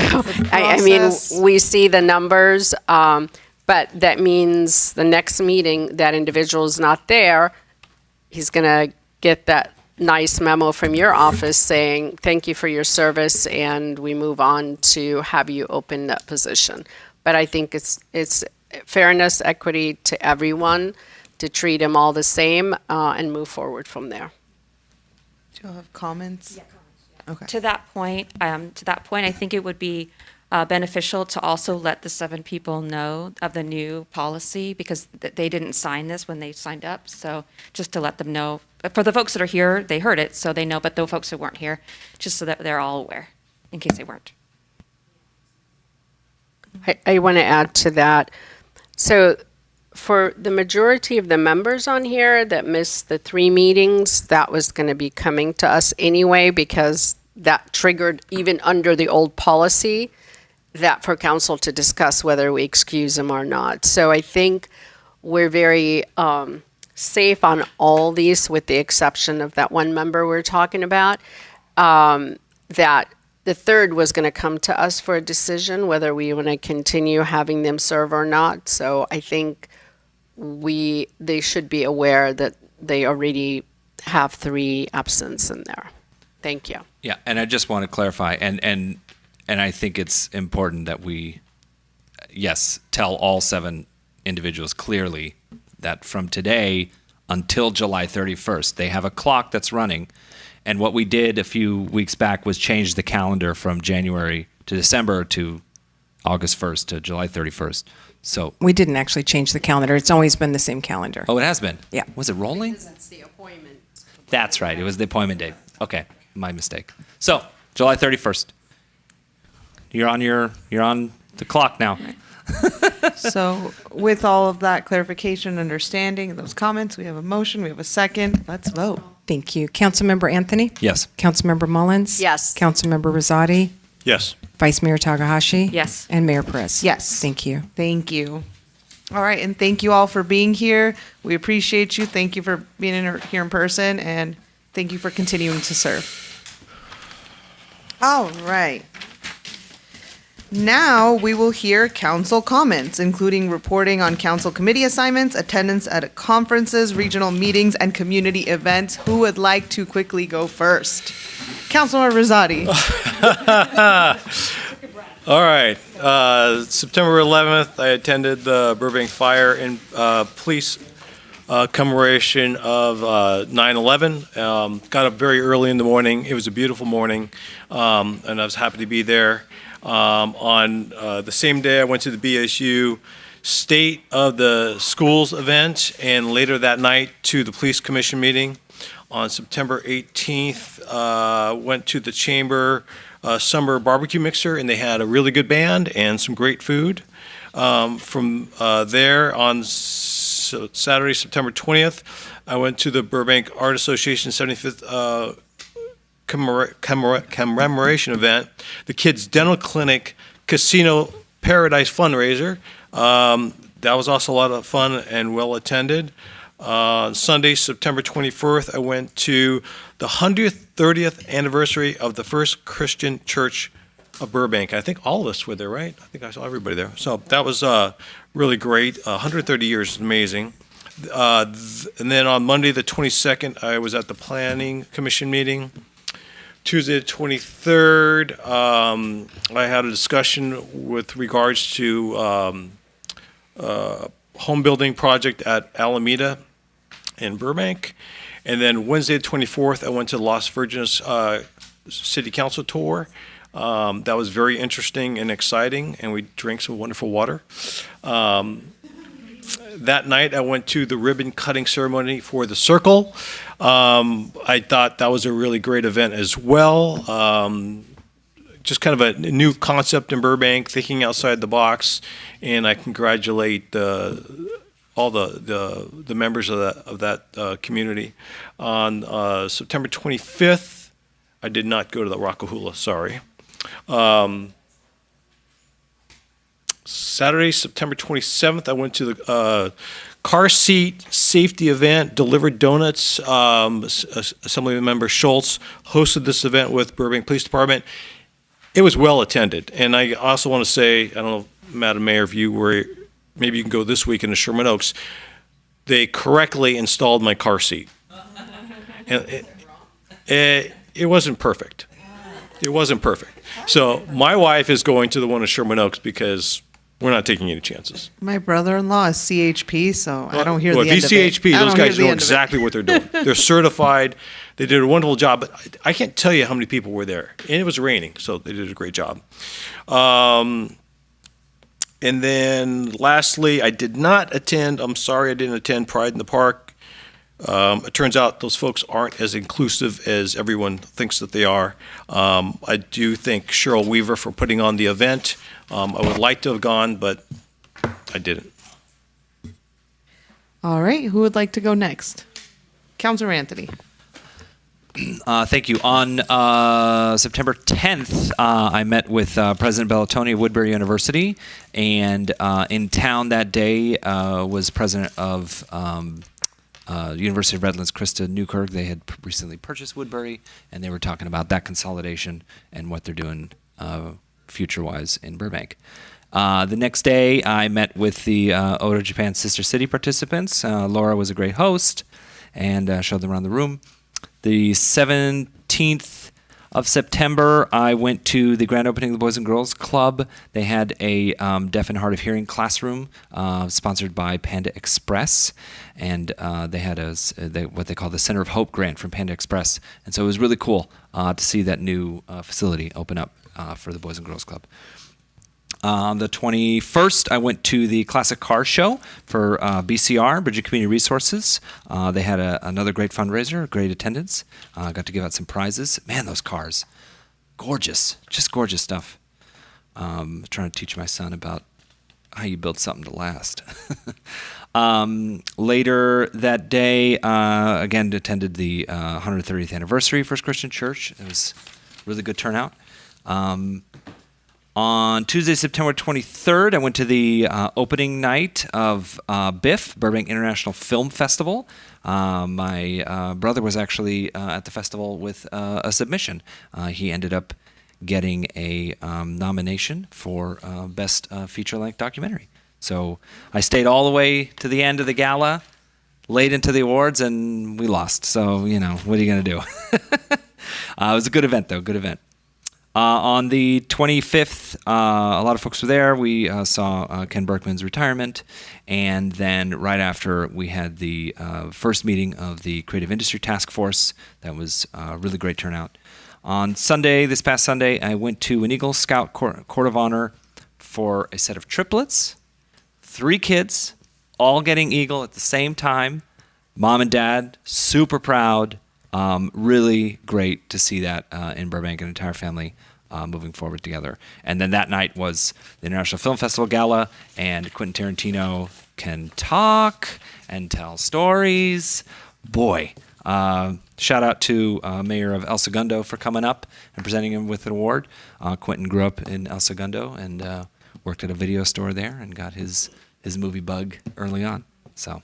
I mean, we see the numbers, but that means the next meeting, that individual is not there. He's going to get that nice memo from your office saying, thank you for your service, and we move on to have you open that position. But I think it's fairness, equity to everyone, to treat them all the same and move forward from there. Do you all have comments? Yeah, comments. Okay. To that point, I think it would be beneficial to also let the 7 people know of the new policy, because they didn't sign this when they signed up. So just to let them know, for the folks that are here, they heard it, so they know, but the folks who weren't here, just so that they're all aware, in case they weren't. I want to add to that. So for the majority of the members on here that missed the 3 meetings, that was going to be coming to us anyway, because that triggered, even under the old policy, that for council to discuss whether we excuse them or not. So I think we're very safe on all these, with the exception of that one member we're talking about, that the 3rd was going to come to us for a decision whether we want to continue having them serve or not. So I think they should be aware that they already have 3 absence in there. Thank you. Yeah, and I just want to clarify, and I think it's important that we, tell all 7 individuals clearly that from today until July 31st, they have a clock that's running. And what we did a few weeks back was change the calendar from January to December to August 1st to July 31st. So We didn't actually change the calendar. It's always been the same calendar. Oh, it has been? Yeah. Was it rolling? That's the appointment. That's right. It was the appointment date. Okay, my mistake. So July 31st. You're on the clock now. So with all of that clarification, understanding, those comments, we have a motion, we have a second. Let's vote. Thank you. Councilmember Anthony? Yes. Councilmember Mullins? Yes. Councilmember Rosati? Yes. Vice Mayor Takahashi? Yes. And Mayor Perez? Yes. Thank you. Thank you. All right, and thank you all for being here. We appreciate you. Thank you for being here in person, and thank you for continuing to serve. All right. Now we will hear council comments, including reporting on council committee assignments, attendance at conferences, regional meetings, and community events. Who would like to quickly go first? Councilor Rosati. All right. September 11th, I attended the Burbank Fire and Police commemoration of 9/11. Got up very early in the morning. It was a beautiful morning, and I was happy to be there. On the same day, I went to the BSU State of the Schools event, and later that night to the Police Commission meeting. On September 18th, went to the Chamber Summer Barbecue Mixer, and they had a really good band and some great food. From there, on Saturday, September 20th, I went to the Burbank Art Association 75th commemoration event, the Kids Dental Clinic Casino Paradise fundraiser. That was also a lot of fun and well attended. Sunday, September 24th, I went to the 130th anniversary of the First Christian Church of Burbank. I think all of us were there, right? I think I saw everybody there. So that was really great. 130 years is amazing. And then on Monday, the 22nd, I was at the Planning Commission meeting. Tuesday the 23rd, I had a discussion with regards to home building project at Alameda in Burbank. And then Wednesday the 24th, I went to Las Virgenes City Council tour. That was very interesting and exciting, and we drank some wonderful water. That night, I went to the ribbon cutting ceremony for the Circle. I thought that was a really great event as well. Just kind of a new concept in Burbank, thinking outside the box, and I congratulate all the members of that community. On September 25th, I did not go to the Rockahula, sorry. Saturday, September 27th, I went to the car seat safety event, delivered donuts. Assemblymember Schultz hosted this event with Burbank Police Department. It was well attended. And I also want to say, I don't know, Madam Mayor, if you were, maybe you can go this weekend to Sherman Oaks. They correctly installed my car seat. And it wasn't perfect. It wasn't perfect. So my wife is going to the one in Sherman Oaks because we're not taking any chances. My brother-in-law is CHP, so I don't hear Well, the end if he's of it. CHP, I those don't hear guys the know end of it. exactly what they're doing. They're certified. They did a wonderful job, but I can't tell you how many people were there. And it was raining, so they did a great job. And then lastly, I did not attend, I'm sorry I didn't attend Pride in the Park. It turns out those folks aren't as inclusive as everyone thinks that they are. I do thank Cheryl Weaver for putting on the event. I would like to have gone, but I didn't. All right, who would like to go next? Councilor Anthony. Thank you. On September 10th, I met with President Bellatoni of Woodbury University, and in town that day was president of University of Redlands, Krista Newkirk. They had recently purchased Woodbury, and they were talking about that consolidation and what they're doing future-wise in Burbank. The next day, I met with the Oda Japan Sister City participants. Laura was a great host and showed them around the room. The 17th of September, I went to the grand opening of the Boys and Girls Club. They had a deaf and hard of hearing classroom sponsored by Panda Express, and they had what they call the Center of Hope grant from Panda Express. And so it was really cool to see that new facility open up for the Boys and Girls Club. On the 21st, I went to the Classic Car Show for BCR, Bridget Community Resources. They had another great fundraiser, great attendance. Got to give out some prizes. Man, those cars, gorgeous, just gorgeous stuff. Trying to teach my son about how you build something to last. Later that day, again, attended the 130th anniversary First Christian Church. It was a really good turnout. On Tuesday, September 23rd, I went to the opening night of BIF, Burbank International Film Festival. My brother was actually at the festival with a submission. He ended up getting a nomination for Best Feature-Length Documentary. So I stayed all the way to the end of the gala, late into the awards, and we lost. So, you know, what are you going to do? It was a good event, though, good event. On the 25th, a lot of folks were there. We saw Ken Berkman's retirement, and then right after, we had the first meeting of the Creative Industry Task Force. That was a really great turnout. On Sunday, this past Sunday, I went to an Eagle Scout Court of Honor for a set of triplets, 3 kids, all getting Eagle at the same time. Mom and Dad, super proud. Really great to see that in Burbank, an entire family moving forward together. And then that night was the International Film Festival Gala, and Quentin Tarantino can talk and tell stories. Boy, shout out to Mayor of El Segundo for coming up and presenting him with an award. Quentin grew up in El Segundo and worked at a video store there and got his movie bug early on. So.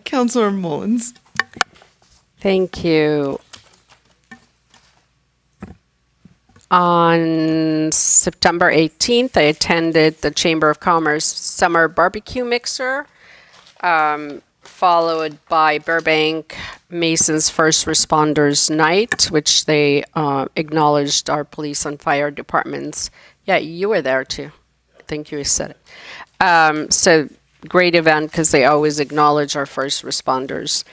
Councilor Mullins. Thank you. On September 18th, I attended the Chamber of Commerce Summer Barbecue Mixer. followed by Burbank Masons First Responders Night, which they acknowledged our police and fire departments. Yeah, you were there too. I think you said it. So great event because they always acknowledge our first responders.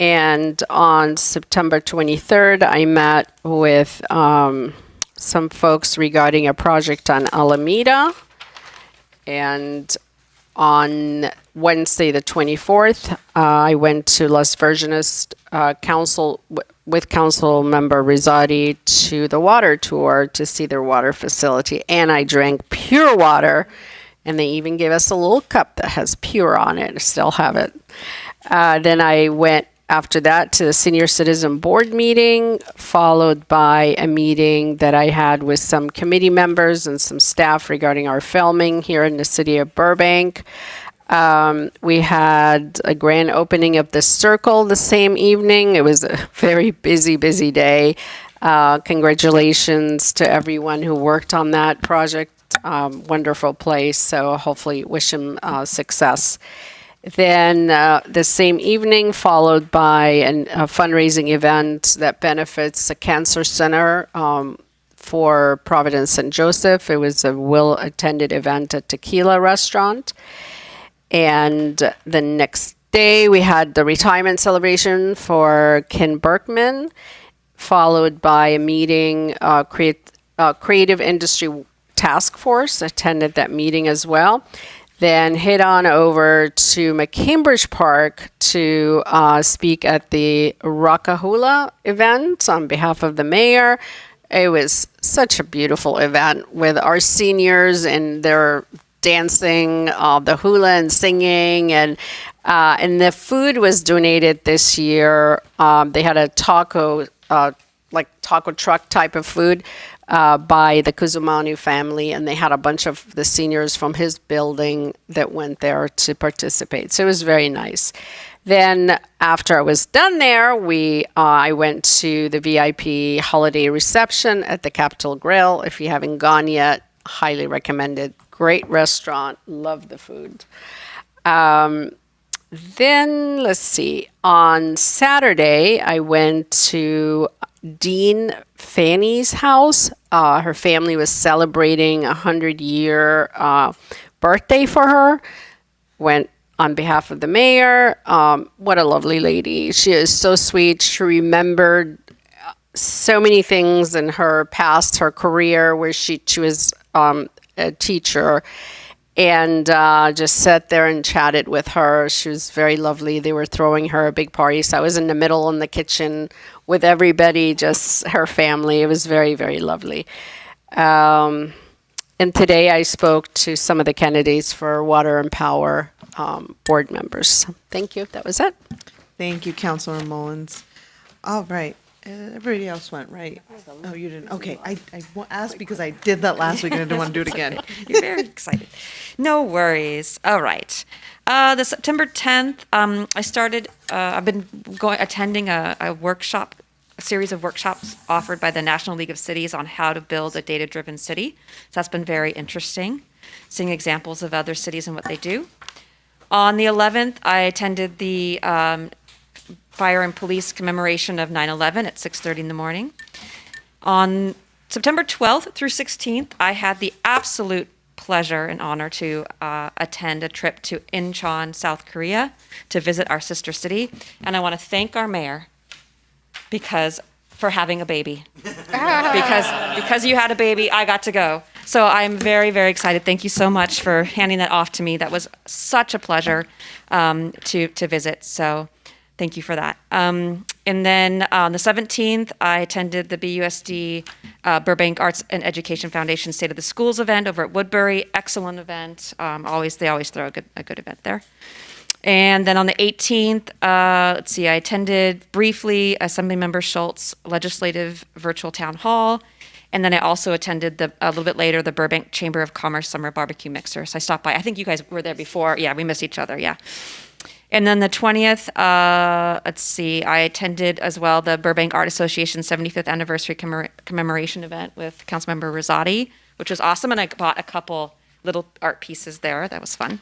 And on September 23rd, I met with some folks regarding a project on Alameda. And on Wednesday, the 24th, I went to Las Virgenes Council with Council Member Rizzotti to the water tour to see their water facility. And I drank pure water, and they even gave us a little cup that has pure on it. I still have it. Then I went after that to the Senior Citizen Board meeting, followed by a meeting that I had with some committee members and some staff regarding our filming here in the city of Burbank. We had a grand opening of the Circle the same evening. It was a very busy day. Congratulations to everyone who worked on that project. Wonderful place, so hopefully wish them success. Then the same evening, followed by a fundraising event that benefits a cancer center for Providence and Joseph. It was a well-attended event at Tequila Restaurant. And the next day, we had the retirement celebration for Ken Berkman, followed by a meeting, Creative Industry Task Force attended that meeting as well. Then head on over to McCambridge Park to speak at the Rockahula event on behalf of the mayor. It was such a beautiful event with our seniors and their dancing, the hula and singing, and the food was donated this year. They had a taco truck type of food by the Kuzumanu family, and they had a bunch of the seniors from his building that went there to participate. So it was very nice. Then after I was done there, I went to the VIP holiday reception at the Capitol Grill. If you haven't gone yet, highly recommended. Great restaurant. Love the food. Then let's see. On Saturday, I went to Dean Fanny's house. Her family was celebrating a 100-year birthday for her. Went on behalf of the mayor. What a lovely lady. She is so sweet. She remembered so many things in her past, her career, where she was a teacher, and just sat there and chatted with her. She was very lovely. They were throwing her a big party, so I was in the middle in the kitchen with everybody, just her family. It was very, very lovely. And today I spoke to some of the candidates for Water and Power board members. Thank you. That was it. Thank you, Councilor Mullins. All right. Everybody else went, right? Oh, you didn't? Okay. I asked because I did that last week and I didn't want to do it again. You're very excited. No worries. All right. The September 10th, I started, I've been attending a workshop, a series of workshops offered by the National League of Cities on how to build a data-driven city. So that's been very interesting, seeing examples of other cities and what they do. On the 11th, I attended the Fire and Police commemoration of 9/11 at 6:30 in the morning. On September 12th through 16th, I had the absolute pleasure and honor to attend a trip to Incheon, South Korea, to visit our sister city. And I want to thank our mayor for having a baby. because you had a baby, I got to go. So I'm very, very excited. Thank you so much for handing that off to me. That was such a pleasure to visit. So thank you for that. And then on the 17th, I attended the BUSD Burbank Arts and Education Foundation State of the Schools event over at Woodbury. Excellent event. They always throw a good event there. And then on the 18th, I attended briefly Assemblymember Schultz Legislative Virtual Town Hall. And then I also attended a little bit later the Burbank Chamber of Commerce Summer Barbecue Mixer. So I stopped by. I think you guys were there before. Yeah, we missed each other. Yeah. And then the 20th, I attended as well the Burbank Art Association 75th Anniversary Commemoration event with Councilmember Rizzotti, which was awesome. And I bought a couple little art pieces there. That was fun.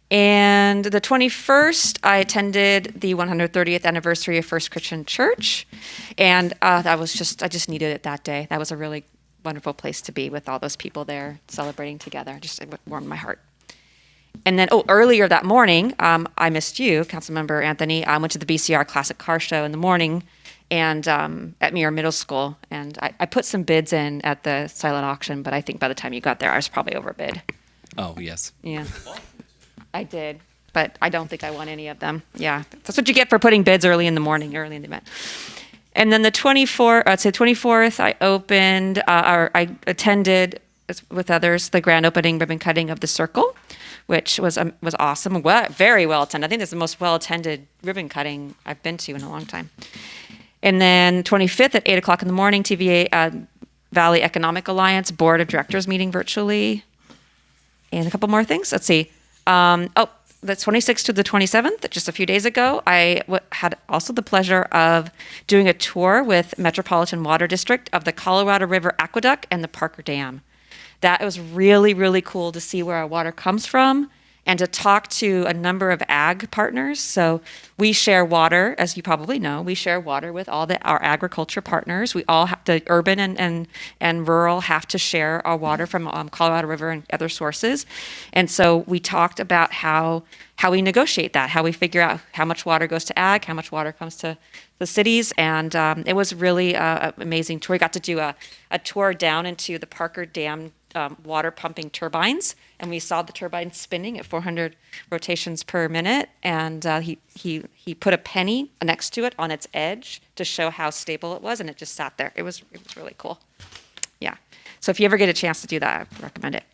And the 21st, I attended the 130th anniversary of First Christian Church. And I just needed it that day. That was a really wonderful place to be with all those people there celebrating together. Just it warmed my heart. And then, earlier that morning, I missed you, Councilmember Anthony. I went to the BCR Classic Car Show in the morning and at Muir Middle School. And I put some bids in at the silent auction, but I think by the time you got there, I was probably overbid. Oh, yes. Yeah. I did, but I don't think I won any of them. Yeah, that's what you get for putting bids early in the morning, early in the event. And then the 24th, I opened, or I attended with others the grand opening ribbon cutting of the Circle, which was awesome. Very well attended. I think it's the most well attended ribbon cutting I've been to in a long time. And then 25th at 8 o'clock in the morning, TVA Valley Economic Alliance Board of Directors meeting virtually. And a couple more things. Let's see. The 26th to the 27th, just a few days ago, I had also the pleasure of doing a tour with Metropolitan Water District of the Colorado River Aqueduct and the Parker Dam. That was really, really cool to see where our water comes from and to talk to a number of ag partners. So we share water, as you probably know, we share water with all our agriculture partners. We all have, the urban and rural have to share our water from Colorado River and other sources. And so we talked about how we negotiate that, how we figure out how much water goes to ag, how much water comes to the cities. And it was really an amazing tour. We got to do a tour down into the Parker Dam water pumping turbines, and we saw the turbines spinning at 400 rotations per minute. And he put a penny next to it on its edge to show how stable it was, and it just sat there. It was really cool. Yeah. So if you ever get a chance to do that, I recommend it.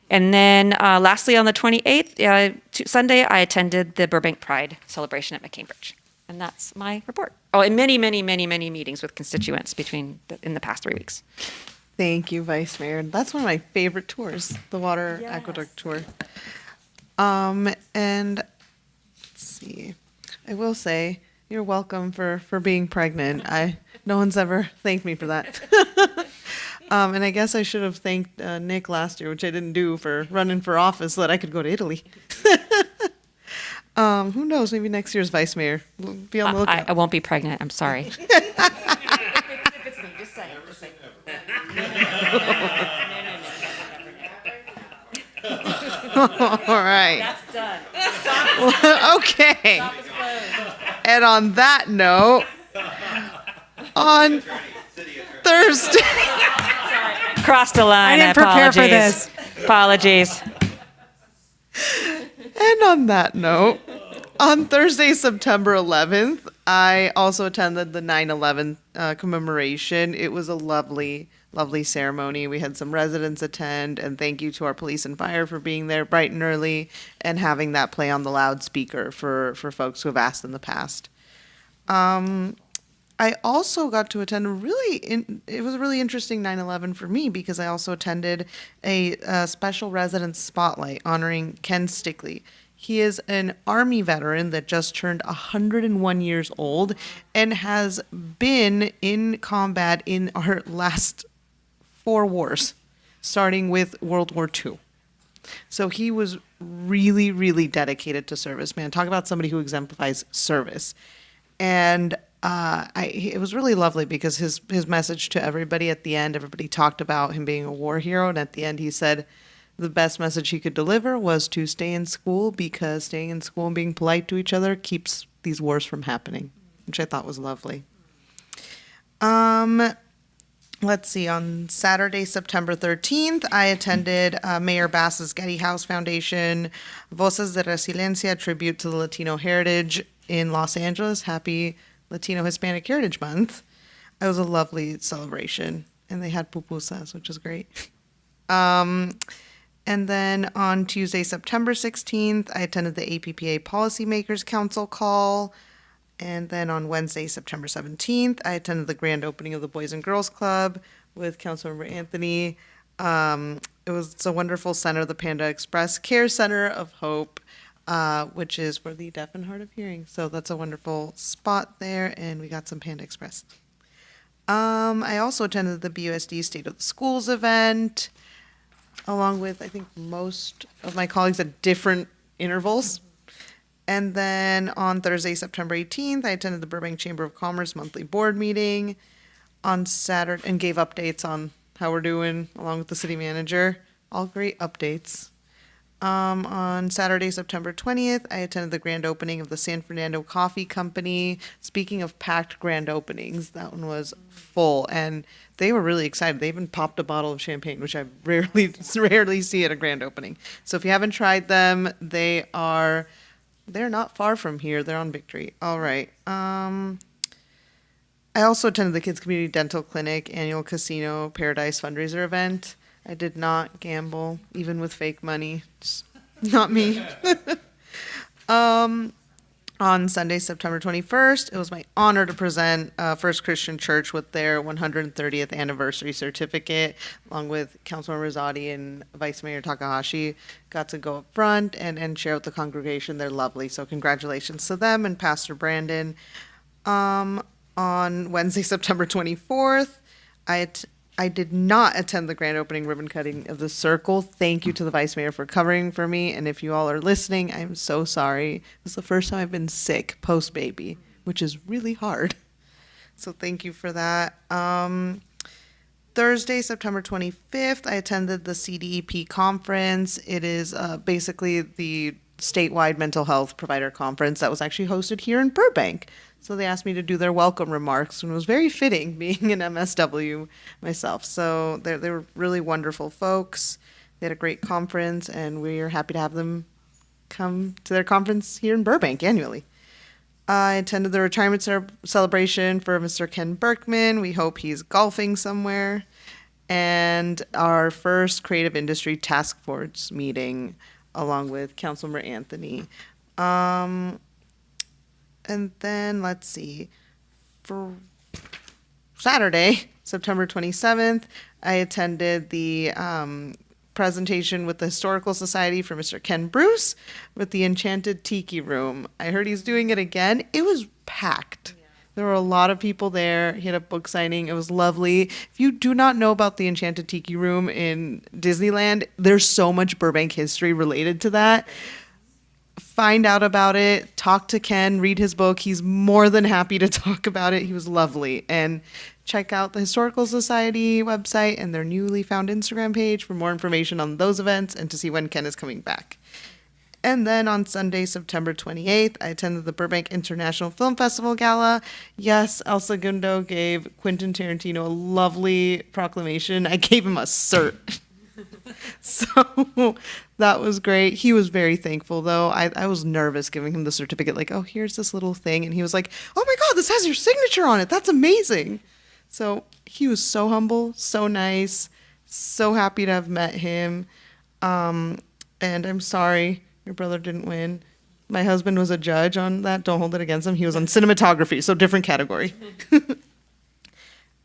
And then lastly, on the 28th, Sunday, I attended the Burbank Pride celebration at McCambridge. And that's my report. Oh, and many, many, many, many meetings with constituents in the past 3 weeks. Thank you, Vice Mayor. That's one of my favorite tours, the water aqueduct tour. And let's see, I will say you're welcome for being pregnant. No one's ever thanked me for that. And I guess I should have thanked Nick last year, which I didn't do, for running for office so that I could go to Italy. Who knows? Maybe next year's Vice Mayor. Be on the lookout. I won't be pregnant. I'm sorry. All right. That's done. Okay. And on that note, on Thursday. Crossed the line. I didn't prepare for this. Apologies. And on that note, on Thursday, September 11th, I also attended the 9/11 commemoration. It was a lovely, lovely ceremony. We had some residents attend, and thank you to our police and fire for being there bright and early and having that play on the loudspeaker for folks who have asked in the past. I also got to attend it was a really interesting 9/11 for me because I also attended a special residence spotlight honoring Ken Stickley. He is an Army veteran that just turned 101 years old and has been in combat in our last 4 wars, starting with World War II. So he was really, really dedicated to service, man. Talk about somebody who exemplifies service. And it was really lovely because his message to everybody at the end, everybody talked about him being a war hero. And at the end, he said the best message he could deliver was to stay in school because staying in school and being polite to each other keeps these wars from happening, which I thought was lovely. Let's see, on Saturday, September 13th, I attended Mayor Bass's Getty House Foundation Voces de Resiliencia tribute to the Latino heritage in Los Angeles. Happy Latino Hispanic Heritage Month. It was a lovely celebration, and they had pupusas, which is great. And then on Tuesday, September 16th, I attended the APPA Policymakers Council call. And then on Wednesday, September 17th, I attended the grand opening of the Boys and Girls Club with Councilmember Anthony. It's a wonderful center, the Panda Express Care Center of Hope, which is for the deaf and hard of hearing. So that's a wonderful spot there, and we got some Panda Express. I also attended the BUSD State of the Schools event, along with, I think, most of my colleagues at different intervals. And then on Thursday, September 18th, I attended the Burbank Chamber of Commerce monthly board meeting on Saturday and gave updates on how we're doing along with the city manager. All great updates. On Saturday, September 20th, I attended the grand opening of the San Fernando Coffee Company. Speaking of packed grand openings, that one was full, and they were really excited. They even popped a bottle of champagne, which I rarely see at a grand opening. So if you haven't tried them, they're not far from here. They're on Victory. All right. I also attended the Kids Community Dental Clinic annual Casino Paradise fundraiser event. I did not gamble, even with fake money. Just not me. On Sunday, September 21st, it was my honor to present First Christian Church with their 130th anniversary certificate, along with Councilmember Rosati and Vice Mayor Takahashi. Got to go up front and share with the congregation. They're lovely, so congratulations to them and Pastor Brandon. On Wednesday, September 24th, I did not attend the grand opening ribbon cutting of the Circle. Thank you to the Vice Mayor for covering for me. And if you all are listening, I'm so sorry. This is the first time I've been sick post-baby, which is really hard. So thank you for that. Thursday, September 25th, I attended the CDEP conference. It is basically the statewide mental health provider conference that was actually hosted here in Burbank. So they asked me to do their welcome remarks, and it was very fitting being an MSW myself. So they were really wonderful folks. They had a great conference, and we are happy to have them come to their conference here in Burbank annually. I attended the retirement celebration for Mr. Ken Berkman. We hope he's golfing somewhere. And our first creative industry task force meeting along with Councilmember Anthony. And then, let's see, for Saturday, September 27th, I attended the presentation with the Historical Society for Mr. Ken Bruce with the Enchanted Tiki Room. I heard he's doing it again. It was packed. There were a lot of people there. He had a book signing. It was lovely. If you do not know about the Enchanted Tiki Room in Disneyland, there's so much Burbank history related to that. Find out about it, talk to Ken, read his book. He's more than happy to talk about it. He was lovely. And check out the Historical Society website and their newly found Instagram page for more information on those events and to see when Ken is coming back. And then on Sunday, September 28th, I attended the Burbank International Film Festival Gala. Yes, El Segundo gave Quentin Tarantino a lovely proclamation. I gave him a cert. So that was great. He was very thankful, though. I was nervous giving him the certificate, like, oh, here's this little thing. And he was like, oh my God, this has your signature on it. That's amazing. So he was so humble, so nice, so happy to have met him. And I'm sorry your brother didn't win. My husband was a judge on that. Don't hold it against him. He was on cinematography, so different category.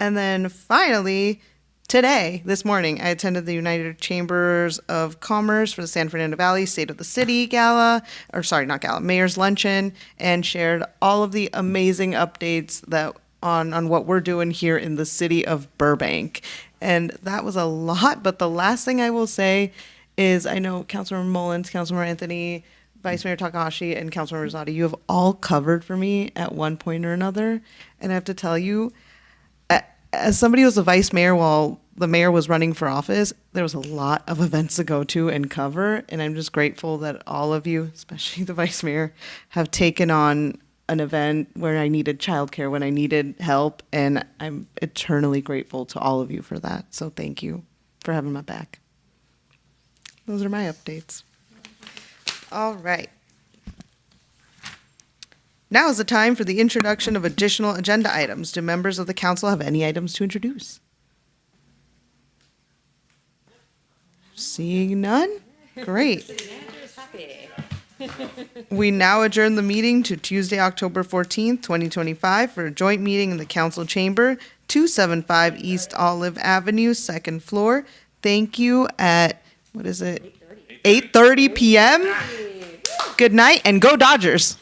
And then finally, today, this morning, I attended the United Chambers of Commerce for the San Fernando Valley State of the City Gala, or sorry, not gala, Mayor's Luncheon, and shared all of the amazing updates that on what we're doing here in the city of Burbank. And that was a lot, but the last thing I will say is I know Councilmember Mullins, Councilmember Anthony, Vice Mayor Takahashi, and Councilmember Rosati, you have all covered for me at one point or another. And I have to tell you, as somebody who was a vice mayor while the mayor was running for office, there was a lot of events to go to and cover. And I'm just grateful that all of you, especially the vice mayor, have taken on an event where I needed childcare, when I needed help. And I'm eternally grateful to all of you for that. So thank you for having my back. Those are my updates. All right. Now is the time for the introduction of additional agenda items. Do members of the council have any items to introduce? Seeing none? Great. We now adjourn the meeting to Tuesday, October 14th, 2025 for a joint meeting in the council chamber, 275 East Olive Avenue, second floor. Thank you at, 8:30 p.m. Good night and go Dodgers.